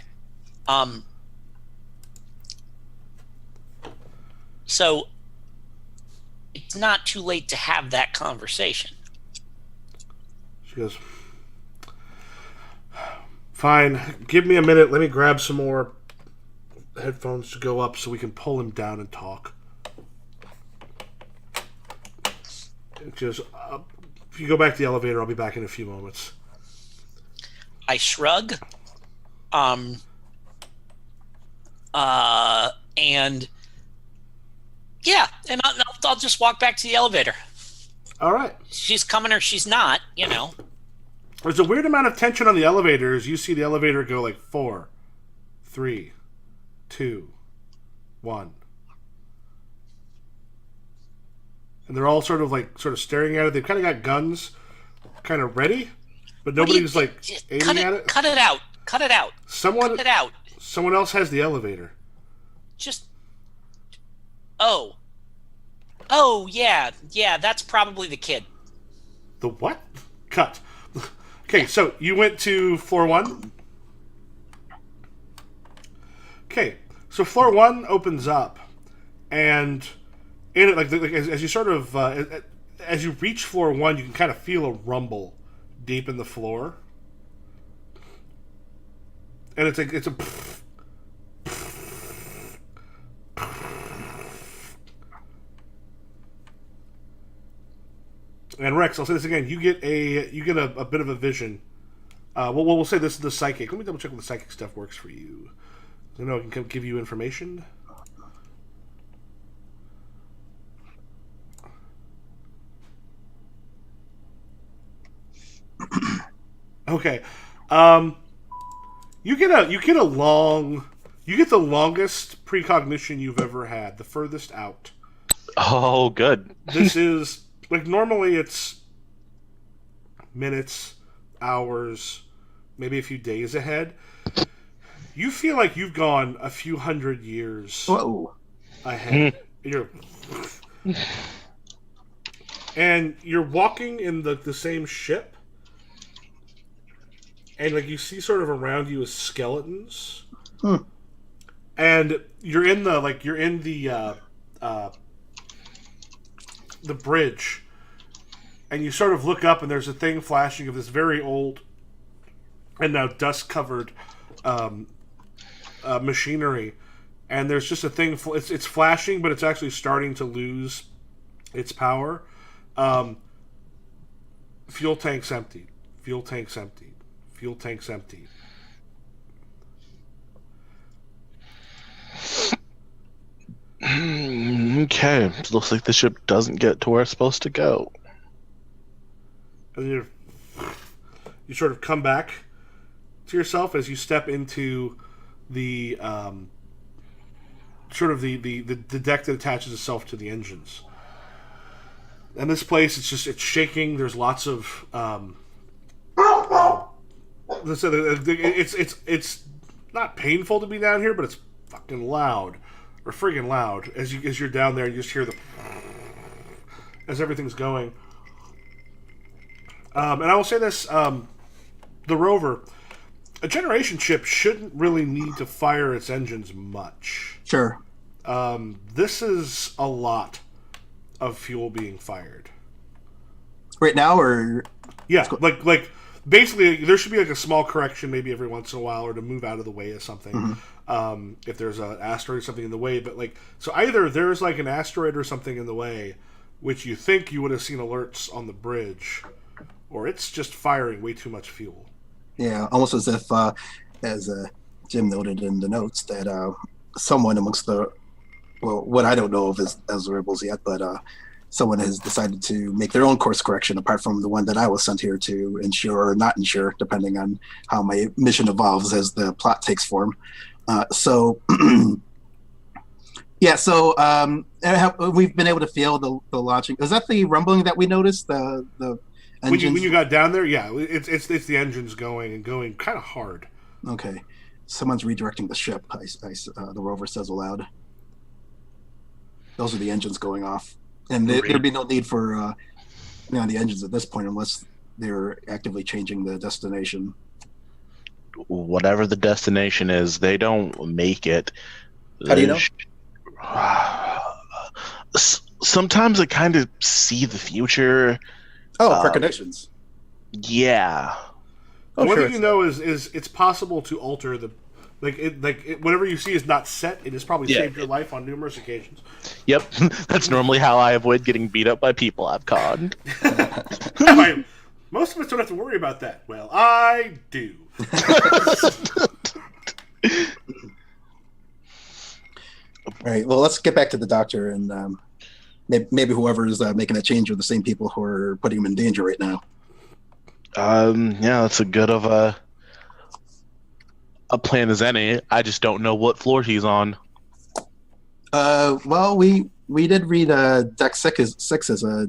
So it's not too late to have that conversation. She goes, fine, give me a minute. Let me grab some more headphones to go up so we can pull him down and talk. She goes, if you go back to the elevator, I'll be back in a few moments. I shrug. And yeah, and I'll just walk back to the elevator. All right. She's coming or she's not, you know. There's a weird amount of tension on the elevators. You see the elevator go like 4, 3, 2, 1. And they're all sort of staring at it. They've kind of got guns kind of ready, but nobody's like aiming at it. Cut it out. Cut it out. Someone Cut it out. Someone else has the elevator. Just Oh, yeah, that's probably the kid. The what? Cut. Okay, so you went to floor 1? Okay, so floor 1 opens up, and in it, like as you sort of as you reach floor 1, you can kind of feel a rumble deep in the floor, and it's a And Rex, I'll say this again. You get a bit of a vision. We'll say this is the psychic. Let me double check if the psychic stuff works for you. I know it can give you information. Okay. You get the longest precognition you've ever had, the furthest out. Oh, good. This is like normally it's minutes, hours, maybe a few days ahead. You feel like you've gone a few hundred years ahead. And you're walking in the same ship, and like you see sort of around you is skeletons, and you're in the bridge, and you sort of look up, and there's a thing flashing of this very old and now dust-covered machinery, and there's just a thing. It's flashing, but it's actually starting to lose its power. Fuel tanks empty. Fuel tanks empty. Fuel tanks empty. Okay, it looks like the ship doesn't get to where it's supposed to go. And you sort of come back to yourself as you step into the the deck that attaches itself to the engines. And this place, it's shaking. There's lots of it's not painful to be down here, but it's fucking loud, or friggin' loud as you're down there. You just hear as everything's going. And I will say this: the rover, a generation ship, shouldn't really need to fire its engines much. Sure. This is a lot of fuel being fired right now, or yeah, like basically there should be like a small correction maybe every once in a while, or to move out of the way of something. If there's an asteroid or something in the way, but like, so either there's like an asteroid or something in the way, which you think you would have seen alerts on the bridge, or it's just firing way too much fuel. Yeah, almost as if, as Jim noted in the notes, that someone amongst what I don't know of as rebels yet, but someone has decided to make their own course correction apart from the one that I was sent here to ensure or not ensure, depending on how my mission evolves as the plot takes form. So we've been able to feel the launching. Was that the rumbling that we noticed? The engines? When you got down there, yeah, it's the engines going kind of hard. Okay. Someone's redirecting the ship. The rover says aloud. Those are the engines going off, and there'd be no need for the engines at this point unless they're actively changing the destination. Whatever the destination is, they don't make it. How do you know? Sometimes I kind of see the future. Oh, precognitions. Yeah. Oh, One sure. thing you know is it's possible to alter the whatever you see is not set. It has probably saved your life on numerous occasions. Yep, that's normally how I avoid getting beat up by people I've conned. Most of us don't have to worry about that. Well, I do. All right. Well, let's get back to the doctor, and maybe whoever is making that change are the same people who are putting him in danger right now. Yeah, that's a good of a plan as any. I just don't know what floor he's on. Well, we did read Deck 6 as a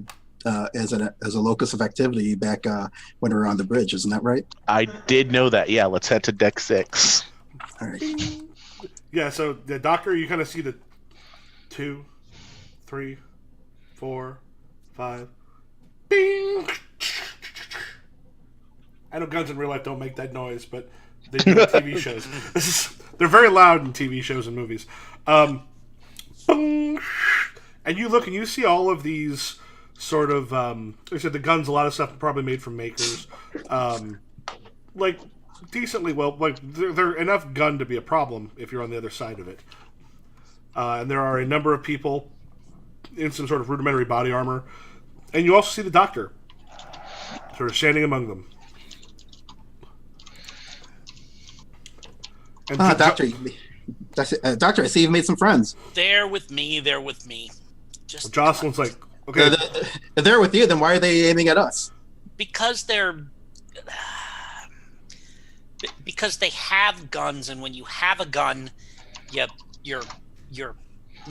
locus of activity back when we were on the bridge. Isn't that right? I did know that. Yeah, let's head to Deck 6. All right. Yeah, so the doctor, you kind of see the 2, 3, 4, 5. Bing! I know guns in real life don't make that noise, but they do in TV shows. They're very loud in TV shows and movies. Boom! And you look and you see all of these sort of, like I said, the guns, a lot of stuff probably made from makers. Like, decently well, like, they're enough gun to be a problem if you're on the other side of it. And there are a number of people in some sort of rudimentary body armor. And you also see the doctor sort of standing among them. And Doctor, I see you've made some friends. They're with me. Just Jocelyn's like, okay. If they're with you, then why are they aiming at us? because they have guns, and when you have a gun, your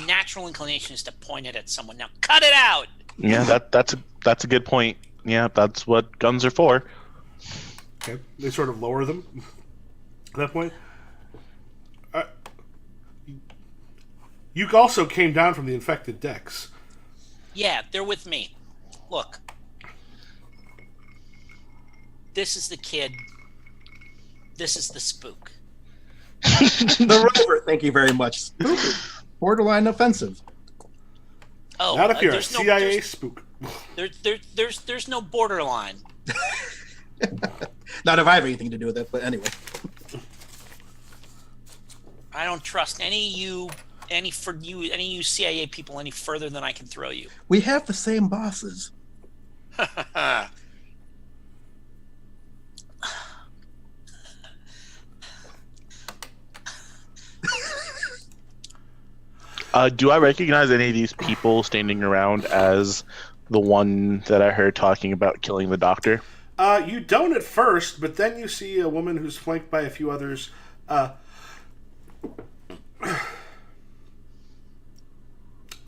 natural inclination is to point it at someone. Now, cut it out. Yeah, that's a good point. Yeah, that's what guns are for. Okay, they sort of lower them at that point. You also came down from the infected decks. Yeah, they're with me. Look. This is the kid. This is the spook. The rover, thank you very much. Spooky. Borderline offensive. Oh, Not if you're a there's CIA spook. There's no borderline. Not if I have anything to do with it, but anyway. I don't trust any of you CIA people any further than I can throw you. We have the same bosses. Do I recognize any of these people standing around as the one that I heard talking about killing the doctor? You don't at first, but then you see a woman who's flanked by a few others.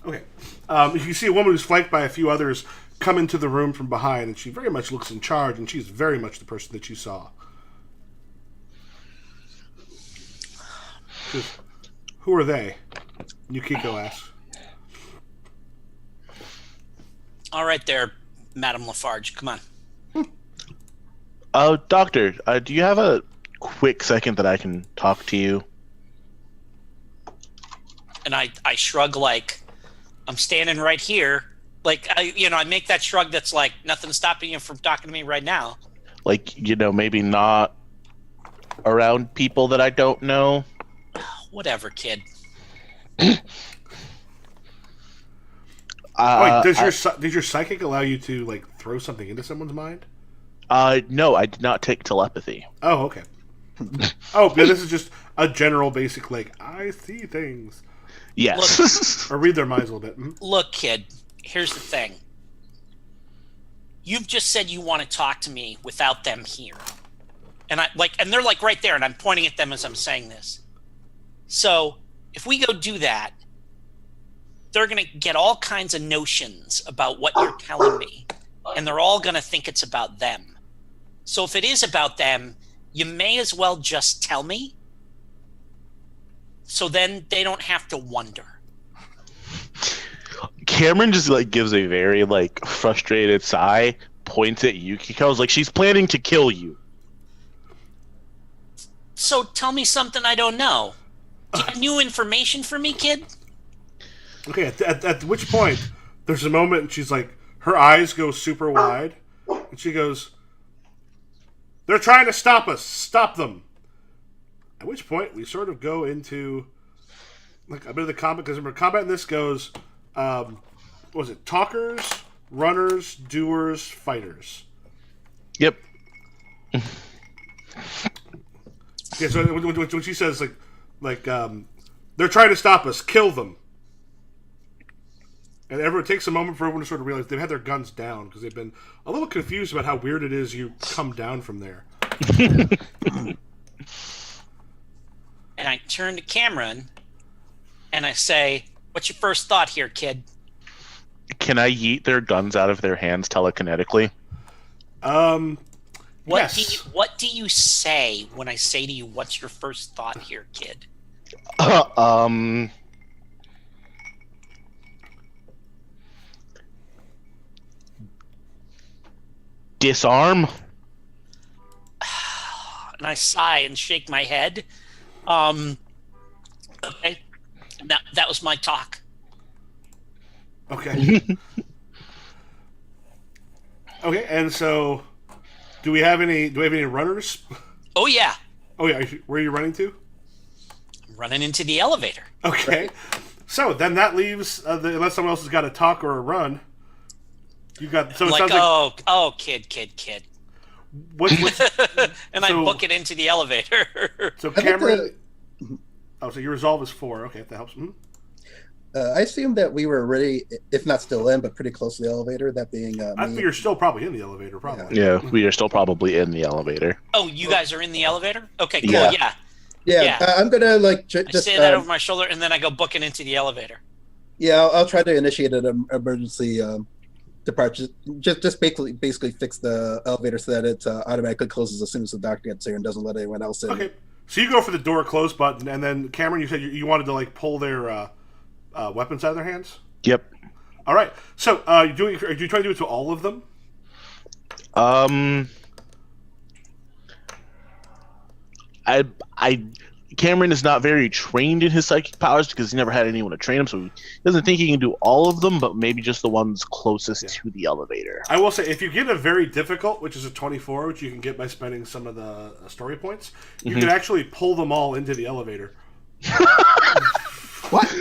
Okay. You see a woman who's flanked by a few others come into the room from behind, and she very much looks in charge, and she's very much the person that you saw. Who are they? Yukiko asks. All right there, Madame Lafarge. Come on. Doctor, do you have a quick second that I can talk to you? And I shrug like I'm standing right here. Like I make that shrug that's like nothing's stopping you from talking to me right now. Like, maybe not around people that I don't know. Whatever, kid. Wait, does your psychic allow you to like throw something into someone's mind? No, I did not take telepathy. Oh, okay. Oh, yeah, this is just a general basic, like, I see things. Yes. Or read their minds a little bit. Mm-hmm. Look, kid, here's the thing. You've just said you want to talk to me without them here. And they're like right there, and I'm pointing at them as I'm saying this. So if we go do that, they're going to get all kinds of notions about what you're telling me, and they're all going to think it's about them. So if it is about them, you may as well just tell me, So then they don't have to wonder. Cameron just like gives a very like frustrated sigh, points at Yukiko's like she's planning to kill you. So tell me something I don't know. Do you have new information for me, kid? Okay, at which point, there's a moment and she's like, her eyes go super wide, and she goes, "They're trying to stop us. Stop them." At which point, we sort of go into like a bit of the combat, because remember, combat in this goes, what was it? Talkers, runners, doers, fighters. Yep. Yeah, so when she says they're trying to stop us, kill them. And everyone takes a moment for everyone to sort of realize they've had their guns down because they've been a little confused about how weird it is you come down from there. And I turn to Cameron and I say, "What's your first thought here, kid?" Can I yeet their guns out of their hands telekinetically? Yes. What do you say when I say to you, "What's your first thought here, kid"? Disarm. And I sigh and shake my head. Okay. That was my talk. Okay. Okay, and so do we have any runners? Oh yeah. Oh yeah, where are you running to? I'm running into the elevator. Okay. So then that leaves unless someone else has got a talk or a run. You got so it Like, sounds like kid. what's And I book it into the elevator. so I think Cameron. Oh, so your resolve is 4. Okay, if that helps. I assume that we were already, if not still in, but pretty close to the elevator. That being I think me. you're still probably in the elevator, probably. Yeah, we are still probably in the elevator. Oh, you guys are in the elevator? Okay, cool. Yeah. Yeah. I'm gonna like I just say that over my shoulder, and then I go booking into the elevator. yeah. I'll try to initiate an emergency departure. Just basically fix the elevator so that it automatically closes as soon as the doctor gets here and doesn't let anyone else in. Okay. So you go for the door close button, and then Cameron, you said you wanted to like pull their weapons out of their hands. Yep. All right. So are you trying to do it to all of them? Cameron is not very trained in his psychic powers because he never had anyone to train him, so he doesn't think he can do all of them, but maybe just the ones closest to the elevator. I will say, if you get a very difficult, which is a 24, which you can get by spending some of the story points, you can actually pull them all into the elevator. What?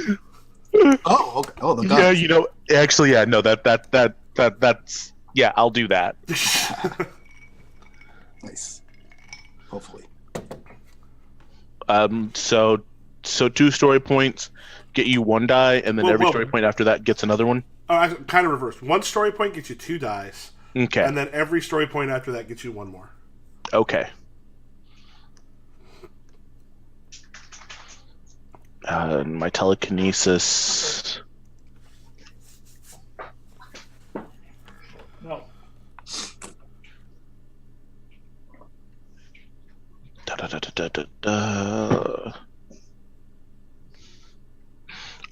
Oh, okay. Oh, the guns. Yeah, actually, yeah, no, that's yeah, I'll do that. Nice. Hopefully. So 2 story points get you 1 die, and then every story point after that gets another one. Oh, kind of reversed. 1 story point gets you 2 dice. Okay. And then every story point after that gets you 1 more. Okay. My telekinesis. No.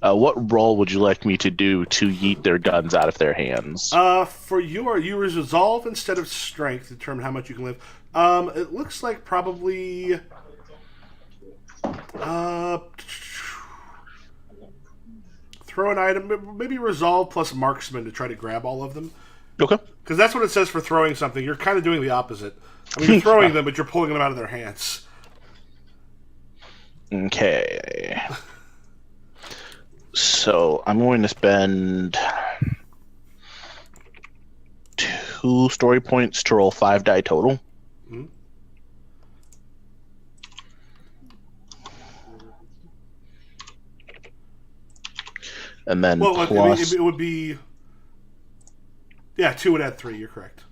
What roll would you like me to do to yeet their guns out of their hands? For you use resolve instead of strength to determine how much you can live. It looks like probably throw an item, maybe resolve plus marksman to try to grab all of them. Okay. Because that's what it says for throwing something. You're kind of doing the opposite. I mean, you're throwing them, but you're pulling them out of their hands. Okay. So I'm going to spend 2 story points to roll 5 die total. Mm-hmm. And then Well, plus... it would be... Yeah, 2 would add 3, you're correct.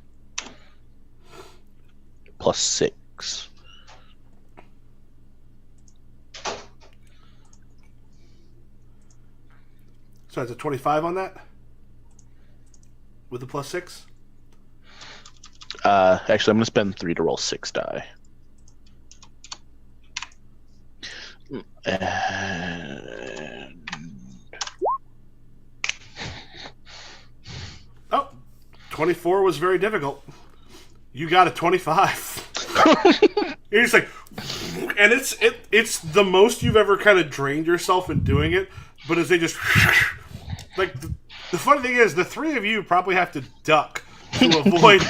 plus 6. So that's a 25 on that? With the plus 6? Actually, I'm going to spend 3 to roll 6 die. And Oh, 24 was very difficult. You got a 25. You're just like, and it's the most you've ever kind of drained yourself in doing it. But as they just like the funny thing is, the three of you probably have to duck to avoid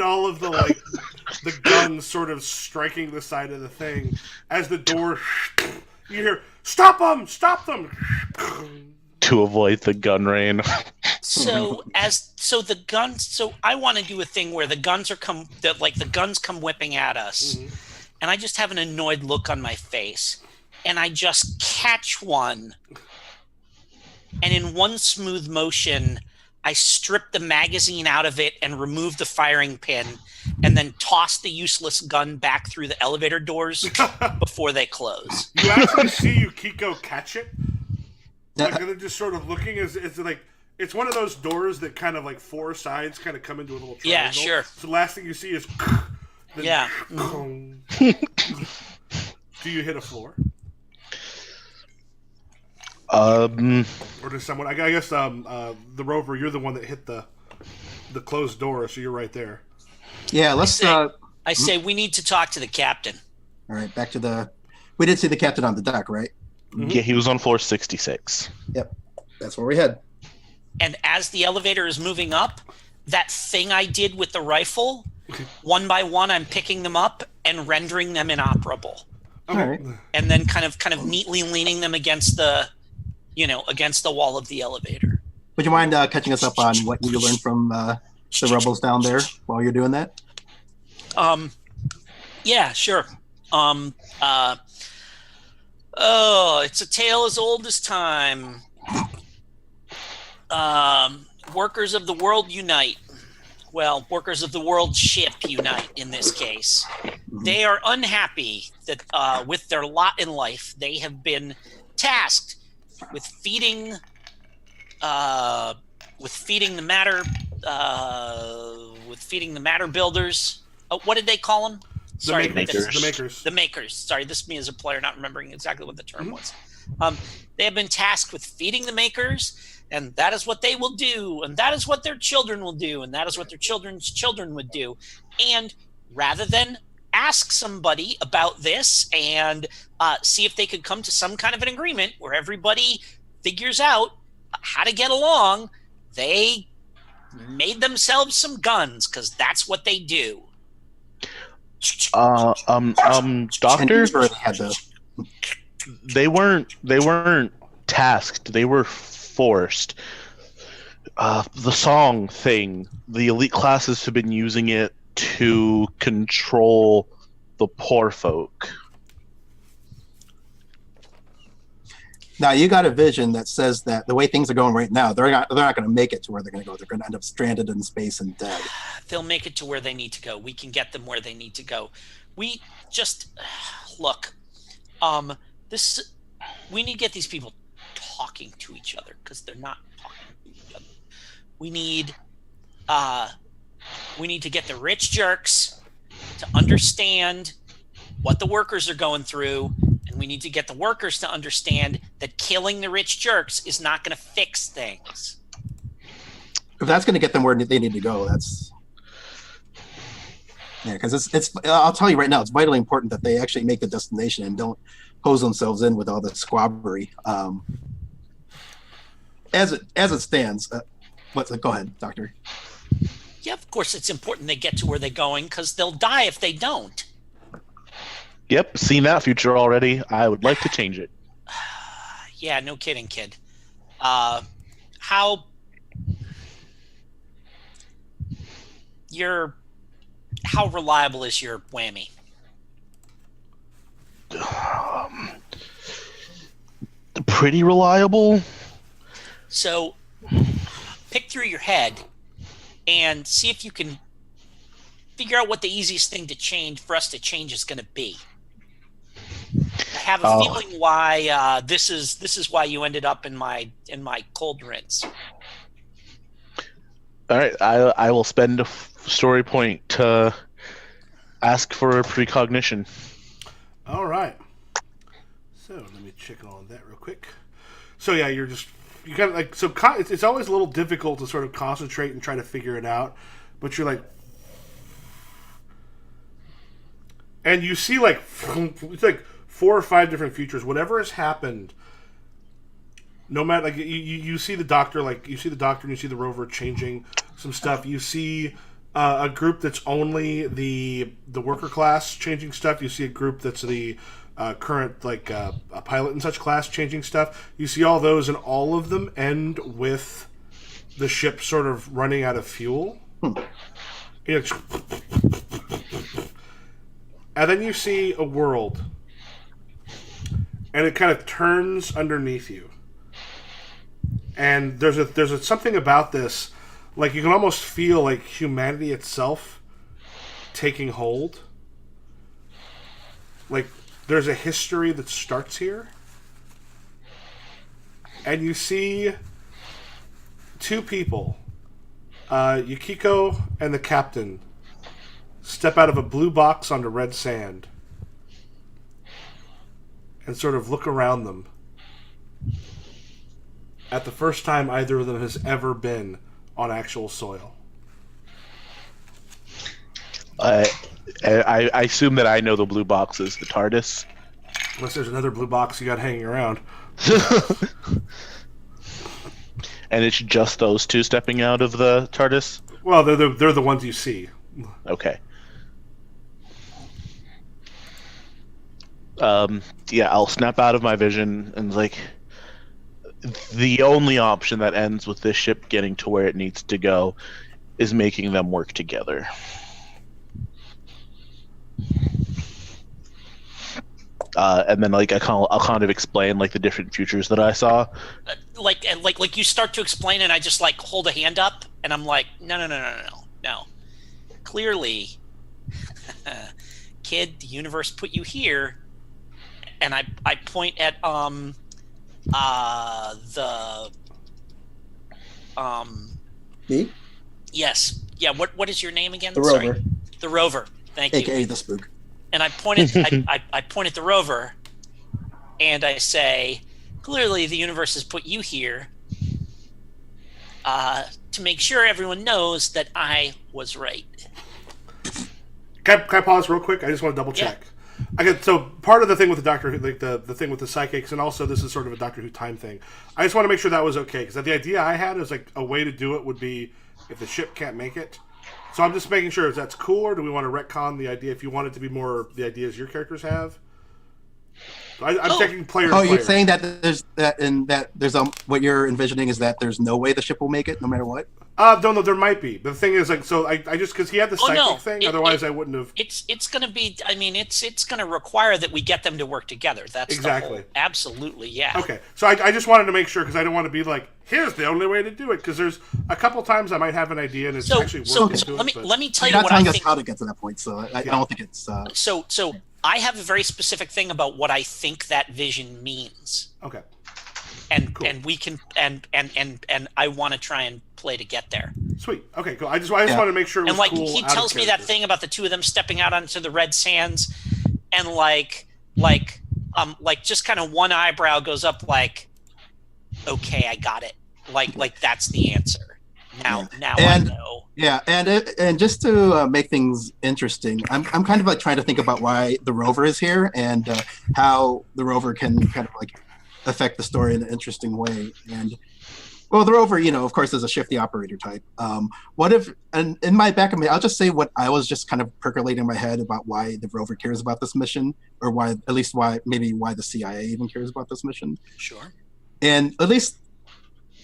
all of the guns sort of striking the side of the thing as the door. You hear, "Stop them! Stop them!" to avoid the gun rain. So I want to do a thing where the guns come whipping at us, and I just have an annoyed look on my face, and I just catch one, and in one smooth motion, I strip the magazine out of it and remove the firing pin, and then toss the useless gun back through the elevator doors before they close. You actually see Yukiko catch it. Like they're just sort of looking as like it's one of those doors that kind of like four sides kind of come into a little triangle. Yeah, sure. So the last thing you see is Yeah. Do you hit a floor? Or does someone? I guess the Rover, you're the one that hit the closed door, so you're right there. Yeah, let's. I say we need to talk to the captain. All right, back to the. We did see the captain on the deck, right? Yeah, he was on floor 66. Yep, that's where we head. And as the elevator is moving up, that thing I did with the rifle, one by one, I'm picking them up and rendering them inoperable. All right. And then kind of neatly leaning them against the wall of the elevator. Would you mind catching us up on what you learned from the rebels down there while you're doing that? Yeah, sure. It's a tale as old as time. Workers of the world unite. Well, workers of the world ship unite in this case. They are unhappy that with their lot in life, they have been tasked with feeding the matter builders. What did they call them? Sorry, the makers. The makers. Sorry, this is me as a player not remembering exactly what the term was. They have been tasked with feeding the makers, and that is what they will do, and that is what their children will do, and that is what their children's children would do. And rather than ask somebody about this and see if they could come to some kind of an agreement where everybody figures out how to get along, they made themselves some guns because that's what they do. Doctor, they weren't tasked, they were forced. The song thing, the elite classes have been using it to control the poor folk. Now you got a vision that says that the way things are going right now, they're not going to make it to where they're going to go. They're going to end up stranded in space and dead. They'll make it to where they need to go. We can get them where they need to go. We just look. We need to get these people talking to each other because they're not talking to each other. We need to get the rich jerks to understand what the workers are going through, and we need to get the workers to understand that killing the rich jerks is not going to fix things. If that's going to get them where they need to go, that's because it's. I'll tell you right now, it's vitally important that they actually make the destination and don't hose themselves in with all the squabbery. As it stands, go ahead, Doctor. Yeah, of course it's important they get to where they're going because they'll die if they don't. Yep, seen that future already. I would like to change it. Yeah, no kidding, kid. How reliable is your whammy? Pretty reliable. So pick through your head and see if you can figure out what the easiest thing for us to change is going to be. I have a feeling why this is why you ended up in my cold rinse. All right, I will spend a story point to ask for a precognition. All right. So let me check on that real quick. So yeah, you kind of like, so it's always a little difficult to sort of concentrate and try to figure it out, but you're like, and you see like it's like 4 or 5 different futures. Whatever has happened, no matter, like you see the doctor, like you see the doctor and you see the rover changing some stuff. You see a group that's only the worker class changing stuff. You see a group that's the current like a pilot and such class changing stuff. You see all those, and all of them end with the ship sort of running out of fuel. It's, and then you see a world, and it kind of turns underneath you. And there's something about this, like you can almost feel like humanity itself taking hold. Like there's a history that starts here, and you see 2 people, Yukiko and the captain, step out of a blue box onto red sand and sort of look around them at the first time either of them has ever been on actual soil. I assume that I know the blue box is the TARDIS. Unless there's another blue box you got hanging around. And it's just those 2 stepping out of the TARDIS? Well, they're the ones you see. Okay. Yeah, I'll snap out of my vision and like, the only option that ends with this ship getting to where it needs to go is making them work together. And then like I'll kind of explain like the different futures that I saw. Like you start to explain, and I just like hold a hand up, and I'm like, no. Clearly, kid, the universe put you here, and I point at Me? Yes. Yeah, what is your name again? The rover. The rover. Thank you. AKA the spook. And I point at I point at the rover, and I say, clearly the universe has put you here to make sure everyone knows that I was right. Can I pause real quick? I just want to double check. Yeah. So part of the thing with the Doctor Who, like the thing with the psychics, and also this is sort of a Doctor Who time thing. I just want to make sure that was okay, because the idea I had is like a way to do it would be if the ship can't make it. So I'm just making sure if that's cool, or do we want to retcon the idea if you want it to be more the ideas your characters have? So I'm checking player. Oh, you're saying that there's what you're envisioning is that there's no way the ship will make it, no matter what. No, there might be. But the thing is, like, so I just because he had the psychic thing, otherwise I wouldn't have. It's going to be. I mean, it's going to require that we get them to work together. That's exactly. Absolutely, yeah. Okay, so I just wanted to make sure, because I don't want to be like, here's the only way to do it, because there's a couple times I might have an idea and it's actually working. So let me tell you what I think. You're not telling us how to get to that point, so I don't think it's. So I have a very specific thing about what I think that vision means. Okay. And cool. and we can and I want to try and play to get there. Sweet. Okay, cool. I just wanted to make sure it was and cool. He tells me that thing about the 2 of them stepping out onto the red sands, and like just kind of one eyebrow goes up, like, okay, I got it. Like that's the answer. Now I know. Yeah, and just to make things interesting, I'm kind of like trying to think about why the rover is here and how the rover can kind of like affect the story in an interesting way. And well, the rover, of course, is a shifty operator type. What if, and in my back of me, I'll just say what I was just kind of percolating in my head about why the rover cares about this mission, or why the CIA even cares about this mission. Sure. And at least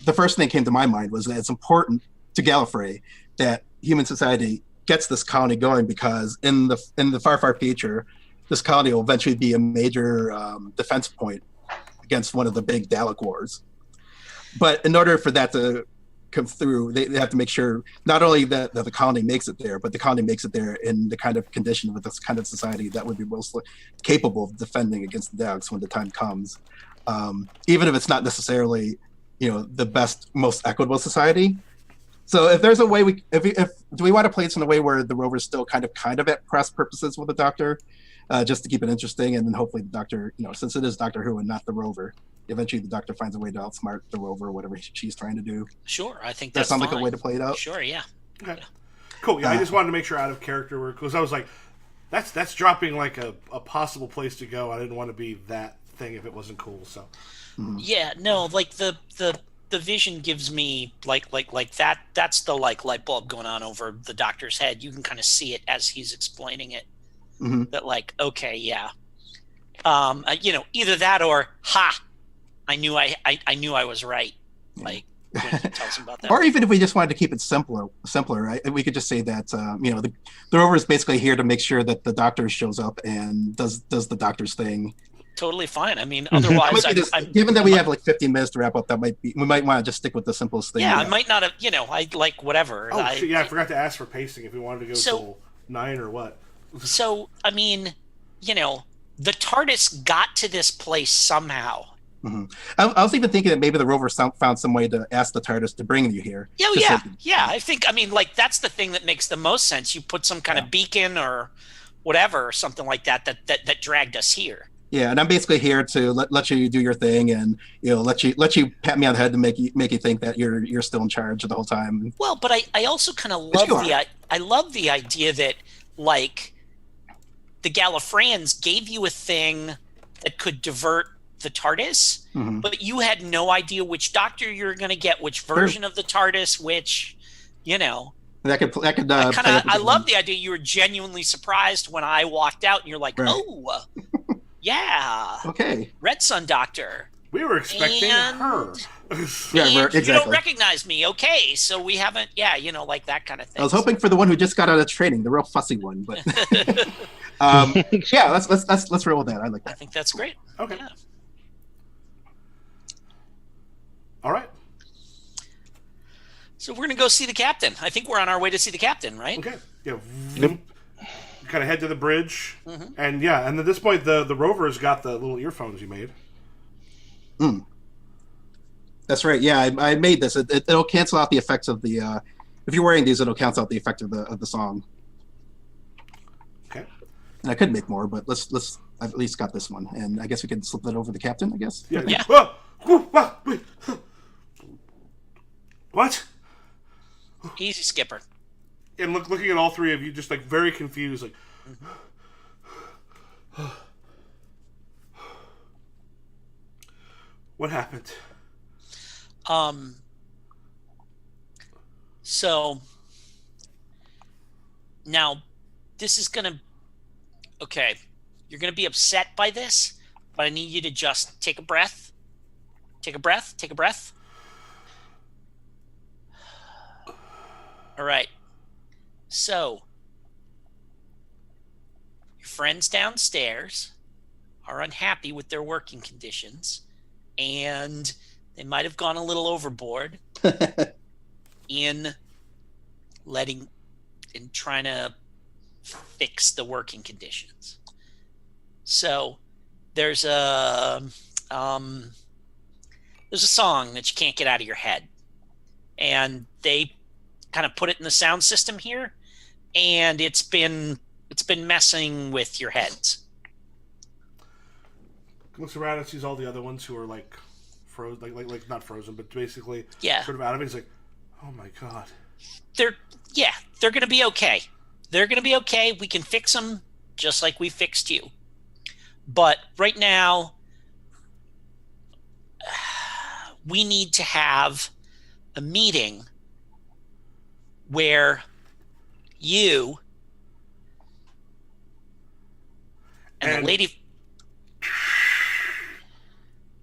the first thing that came to my mind was that it's important to Gallifrey that human society gets this colony going, because in the far future, this colony will eventually be a major defense point against one of the big Dalek wars. But in order for that to come through, they have to make sure not only that the colony makes it there, but the colony makes it there in the kind of condition with this kind of society that would be most capable of defending against the Daleks when the time comes. Even if it's not necessarily, the best, most equitable society. So if there's a way do we want to play this in a way where the rover is still kind of at press purposes with the Doctor, just to keep it interesting. And then hopefully the Doctor, since it is Doctor Who and not the Rover, eventually the Doctor finds a way to outsmart the Rover or whatever she's trying to do. Sure, I think That that's sounds fine. like a way to play it out. Sure, yeah. Okay. Cool. Yeah, I just wanted to make sure out of character, because I was like, that's dropping like a possible place to go. I didn't want to be that thing if it wasn't cool. So. Yeah, no, like the vision gives me like that. That's the like light bulb going on over the Doctor's head. You can kind of see it as he's explaining it. Mm-hmm. That like, okay, yeah, either that or ha, I knew I was right. Yeah. Like when he tells him about that. Or even if we just wanted to keep it simpler, right? We could just say that the Rover is basically here to make sure that the Doctor shows up and does the Doctor's thing. Totally fine. I mean, otherwise, given that we have like 15 minutes to wrap up, we might want to just stick with the simplest thing. Yeah, I might not have. I like whatever. Oh shit! Yeah, I forgot to ask for pacing if we wanted to go till 9 or what. So I mean, the TARDIS got to this place somehow. Mm-hmm. I was even thinking that maybe the Rover found some way to ask the TARDIS to bring you here. Yeah. I think, like that's the thing that makes the most sense. You put some kind of beacon or whatever, or something like that dragged us here. Yeah, and I'm basically here to let you do your thing, and let you pat me on the head to make you think that you're still in charge the whole time. Well, but I also kind of love the idea that like the Gallifreyans gave you a thing that could divert the TARDIS, but you had no idea which Doctor you're going to get, which version of the TARDIS, which I love the idea. You were genuinely surprised when I walked out, and you're like, right. Oh. Yeah. Okay. Red Sun Doctor. We were expecting her. Yeah, exactly. You don't recognize me. Okay, so we haven't. Yeah, like that kind of thing. I was hoping for the one who just got out of training, the real fussy one, but yeah, let's roll with that. I like that. I think that's great. Okay. Yeah. All right. So we're gonna go see the captain. I think we're on our way to see the captain, right? Okay. Yeah. Yep. Kind of head to the bridge, and at this point the Rover's got the little earphones you made. That's right. Yeah, I made this. It'll cancel out the effects of the. If you're wearing these, it'll cancel out the effect of the song. Okay. And I could make more, but let's. I've at least got this one, and I guess we can slip that over to the captain. I guess. Yeah. Yeah. What? Easy, Skipper. And looking at all three of you, just like very confused, like. What happened? So now this is gonna. Okay, you're gonna be upset by this, but I need you to just take a breath. Take a breath. Take a breath. All right. So, your friends downstairs are unhappy with their working conditions, and they might have gone a little overboard in trying to fix the working conditions. So, there's a song that you can't get out of your head, and they kind of put it in the sound system here, and it's been messing with your heads. Looks around and sees all the other ones who are like frozen, like not frozen, but basically sort of out of it. He's like, oh my god. They're gonna be okay. They're gonna be okay. We can fix them just like we fixed you. But right now, we need to have a meeting where you and the lady.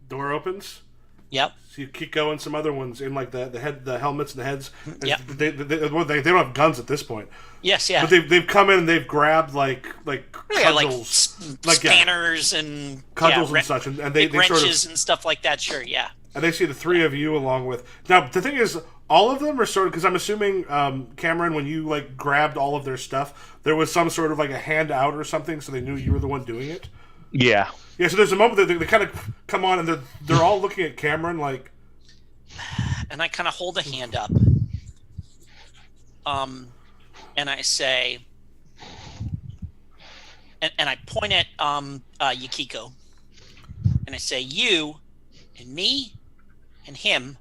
Door opens. Yep. So you keep going. Some other ones in like the helmets and the heads. Yep. They don't have guns at this point. Yes. Yeah. But they've come in and they've grabbed like cudgels, like spanners and cudgels and such, and they wrenches sort of, and stuff like that. Sure. Yeah. And they see the three of you along with. Now the thing is, all of them are sort of, because I'm assuming Cameron, when you like grabbed all of their stuff, there was some sort of like a hand out or something, so they knew you were the one doing it. Yeah. Yeah. So there's a moment that they kind of come on and they're all looking at Cameron like. And I kind of hold a hand up. And I say, and I point at Yukiko, and I say, "You and me and him,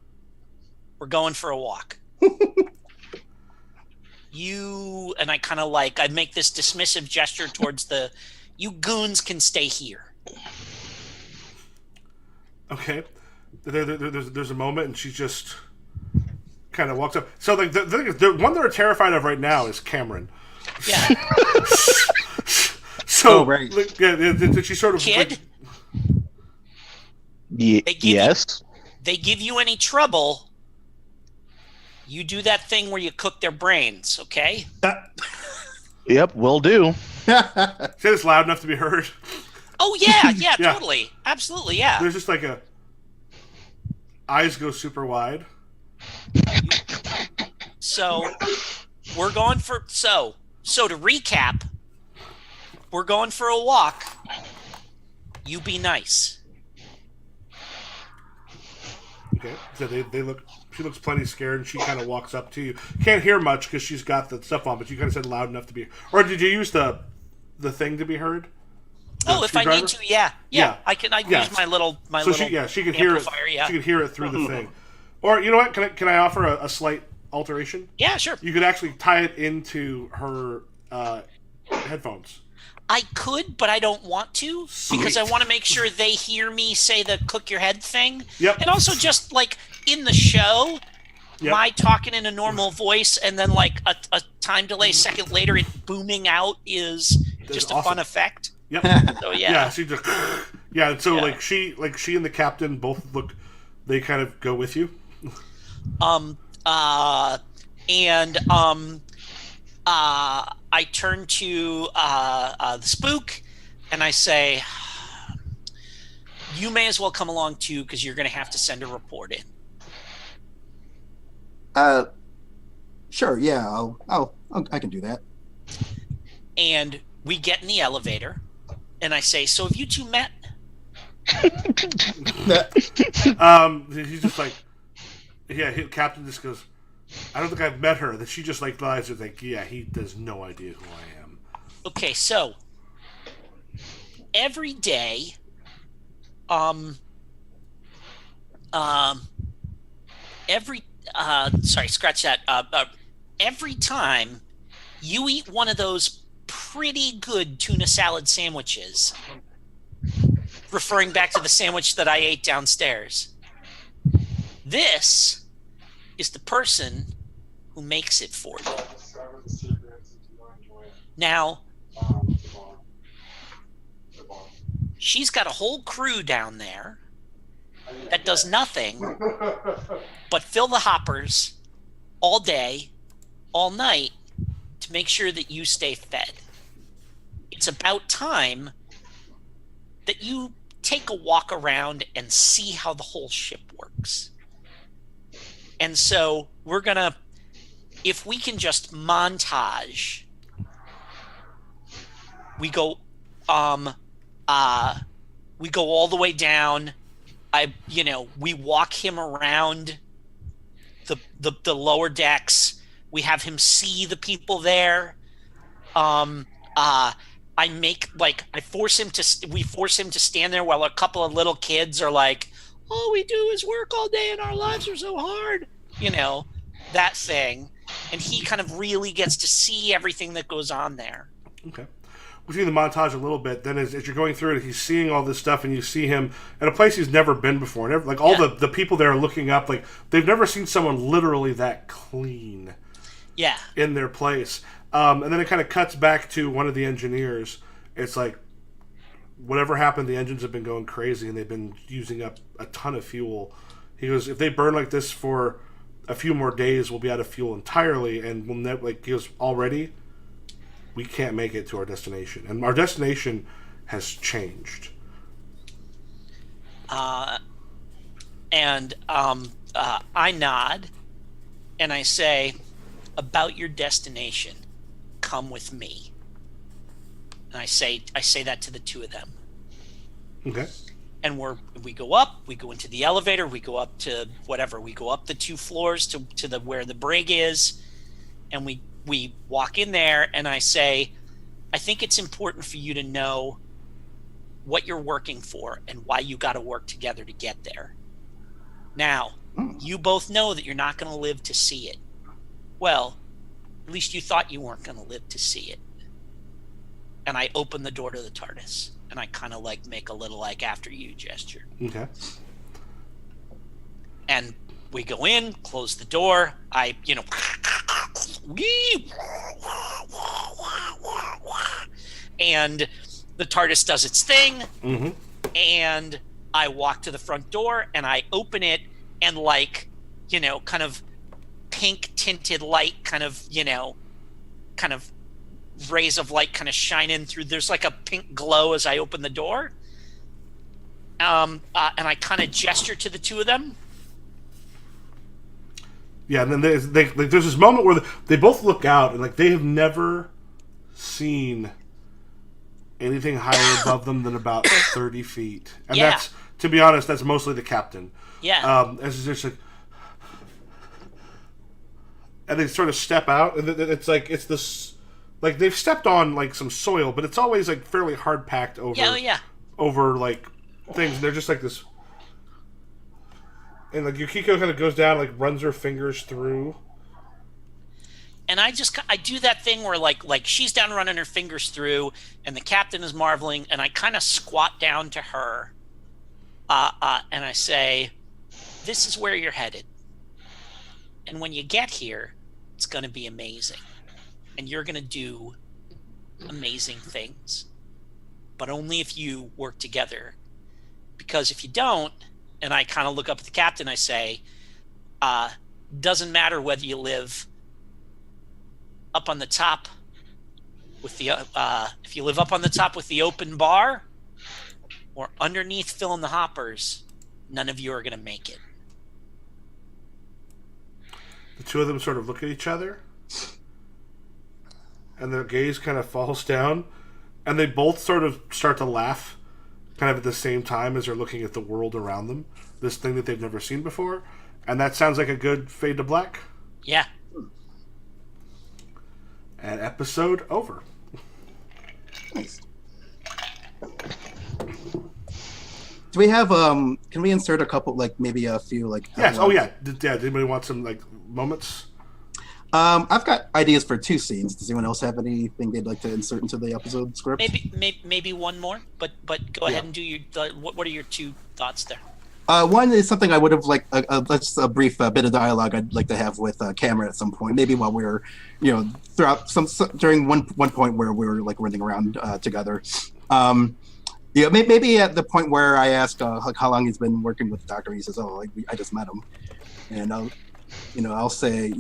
we're going for a walk." You and I kind of I make this dismissive gesture towards you goons can stay here. Okay. There's a moment, and she just kind of walks up. So like the one they're terrified of right now is Cameron. Yeah. So right. Did she sort of Kid? Yes. They give you any trouble, you do that thing where you cook their brains, okay? Yep, will do. Say this loud enough to be heard. Oh yeah, Yeah. totally. Absolutely, yeah. There's just like eyes go super wide. So we're going for so to recap, we're going for a walk. You be nice. Okay. So they look. She looks plenty scared, and she kind of walks up to you. Can't hear much because she's got the stuff on, but you kind of said loud enough to be. Or did you use the thing to be heard? If I need to, yeah. I use my little so she can hear it. Yeah. She can hear it through the thing. Or you know what? Can I offer a slight alteration? Yeah, sure. You could actually tie it into her headphones. I could, but I don't want to because I want to make sure they hear me say the cook your head thing. Yep. And also just in the show, Yep. my talking in a normal voice and then a time delay second later it booming out is just a awesome. fun effect. Yep. So yeah. Yeah. She just. Yeah. So she and the captain both look. They kind of go with you. I turn to the spook and I say, you may as well come along too because you're going to have to send a report in. Sure. Yeah. I can do that. And we get in the elevator and I say, so have you two met? He's just like, yeah. Captain just goes, I don't think I've met her. That she just lies. It's like, yeah, he has no idea who I am. Okay, so every day, scratch that. Every time you eat one of those pretty good tuna salad sandwiches, referring back to the sandwich that I ate downstairs, this is the person who makes it for you. Now, she's got a whole crew down there that does nothing but fill the hoppers all day, all night, to make sure that you stay fed. It's about time that you take a walk around and see how the whole ship works. And so we're going to, if we can just montage, we go all the way down. We walk him around the lower decks. We have him see the people there. We force him to stand there while a couple of little kids are like, all we do is work all day and our lives are so hard. That thing. And he kind of really gets to see everything that goes on there. Okay. We see the montage a little bit. Then as you're going through it, he's seeing all this stuff, and you see him at a place he's never been before. And all the people there are looking up, like they've never seen someone literally that clean. Yeah. In their place. And then it kind of cuts back to one of the engineers. It's like, whatever happened, the engines have been going crazy, and they've been using up a ton of fuel. He goes, if they burn like this for a few more days, we'll be out of fuel entirely, and we'll never, he goes, already, we can't make it to our destination. And our destination has changed. I nod, and I say, about your destination, come with me. And I say that to the two of them. Okay. And we go up, we go into the elevator, we go up to whatever, we go up the 2 floors to where the brig is, and we walk in there, and I say, I think it's important for you to know what you're working for and why you got to work together to get there. Now, you both know that you're not going to live to see it. Well, at least you thought you weren't going to live to see it. And I open the door to the TARDIS, and I kind of like make a little like after you gesture. Okay. And we go in, close the door. I, and the TARDIS does its thing. Mm-hmm. And I walk to the front door and I open it, and like, kind of pink tinted light, kind of rays of light kind of shine in through. There's like a pink glow as I open the door. And I kind of gesture to the two of them. Yeah, and then there's this moment where they both look out and like they have never seen anything higher above them than about 30 feet. And Yeah. that's, to be honest, that's mostly the captain. Yeah. As it's just like, and they sort of step out, and it's like it's this, like they've stepped on like some soil, but it's always like fairly hard packed over. Yeah. Over like things. And they're just like this, and like Yukiko kind of goes down, like runs her fingers through. And I do that thing where like she's down running her fingers through, and the captain is marveling, and I kind of squat down to her, and I say, "This is where you're headed. And when you get here, it's going to be amazing. And you're going to do amazing things. But only if you work together. Because if you don't," and I kind of look up at the captain, I say, "Doesn't matter whether you live up on the top with the, if you live up on the top with the open bar or underneath filling the hoppers, none of you are going to make it." The two of them sort of look at each other, and their gaze kind of falls down, and they both sort of start to laugh, kind of at the same time as they're looking at the world around them, this thing that they've never seen before, and that sounds like a good fade to black. Yeah. And episode over. Nice. Do we have can we insert a couple, like maybe a few like Yes. Oh yeah. Did anybody want some like moments? I've got ideas for 2 scenes. Does anyone else have anything they'd like to insert into the episode script? Maybe one more, but go ahead and do your. What are your 2 thoughts there? One is something I would have liked, just a brief bit of dialogue I'd like to have with Cameron at some point. Maybe while we were, throughout during one point where we were like running around together. Maybe at the point where I asked like how long he's been working with the doctor. He says, "Oh, like I just met him," and I'll say,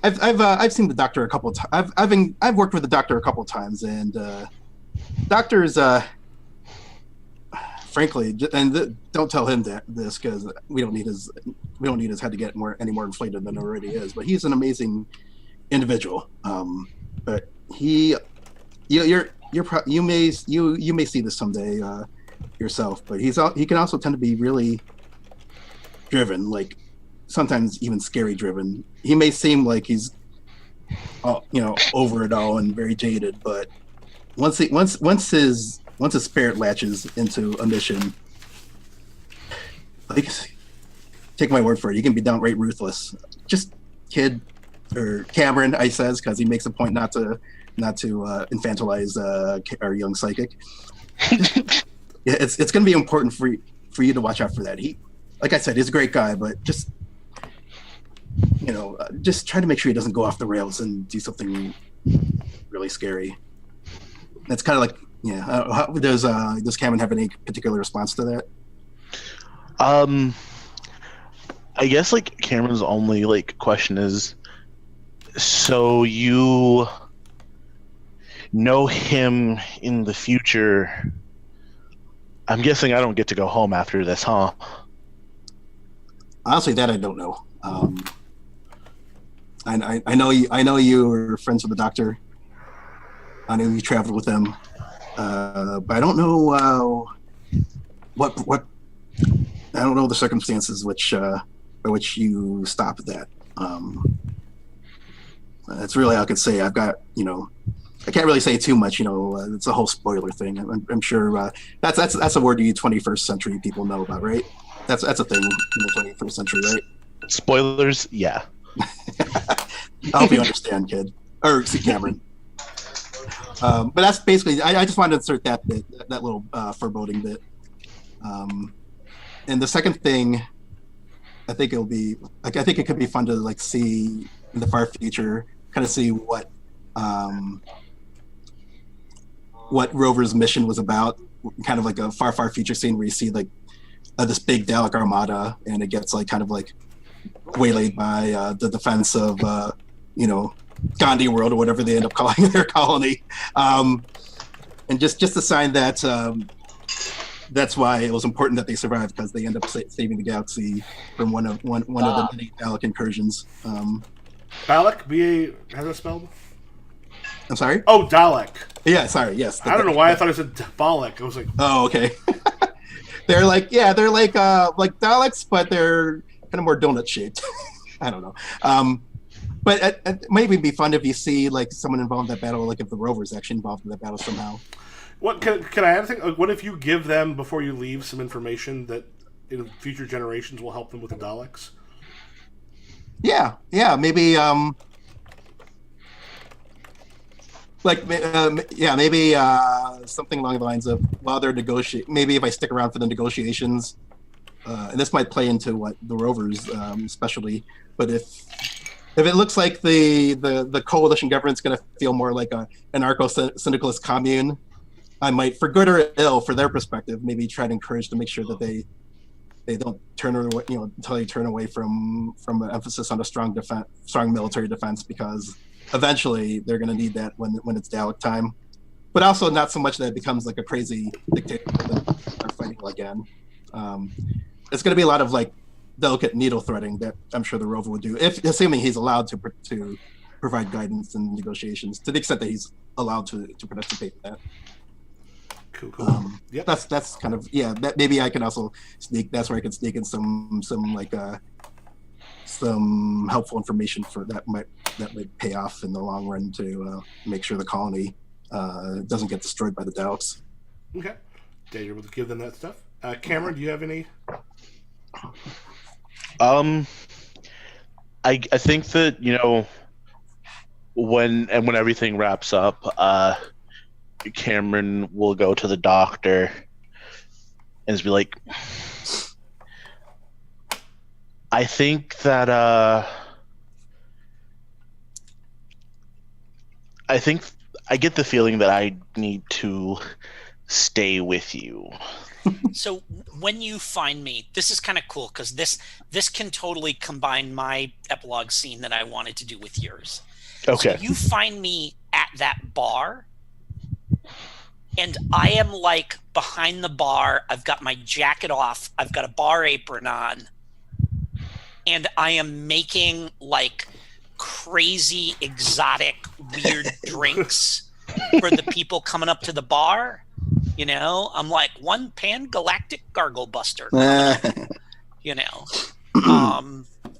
I've seen the doctor a couple of times. I've worked with the doctor a couple of times, and doctors, frankly, and don't tell him this because we don't need his head to get any more inflated than it already is. But he's an amazing individual. But you may see this someday yourself. But he can also tend to be really driven, like sometimes even scary driven. He may seem like he's over it all and very jaded, but once his spirit latches into a mission, like, take my word for it, he can be downright ruthless. Just Kid, or Cameron, I says, because he makes a point not to infantilize our young psychic. Yeah, it's going to be important for you to watch out for that. He, like I said, he's a great guy, but just just try to make sure he doesn't go off the rails and do something really scary. That's kind of like, does Cameron have any particular response to that? I guess like Cameron's only like question is, so you know him in the future. I'm guessing I don't get to go home after this, huh? Honestly, that I don't know. I know you were friends with the doctor. I know you traveled with him, but I don't know what I don't know the circumstances by which you stopped that. That's really all I could say. I've got I can't really say too much. It's a whole spoiler thing. I'm sure that's a word you 21st century people know about, right? That's a thing in the 21st century, right? Spoilers, yeah. I hope you understand, kid. Or see, Cameron. But that's basically. I just wanted to insert that bit, that little foreboding bit. And the second thing, I think it'll be like I think it could be fun to like see in the far future, kind of see what Rover's mission was about. Kind of like a far future scene where you see like this big Dalek armada, and it gets like kind of like waylaid by the defense of Gandhi World or whatever they end up calling their colony, and just a sign that that's why it was important that they survived, because they end up saving the galaxy from one of the many Dalek incursions. Dalek, B-A, how's that spelled? I'm sorry? Oh, Dalek. Yeah, sorry. Yes. I don't know why I thought it said Dalek. I was like, oh, okay. they're like Daleks, but they're kind of more donut shaped. I don't know. But it might even be fun if you see like someone involved in that battle, like if the Rover's actually involved in that battle somehow. What can I add a thing? What if you give them before you leave some information that in future generations will help them with the Daleks? Yeah, maybe. Maybe something along the lines of while they're negotiating. Maybe if I stick around for the negotiations, and this might play into what the Rovers specialty. But if it looks like the coalition government's going to feel more like an anarcho-syndicalist commune, I might, for good or ill, for their perspective, maybe try to encourage to make sure that they don't turn away, entirely turn away from an emphasis on a strong military defense, because eventually they're going to need that when it's Dalek time. But also not so much that it becomes like a crazy dictator that they're fighting again. It's going to be a lot of like delicate needle threading that I'm sure the Rover would do, assuming he's allowed to provide guidance in negotiations, to the extent that he's allowed to participate in that. Cool. Yep. That's kind of that maybe I can also sneak. That's where I can sneak in some helpful information for that might pay off in the long run to make sure the colony doesn't get destroyed by the Daleks. Okay, Dave, you're able to give them that stuff. Cameron, do you have any? I think that when everything wraps up, Cameron will go to the doctor and just be like, I think that I get the feeling that I need to stay with you. So when you find me, this is kind of cool, because this can totally combine my epilogue scene that I wanted to do with yours. Okay. So you find me at that bar, and I am like behind the bar. I've got my jacket off. I've got a bar apron on, and I am making like crazy, exotic, weird drinks for the people coming up to the bar. I'm like one pan-galactic gargle buster, and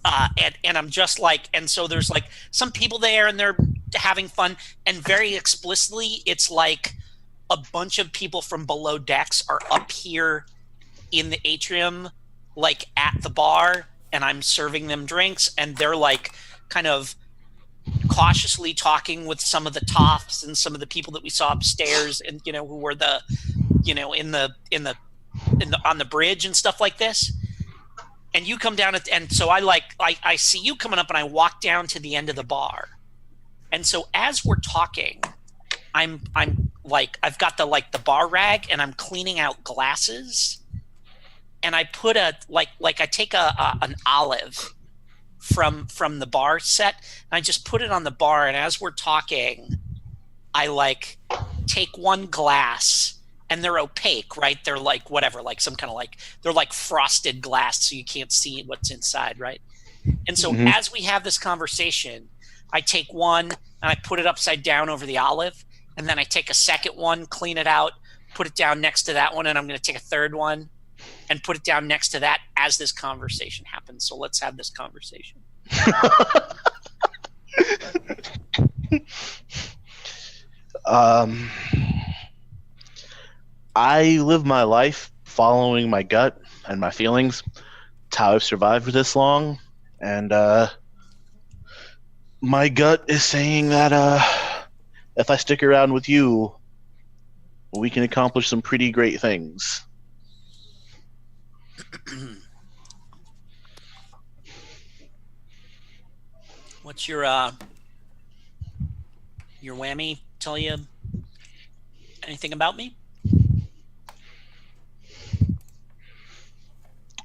I'm just like, and so there's like some people there and they're having fun, and very explicitly it's like a bunch of people from below decks are up here in the atrium, like at the bar, and I'm serving them drinks, and they're like kind of cautiously talking with some of the tops and some of the people that we saw upstairs, and who were the on the bridge and stuff like this. And you come down and so I see you coming up, and I walk down to the end of the bar. And so as we're talking, I'm like, I've got the bar rag, and I'm cleaning out glasses, and I put I take an olive from the bar set, and I just put it on the bar, and as we're talking, I like take one glass, and they're opaque, right? They're like whatever, like some kind of they're like frosted glass, so you can't see what's inside, right? And so as we have this conversation, I take one and I put it upside down over the olive, and then I take a second one, clean it out, put it down next to that one, and I'm going to take a third one and put it down next to that as this conversation happens. So let's have this conversation. Um, I live my life following my gut and my feelings. It's how I've survived this long, and my gut is saying that if I stick around with you, we can accomplish some pretty great things. What's your whammy tell you anything about me?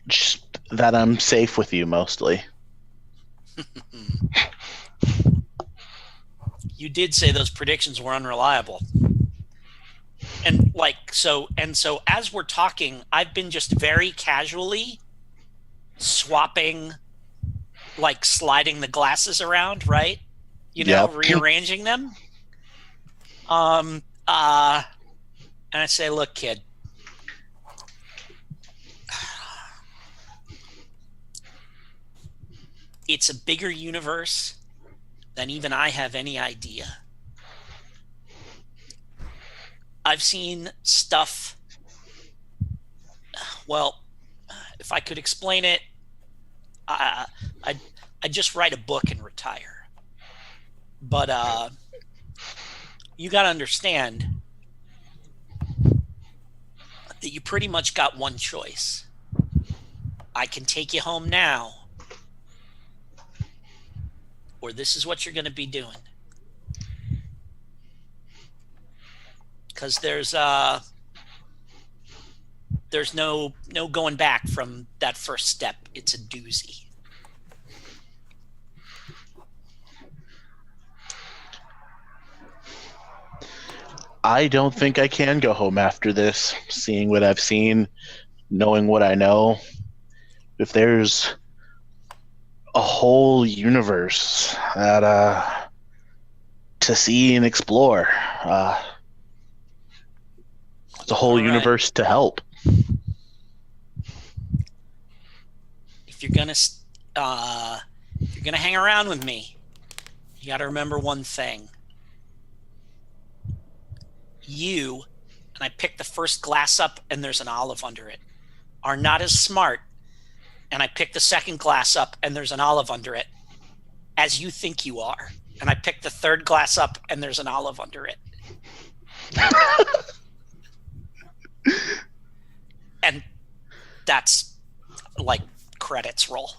Just that I'm safe with you mostly. You did say those predictions were unreliable. And so as we're talking, I've been just very casually swapping, like sliding the glasses around, right? Yep. Rearranging them. And I say, look, kid, it's a bigger universe than even I have any idea. I've seen stuff. Well, if I could explain it, I'd just write a book and retire. But you got to understand that you pretty much got one choice. I can take you home now, or this is what you're going to be doing. Because there's no going back from that first step. It's a doozy. I don't think I can go home after this, seeing what I've seen, knowing what I know. If there's a whole universe that to see and explore, it's a whole universe to help. If you're gonna hang around with me, you got to remember one thing. You, and I pick the first glass up and there's an olive under it, are not as smart, and I pick the second glass up and there's an olive under it, as you think you are. And I pick the third glass up and there's an olive under it. And that's like credits roll.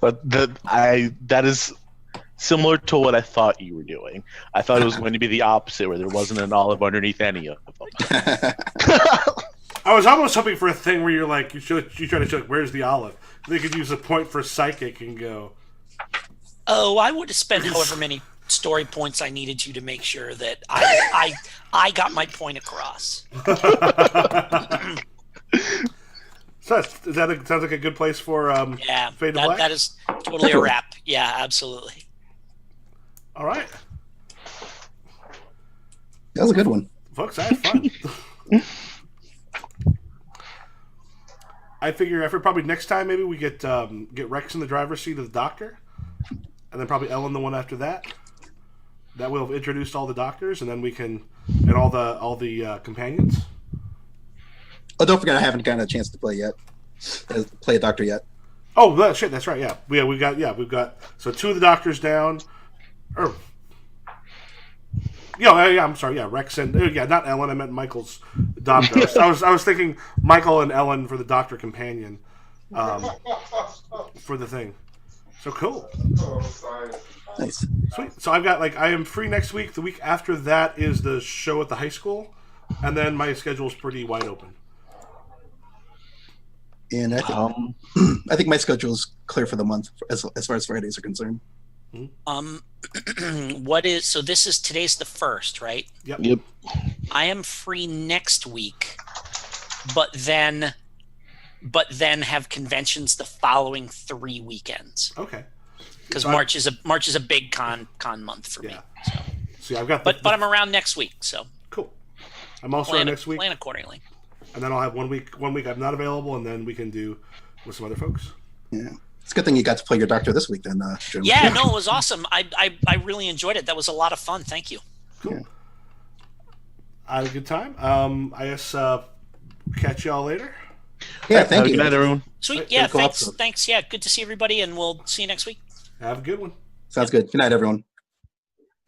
That is similar to what I thought you were doing. I thought it was going to be the opposite, where there wasn't an olive underneath any of them. I was almost hoping for a thing where you're like, you try to show, like, where's the olive? They could use a point for psychic and go. Oh, I would have spent however many story points I needed to make sure that I got my point across. So sounds like a good place for Fade to Black? That is totally a wrap. Yeah, absolutely. All right. That was a good one. Folks, I had fun. I figure after probably next time maybe we get Rex in the driver's seat of the Doctor, and then probably Ellen the one after that. That will have introduced all the Doctors, and then we can and all the companions. Oh, don't forget I haven't gotten a chance to play a Doctor yet. Oh shit, that's right. Yeah, we've got so two of the Doctors down. I'm sorry. Yeah, Rex and not Ellen. I meant Michael's Doctor. I was thinking Michael and Ellen for the Doctor companion, for the thing. So cool. Nice. Sweet. So I am free next week. The week after that is the show at the high school, and then my schedule is pretty wide open. And I think my schedule is clear for the month as far as Fridays are concerned. Today's the 1st, right? Yep. I am free next week, but then have conventions the following 3 weekends. Okay. Because March is a big con month for me. So. See, I've got but I'm around next week, so cool. I'm also around next week. Plan accordingly. And then I'll have one week I'm not available, and then we can do with some other folks. Yeah. It's a good thing you got to play your doctor this week, then, Jim. Yeah, no, it was awesome. I really enjoyed it. That was a lot of fun. Thank you. Cool. Yeah. I had a good time. I guess catch y'all later. Yeah, Have thank a you. good night, everyone. Sweet. Right, Yeah, cool thanks. episode. Thanks. Yeah, good to see everybody, and we'll see you next week. Have a good one. Sounds good. Good night, everyone.